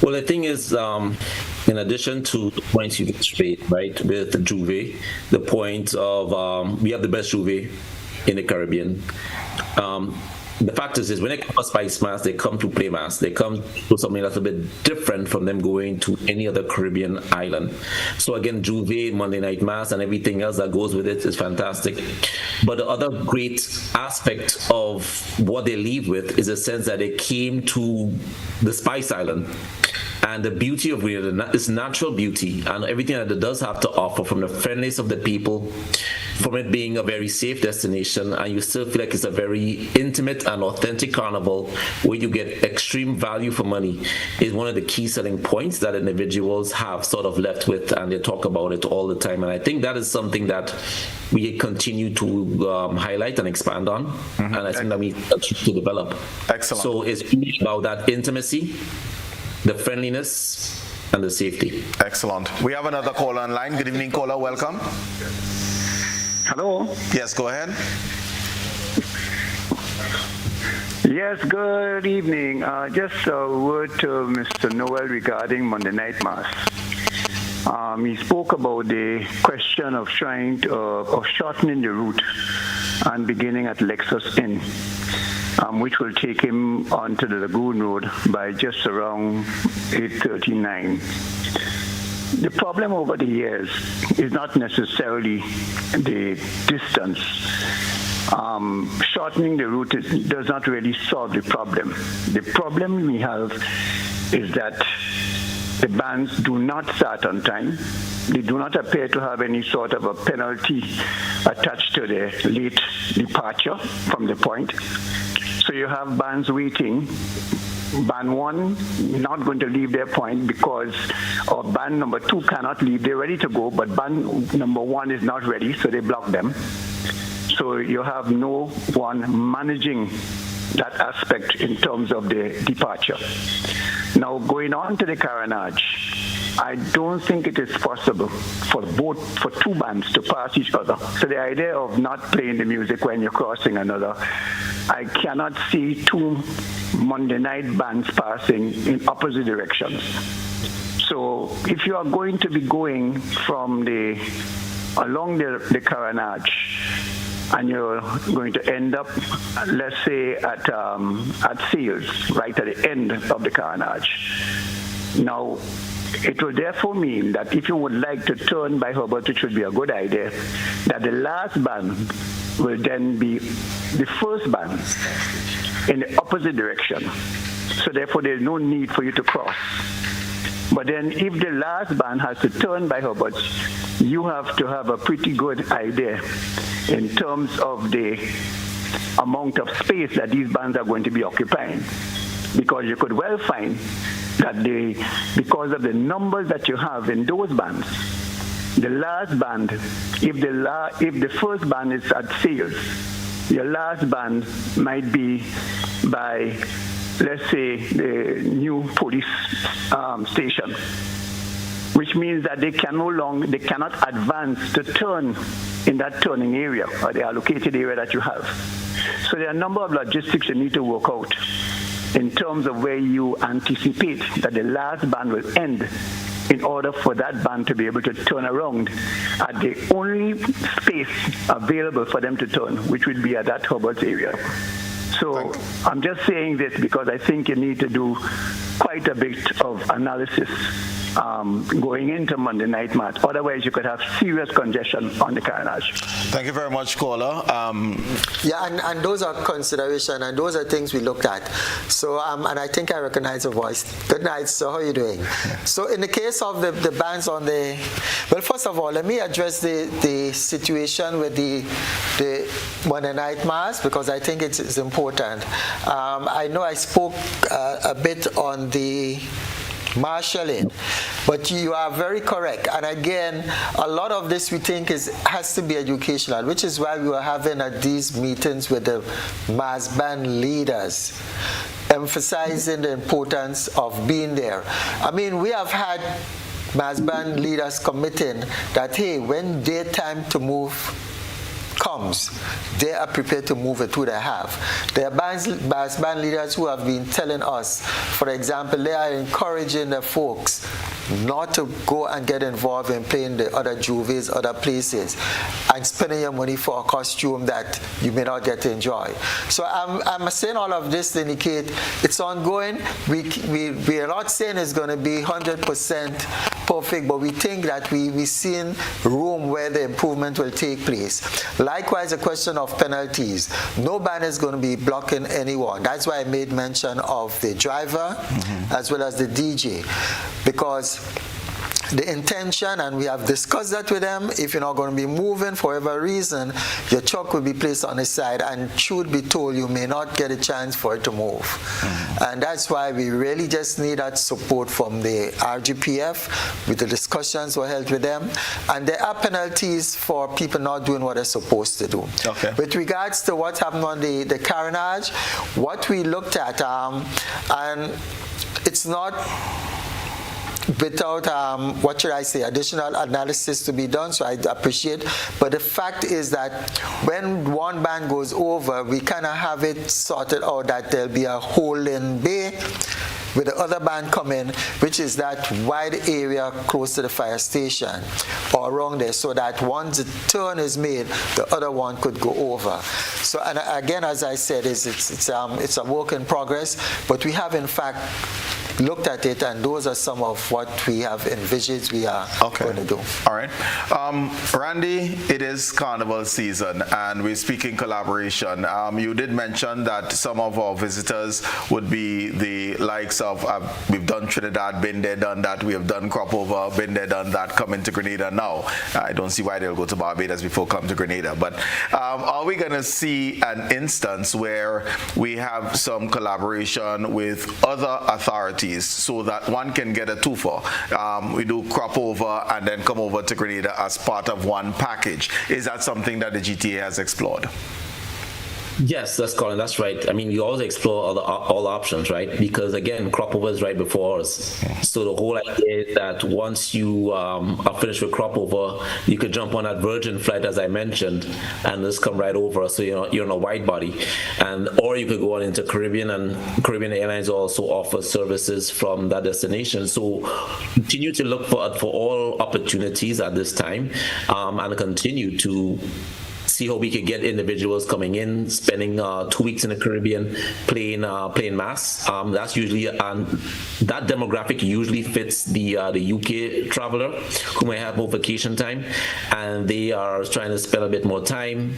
Well, the thing is, in addition to the points you just made, right, with the Juve, the point of we have the best Juve in the Caribbean. The fact is when they come to Spice Mass, they come to play Mass. They come to something that's a bit different from them going to any other Caribbean island. So again, Juve, Monday Night Mass, and everything else that goes with it is fantastic. But the other great aspect of what they leave with is a sense that they came to the Spice Island. And the beauty of Grenada, its natural beauty, and everything that it does have to offer, from the friendliness of the people, from it being a very safe destination, and you still feel like it's a very intimate and authentic carnival where you get extreme value for money, is one of the key selling points that individuals have sort of left with, and they talk about it all the time. And I think that is something that we continue to highlight and expand on, and I think that we continue to develop. Excellent. So it's really about that intimacy, the friendliness, and the safety. Excellent. We have another caller online. Good evening, caller. Welcome. Hello. Yes, go ahead. Yes, good evening. Just a word to Mr. Noel regarding Monday Night Mass. He spoke about the question of trying to, of shortening the route and beginning at Lexus Inn, which will take him onto the Lagoon Road by just around 8:39. The problem over the years is not necessarily the distance. Shortening the route does not really solve the problem. The problem we have is that the bands do not start on time. They do not appear to have any sort of a penalty attached to their late departure from the point. So you have bands waiting. Band 1 not going to leave their point because band number 2 cannot leave. They're ready to go, but band number 1 is not ready, so they block them. So you have no one managing that aspect in terms of the departure. Now, going on to the carnage, I don't think it is possible for two bands to pass each other. So the idea of not playing the music when you're crossing another, I cannot see two Monday night bands passing in opposite directions. So if you are going to be going from along the carnage, and you're going to end up, let's say, at Seals, right at the end of the carnage. Now, it will therefore mean that if you would like to turn by Herbert, which would be a good idea, that the last band will then be the first band in the opposite direction. So therefore, there's no need for you to cross. But then if the last band has to turn by Herbert, you have to have a pretty good idea in terms of the amount of space that these bands are going to be occupying. Because you could well find that because of the numbers that you have in those bands, the last band, if the first band is at Sales, your last band might be by, let's say, the new police station, which means that they cannot advance to turn in that turning area or the allocated area that you have. So there are a number of logistics you need to work out in terms of where you anticipate that the last band will end in order for that band to be able to turn around at the only space available for them to turn, which would be at that Herbert area. So I'm just saying this because I think you need to do quite a bit of analysis going into Monday Night Mass. Otherwise, you could have serious congestion on the carnage. Thank you very much, caller. Yeah, and those are considerations, and those are things we looked at. So, and I think I recognize your voice. Good night, sir. How are you doing? So, in the case of the bans on well, first of all, let me address the situation with the Monday Night Mass, because I think it's important. I know I spoke a bit on the marshalling. But you are very correct. And again, a lot of this we think has to be educational, which is why we were having these meetings with the mass band leaders, emphasizing the importance of being there. I mean, we have had mass band leaders committing that, hey, when their time to move comes, they are prepared to move it to they have. There are mass band leaders who have been telling us, for example, they are encouraging the folks not to go and get involved in playing the other juvies, other places, and spending your money for a costume that you may not get to enjoy. So I'm saying all of this to indicate it's ongoing. We are not saying it's going to be 100% perfect, but we think that we've seen room where the improvement will take place. Likewise, the question of penalties. No ban is going to be blocking anyone. That's why I made mention of the driver as well as the DJ, because the intention, and we have discussed that with them, if you're not going to be moving for whatever reason, your truck will be placed on the side and should be told you may not get a chance for it to move. And that's why we really just need that support from the RGPF. With the discussions were held with them, and there are penalties for people not doing what they're supposed to do. Okay. With regards to what happened on the carnage, what we looked at, and it's not without, what should I say, additional analysis to be done, so I appreciate. But the fact is that when one band goes over, we kind of have it sorted out that there'll be a hole in bay with the other band coming, which is that wide area close to the fire station or around there, so that once the turn is made, the other one could go over. So, and again, as I said, it's a work in progress, but we have in fact looked at it, and those are some of what we have envisaged we are going to do. All right. Randy, it is carnival season, and we're speaking collaboration. You did mention that some of our visitors would be the likes of, we've done Trinidad, been there, done that. We have done crop over, been there, done that, coming to Grenada now. I don't see why they'll go to Barbados before come to Grenada. But are we going to see an instance where we have some collaboration with other authorities so that one can get a twofer? We do crop over and then come over to Grenada as part of one package. Is that something that the GTA has explored? Yes, that's Colin. That's right. I mean, you always explore all options, right? Because again, crop over is right before us. So the whole idea is that once you are finished with crop over, you could jump on that Virgin flight, as I mentioned, and just come right over. So you're on a wide body, or you could go on into Caribbean, and Caribbean Airlines also offers services from that destination. So continue to look for all opportunities at this time, and continue to see how we could get individuals coming in, spending 2 weeks in the Caribbean, playing mass. That's usually, that demographic usually fits the UK traveler who may have more vacation time, and they are trying to spend a bit more time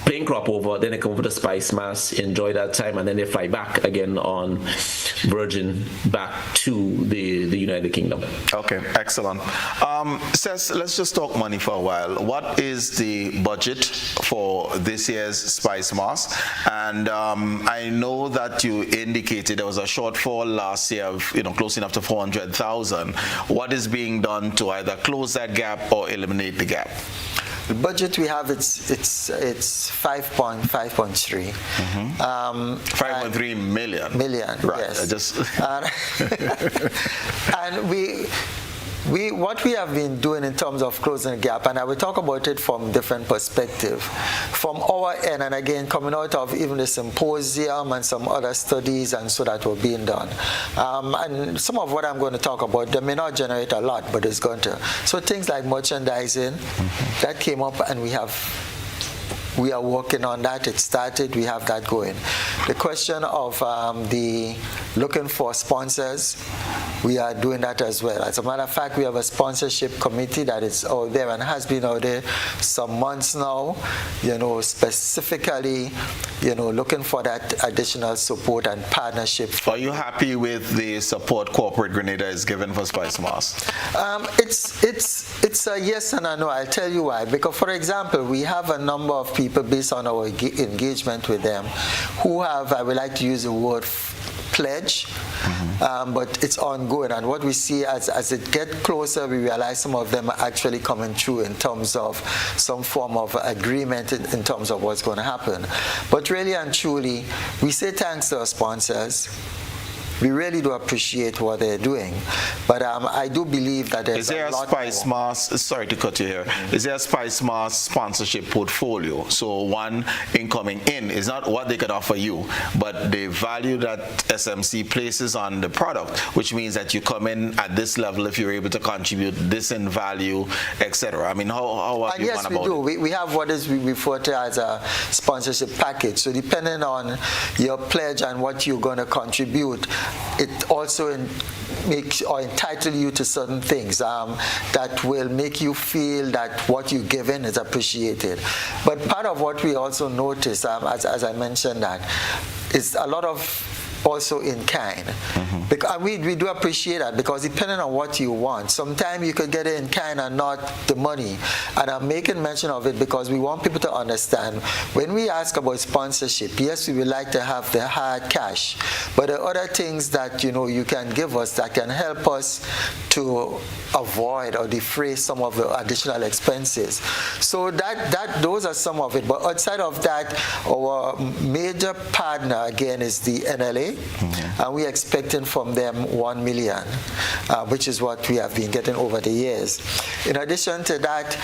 playing crop over, then they come for the Spice Mass, enjoy that time, and then they fly back again on Virgin back to the United Kingdom. Okay, excellent. Seth, let's just talk money for a while. What is the budget for this year's Spice Mass? And I know that you indicated there was a shortfall last year of close enough to 400,000. What is being done to either close that gap or eliminate the gap? The budget we have, it's 5.3. 5.3 million. Right. Yes. And what we have been doing in terms of closing the gap, and I will talk about it from different perspectives. From our end, and again, coming out of even the symposium and some other studies and so that were being done. And some of what I'm going to talk about, they may not generate a lot, but it's going to. So things like merchandising, that came up, and we are working on that. It started, we have that going. The question of the looking for sponsors, we are doing that as well. As a matter of fact, we have a sponsorship committee that is out there and has been out there some months now, specifically, looking for that additional support and partnership. Are you happy with the support Corporate Grenada is given for Spice Mass? It's a yes and a no. I'll tell you why. Because, for example, we have a number of people based on our engagement with them who have, I would like to use the word, pledge, but it's ongoing. And what we see as it gets closer, we realize some of them are actually coming through in terms of some form of agreement in terms of what's going to happen. But really and truly, we say thanks to our sponsors. We really do appreciate what they're doing, but I do believe that there's a lot Spice Mass, sorry to cut you here, is there a Spice Mass sponsorship portfolio? So one incoming in is not what they can offer you, but the value that SMC places on the product, which means that you come in at this level if you're able to contribute this in value, etc. I mean, how have you gone about it? Yes, we do. We have what is we refer to as a sponsorship package. So depending on your pledge and what you're going to contribute, it also makes or entitle you to certain things that will make you feel that what you give in is appreciated. But part of what we also notice, as I mentioned, that is a lot of also in kind. Because we do appreciate that, because depending on what you want, sometimes you could get it in kind and not the money. And I'm making mention of it because we want people to understand when we ask about sponsorship, yes, we would like to have the hard cash, but there are other things that you can give us that can help us to avoid or defray some of the additional expenses. So those are some of it. But outside of that, our major partner again is the NLA. And we're expecting from them 1 million, which is what we have been getting over the years. In addition to that,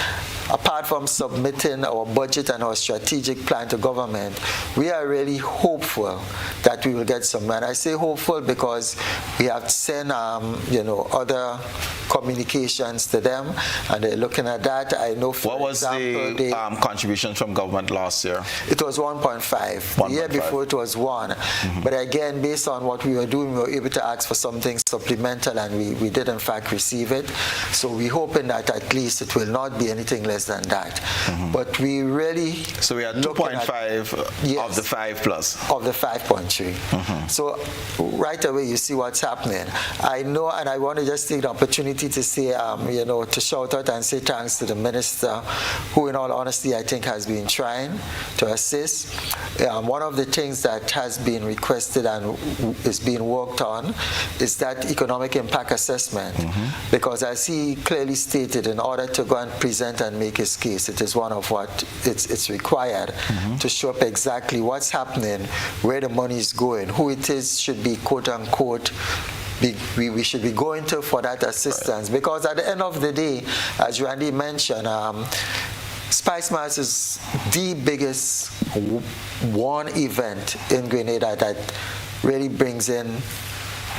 apart from submitting our budget and our strategic plan to government, we are really hopeful that we will get some. And I say hopeful because we have sent other communications to them, and they're looking at that. I know, for what example, was the contribution from government last year? It was 1.5. The year before it was 1. But again, based on what we were doing, we were able to ask for something supplemental, and we did in fact receive it. So we're hoping that at least it will not be anything less than that. But we really... So we had 2.5 of the 5 plus? Of the 5.3. So right away you see what's happening. I know, and I want to just take the opportunity to say, to shout out and say thanks to the minister, who in all honesty I think has been trying to assist. One of the things that has been requested and is being worked on is that economic impact assessment, because as he clearly stated, in order to go and present and make his case, it is one of what it's required to show up exactly what's happening, where the money is going, who it is should be quote unquote we should be going to for that assistance. Because at the end of the day, as Randy mentioned, Spice Mass is the biggest one event in Grenada that really brings in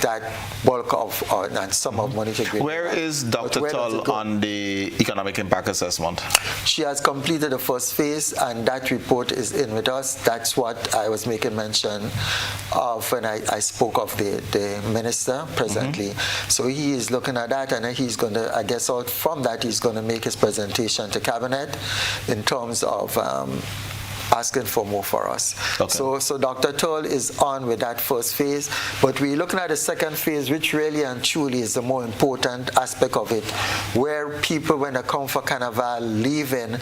that bulk of and sum of money to Grenada. Where is Dr. Tull on the economic impact assessment? She has completed the first phase, and that report is in with us. That's what I was making mention of when I spoke of the minister presently. So he is looking at that, and he's going to, I guess, out from that, he's going to make his presentation to cabinet in terms of asking for more for us. So Dr. Tull is on with that first phase, but we're looking at the second phase, which really and truly is the more important aspect of it, where people, when they come for Carnival, leaving,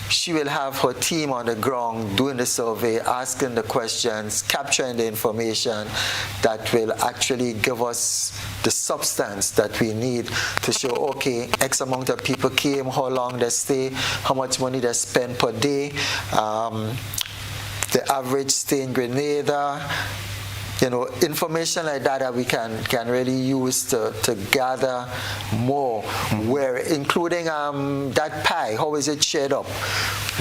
she will have her team on the ground doing the survey, asking the questions, capturing the information that will actually give us the substance that we need to show, okay, X amount of people came, how long they stay, how much money they spend per day, the average stay in Grenada, information like that we can really use to gather more, where including that pie, how is it shared up?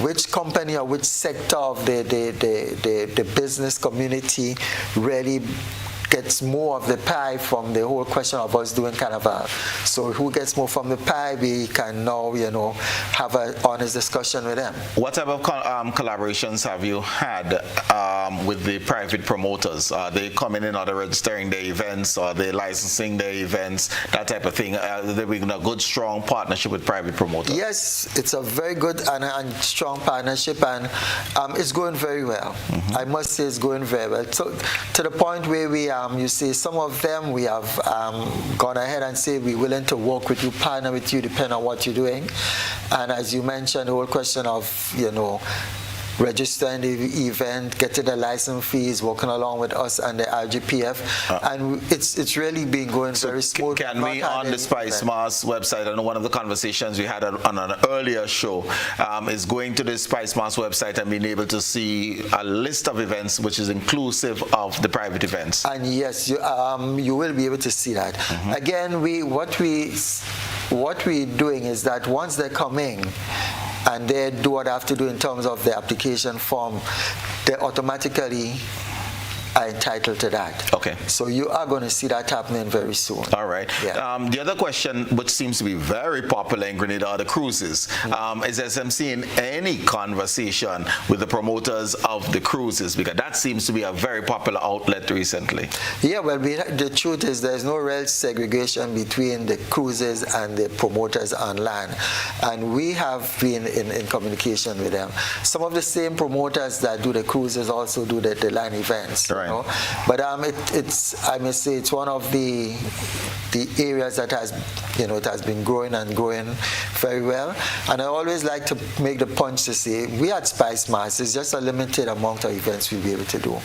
Which company or which sector of the business community really gets more of the pie from the whole question of us doing Carnival. So who gets more from the pie, we can now, have an honest discussion with them. What type of collaborations have you had with the private promoters? Are they coming in, are they registering their events, are they licensing their events, that type of thing? Are they being a good, strong partnership with private promoters? Yes, it's a very good and strong partnership, and it's going very well. I must say it's going very well. So, to the point where we you see some of them we have gone ahead and say we're willing to work with you, partner with you, depending on what you're doing. And as you mentioned, the whole question of registering the event, getting the license fees, working along with us and the RGPF, and it's really been going very smooth. Can we, on the Spice Mass website, I know one of the conversations we had on an earlier show is going to the Spice Mass website and being able to see a list of events which is inclusive of the private events. And yes, you will be able to see that. Again, what we're doing is that once they're coming and they do what they have to do in terms of the application form, they automatically are entitled to that. Okay. So you are going to see that happening very soon. All right. Yeah. The other question, which seems to be very popular in Grenada, are the cruises. Is SMC in any conversation with the promoters of the cruises? Because that seems to be a very popular outlet recently. Yeah, well, the truth is there's no real segregation between the cruises and the promoters on land. And we have been in communication with them. Some of the same promoters that do the cruises also do the land events. Right. You know? But I must say it's one of the areas that has, it has been growing and growing very well. And I always like to make the punch to say, we at Spice Mass, it's just a limited amount of events we'll be able to do.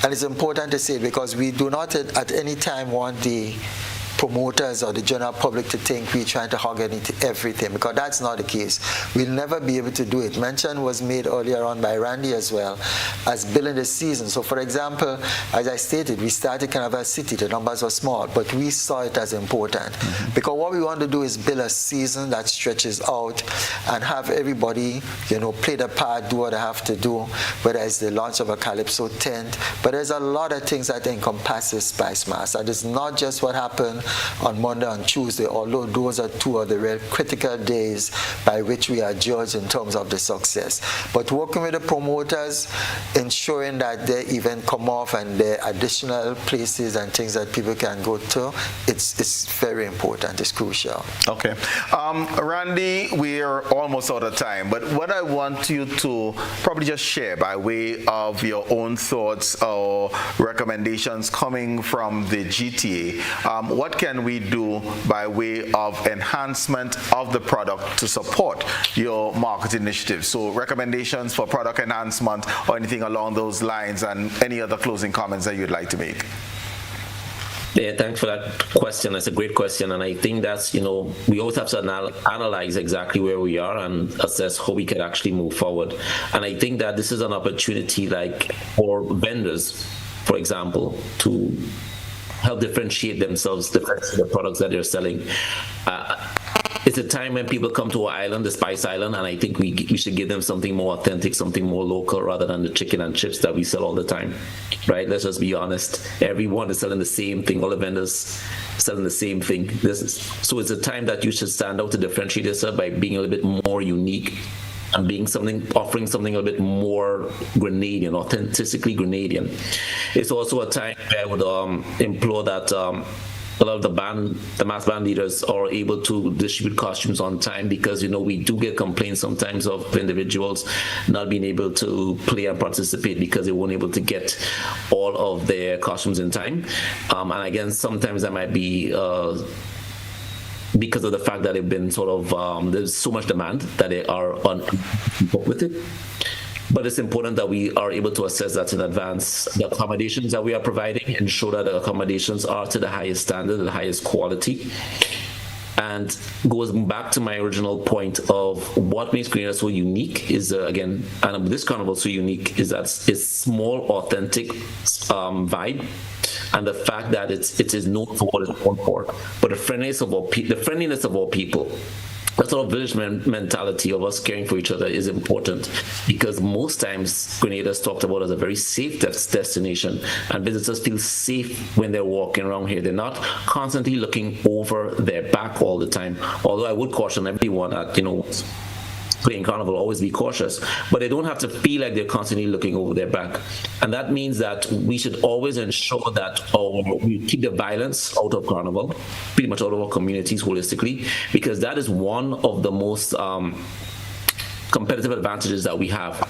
And it's important to say because we do not at any time want the promoters or the general public to think we're trying to hog everything, because that's not the case. We'll never be able to do it. Mention was made earlier on by Randy as well as billing the season. So for example, as I stated, we started Carnival City, the numbers were small, but we saw it as important because what we want to do is build a season that stretches out and have everybody, play their part, do what they have to do, whether it's the launch of a Calypso tent, but there's a lot of things that encompasses Spice Mass, and it's not just what happened on Monday and Tuesday, although those are two of the real critical days by which we are judged in terms of the success. But working with the promoters, ensuring that the event come off and the additional places and things that people can go to, it's very important, it's crucial. Okay. Randy, we are almost out of time, but what I want you to probably just share by way of your own thoughts or recommendations coming from the GTA, what can we do by way of enhancement of the product to support your market initiative? So recommendations for product enhancement or anything along those lines, and any other closing comments that you'd like to make? Yeah, thanks for that question. That's a great question. And I think that's, we always have to analyze exactly where we are and assess how we can actually move forward. And I think that this is an opportunity for vendors, for example, to help differentiate themselves, differentiate the products that they're selling. It's a time when people come to our island, the Spice Island, and I think we should give them something more authentic, something more local, rather than the chicken and chips that we sell all the time, right? Let's just be honest. Everyone is selling the same thing. All the vendors selling the same thing. So it's a time that you should stand out to differentiate yourself by being a little bit more unique and offering something a bit more Grenadian, authentically Grenadian. It's also a time where I would implore that a lot of the mass band leaders are able to distribute costumes on time, because we do get complaints sometimes of individuals not being able to play and participate because they weren't able to get all of their costumes in time. And again, sometimes that might be because of the fact that they've been there's so much demand that they are unable with it. But it's important that we are able to assess that in advance. The accommodations that we are providing, ensure that the accommodations are to the highest standard, the highest quality. And goes back to my original point of what makes Grenada so unique is, again, and this carnival so unique, is that it's small, authentic vibe. And the fact that it is known for what it's known for. But the friendliness of all people, that sort of village mentality of us caring for each other is important, because most times Grenada is talked about as a very safe destination, and visitors feel safe when they're walking around here. They're not constantly looking over their back all the time. Although I would caution everyone that, playing carnival, always be cautious, but they don't have to feel like they're constantly looking over their back. And that means that we should always ensure that we keep the violence out of carnival, pretty much out of our communities holistically, because that is one of the most competitive advantages that we have.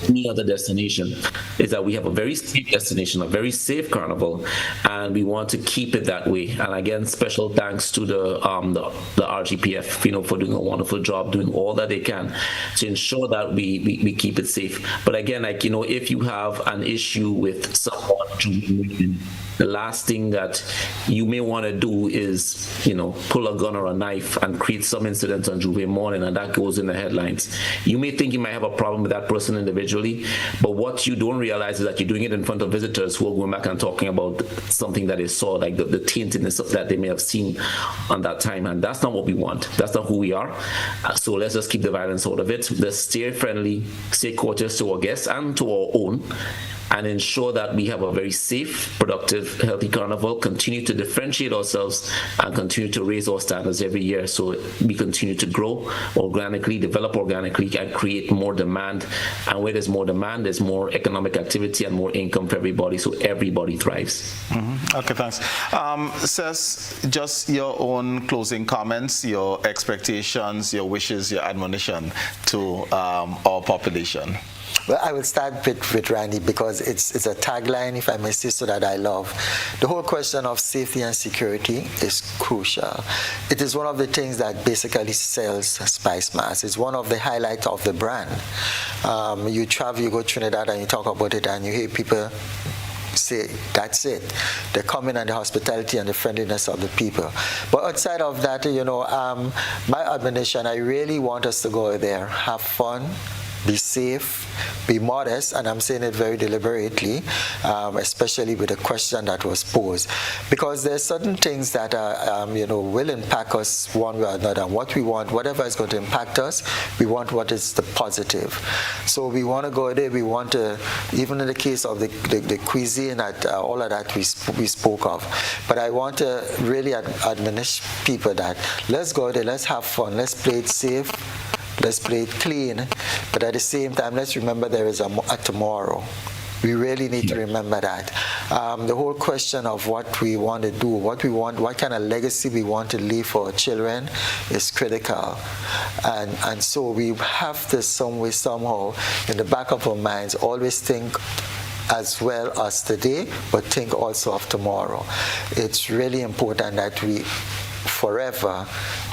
any other destination, is that we have a very safe destination, a very safe carnival, and we want to keep it that way. And again, special thanks to the RGPF, you know, for doing a wonderful job, doing all that they can to ensure that we keep it safe. But again, like, you know, if you have an issue with someone, the last thing that you may want to do is, you know, pull a gun or a knife and create some incident on Juve morning, and that goes in the headlines. You may think you might have a problem with that person individually, but what you don't realize is that you're doing it in front of visitors who are going back and talking about something that they saw, like the taintedness of that they may have seen on that time, and that's not what we want. That's not who we are. So let's just keep the violence out of it. Let's stay friendly, stay courteous to our guests and to our own, and ensure that we have a very safe, productive, healthy carnival, continue to differentiate ourselves, and continue to raise our standards every year so we continue to grow organically, develop organically, and create more demand. And where there's more demand, there's more economic activity and more income for everybody, so everybody thrives. Okay, thanks. Sess, just your own closing comments, your expectations, your wishes, your admonition to our population. Well, I will start with Randy because it's a tagline, if I may say so, that I love. The whole question of safety and security is crucial. It is one of the things that basically sells Spice Mass. It's one of the highlights of the brand. You travel, you go to Trinidad and you talk about it and you hear people say, that's it. They come in and the hospitality and the friendliness of the people. But outside of that, you know, my admonition, I really want us to go there, have fun, be safe, be modest, and I'm saying it very deliberately, especially with the question that was posed, because there's certain things that you know, will impact us one way or another. And what we want, whatever is going to impact us, we want what is the positive. So we want to go there. We want to, even in the case of the cuisine, all of that we spoke of. But I want to really admonish people that let's go there, let's have fun, let's play it safe. Let's play it clean, but at the same time, let's remember there is a tomorrow. We really need to remember that. The whole question of what we want to do, what kind of legacy we want to leave for our children is critical. And so we have to some way, somehow, in the back of our minds, always think as well as today, but think also of tomorrow. It's really important that we forever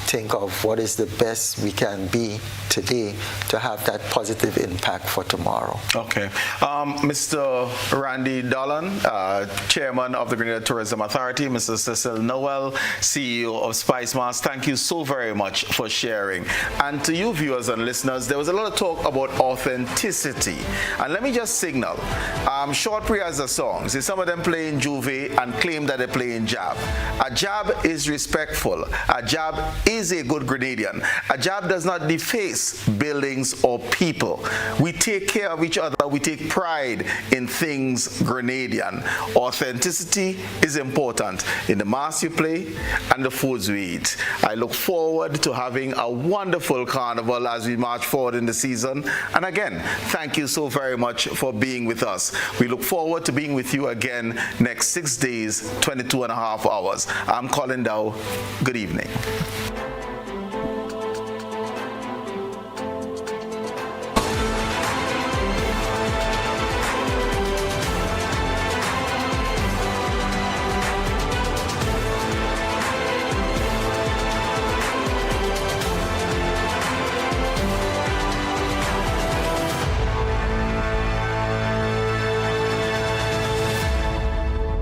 think of what is the best we can be today to have that positive impact for tomorrow. Okay. Mr. Randy Dolan, Chairman of the Grenada Tourism Authority, Mr. Cecil Noel, CEO of Spice Mass, thank you so very much for sharing. And to you viewers and listeners, there was a lot of talk about authenticity. And let me just signal, short pre-as songs, see some of them play in Juve and claim that they play in Jab. A Jab is respectful. A Jab is a good Grenadian. A Jab does not deface buildings or people. We take care of each other. We take pride in things Grenadian. Authenticity is important in the mass you play and the foods we eat. I look forward to having a wonderful carnival as we march forward in the season. And again, thank you so very much for being with us. We look forward to being with you again next 6 days, 22.5 hours. I'm Colin Dow. Good evening.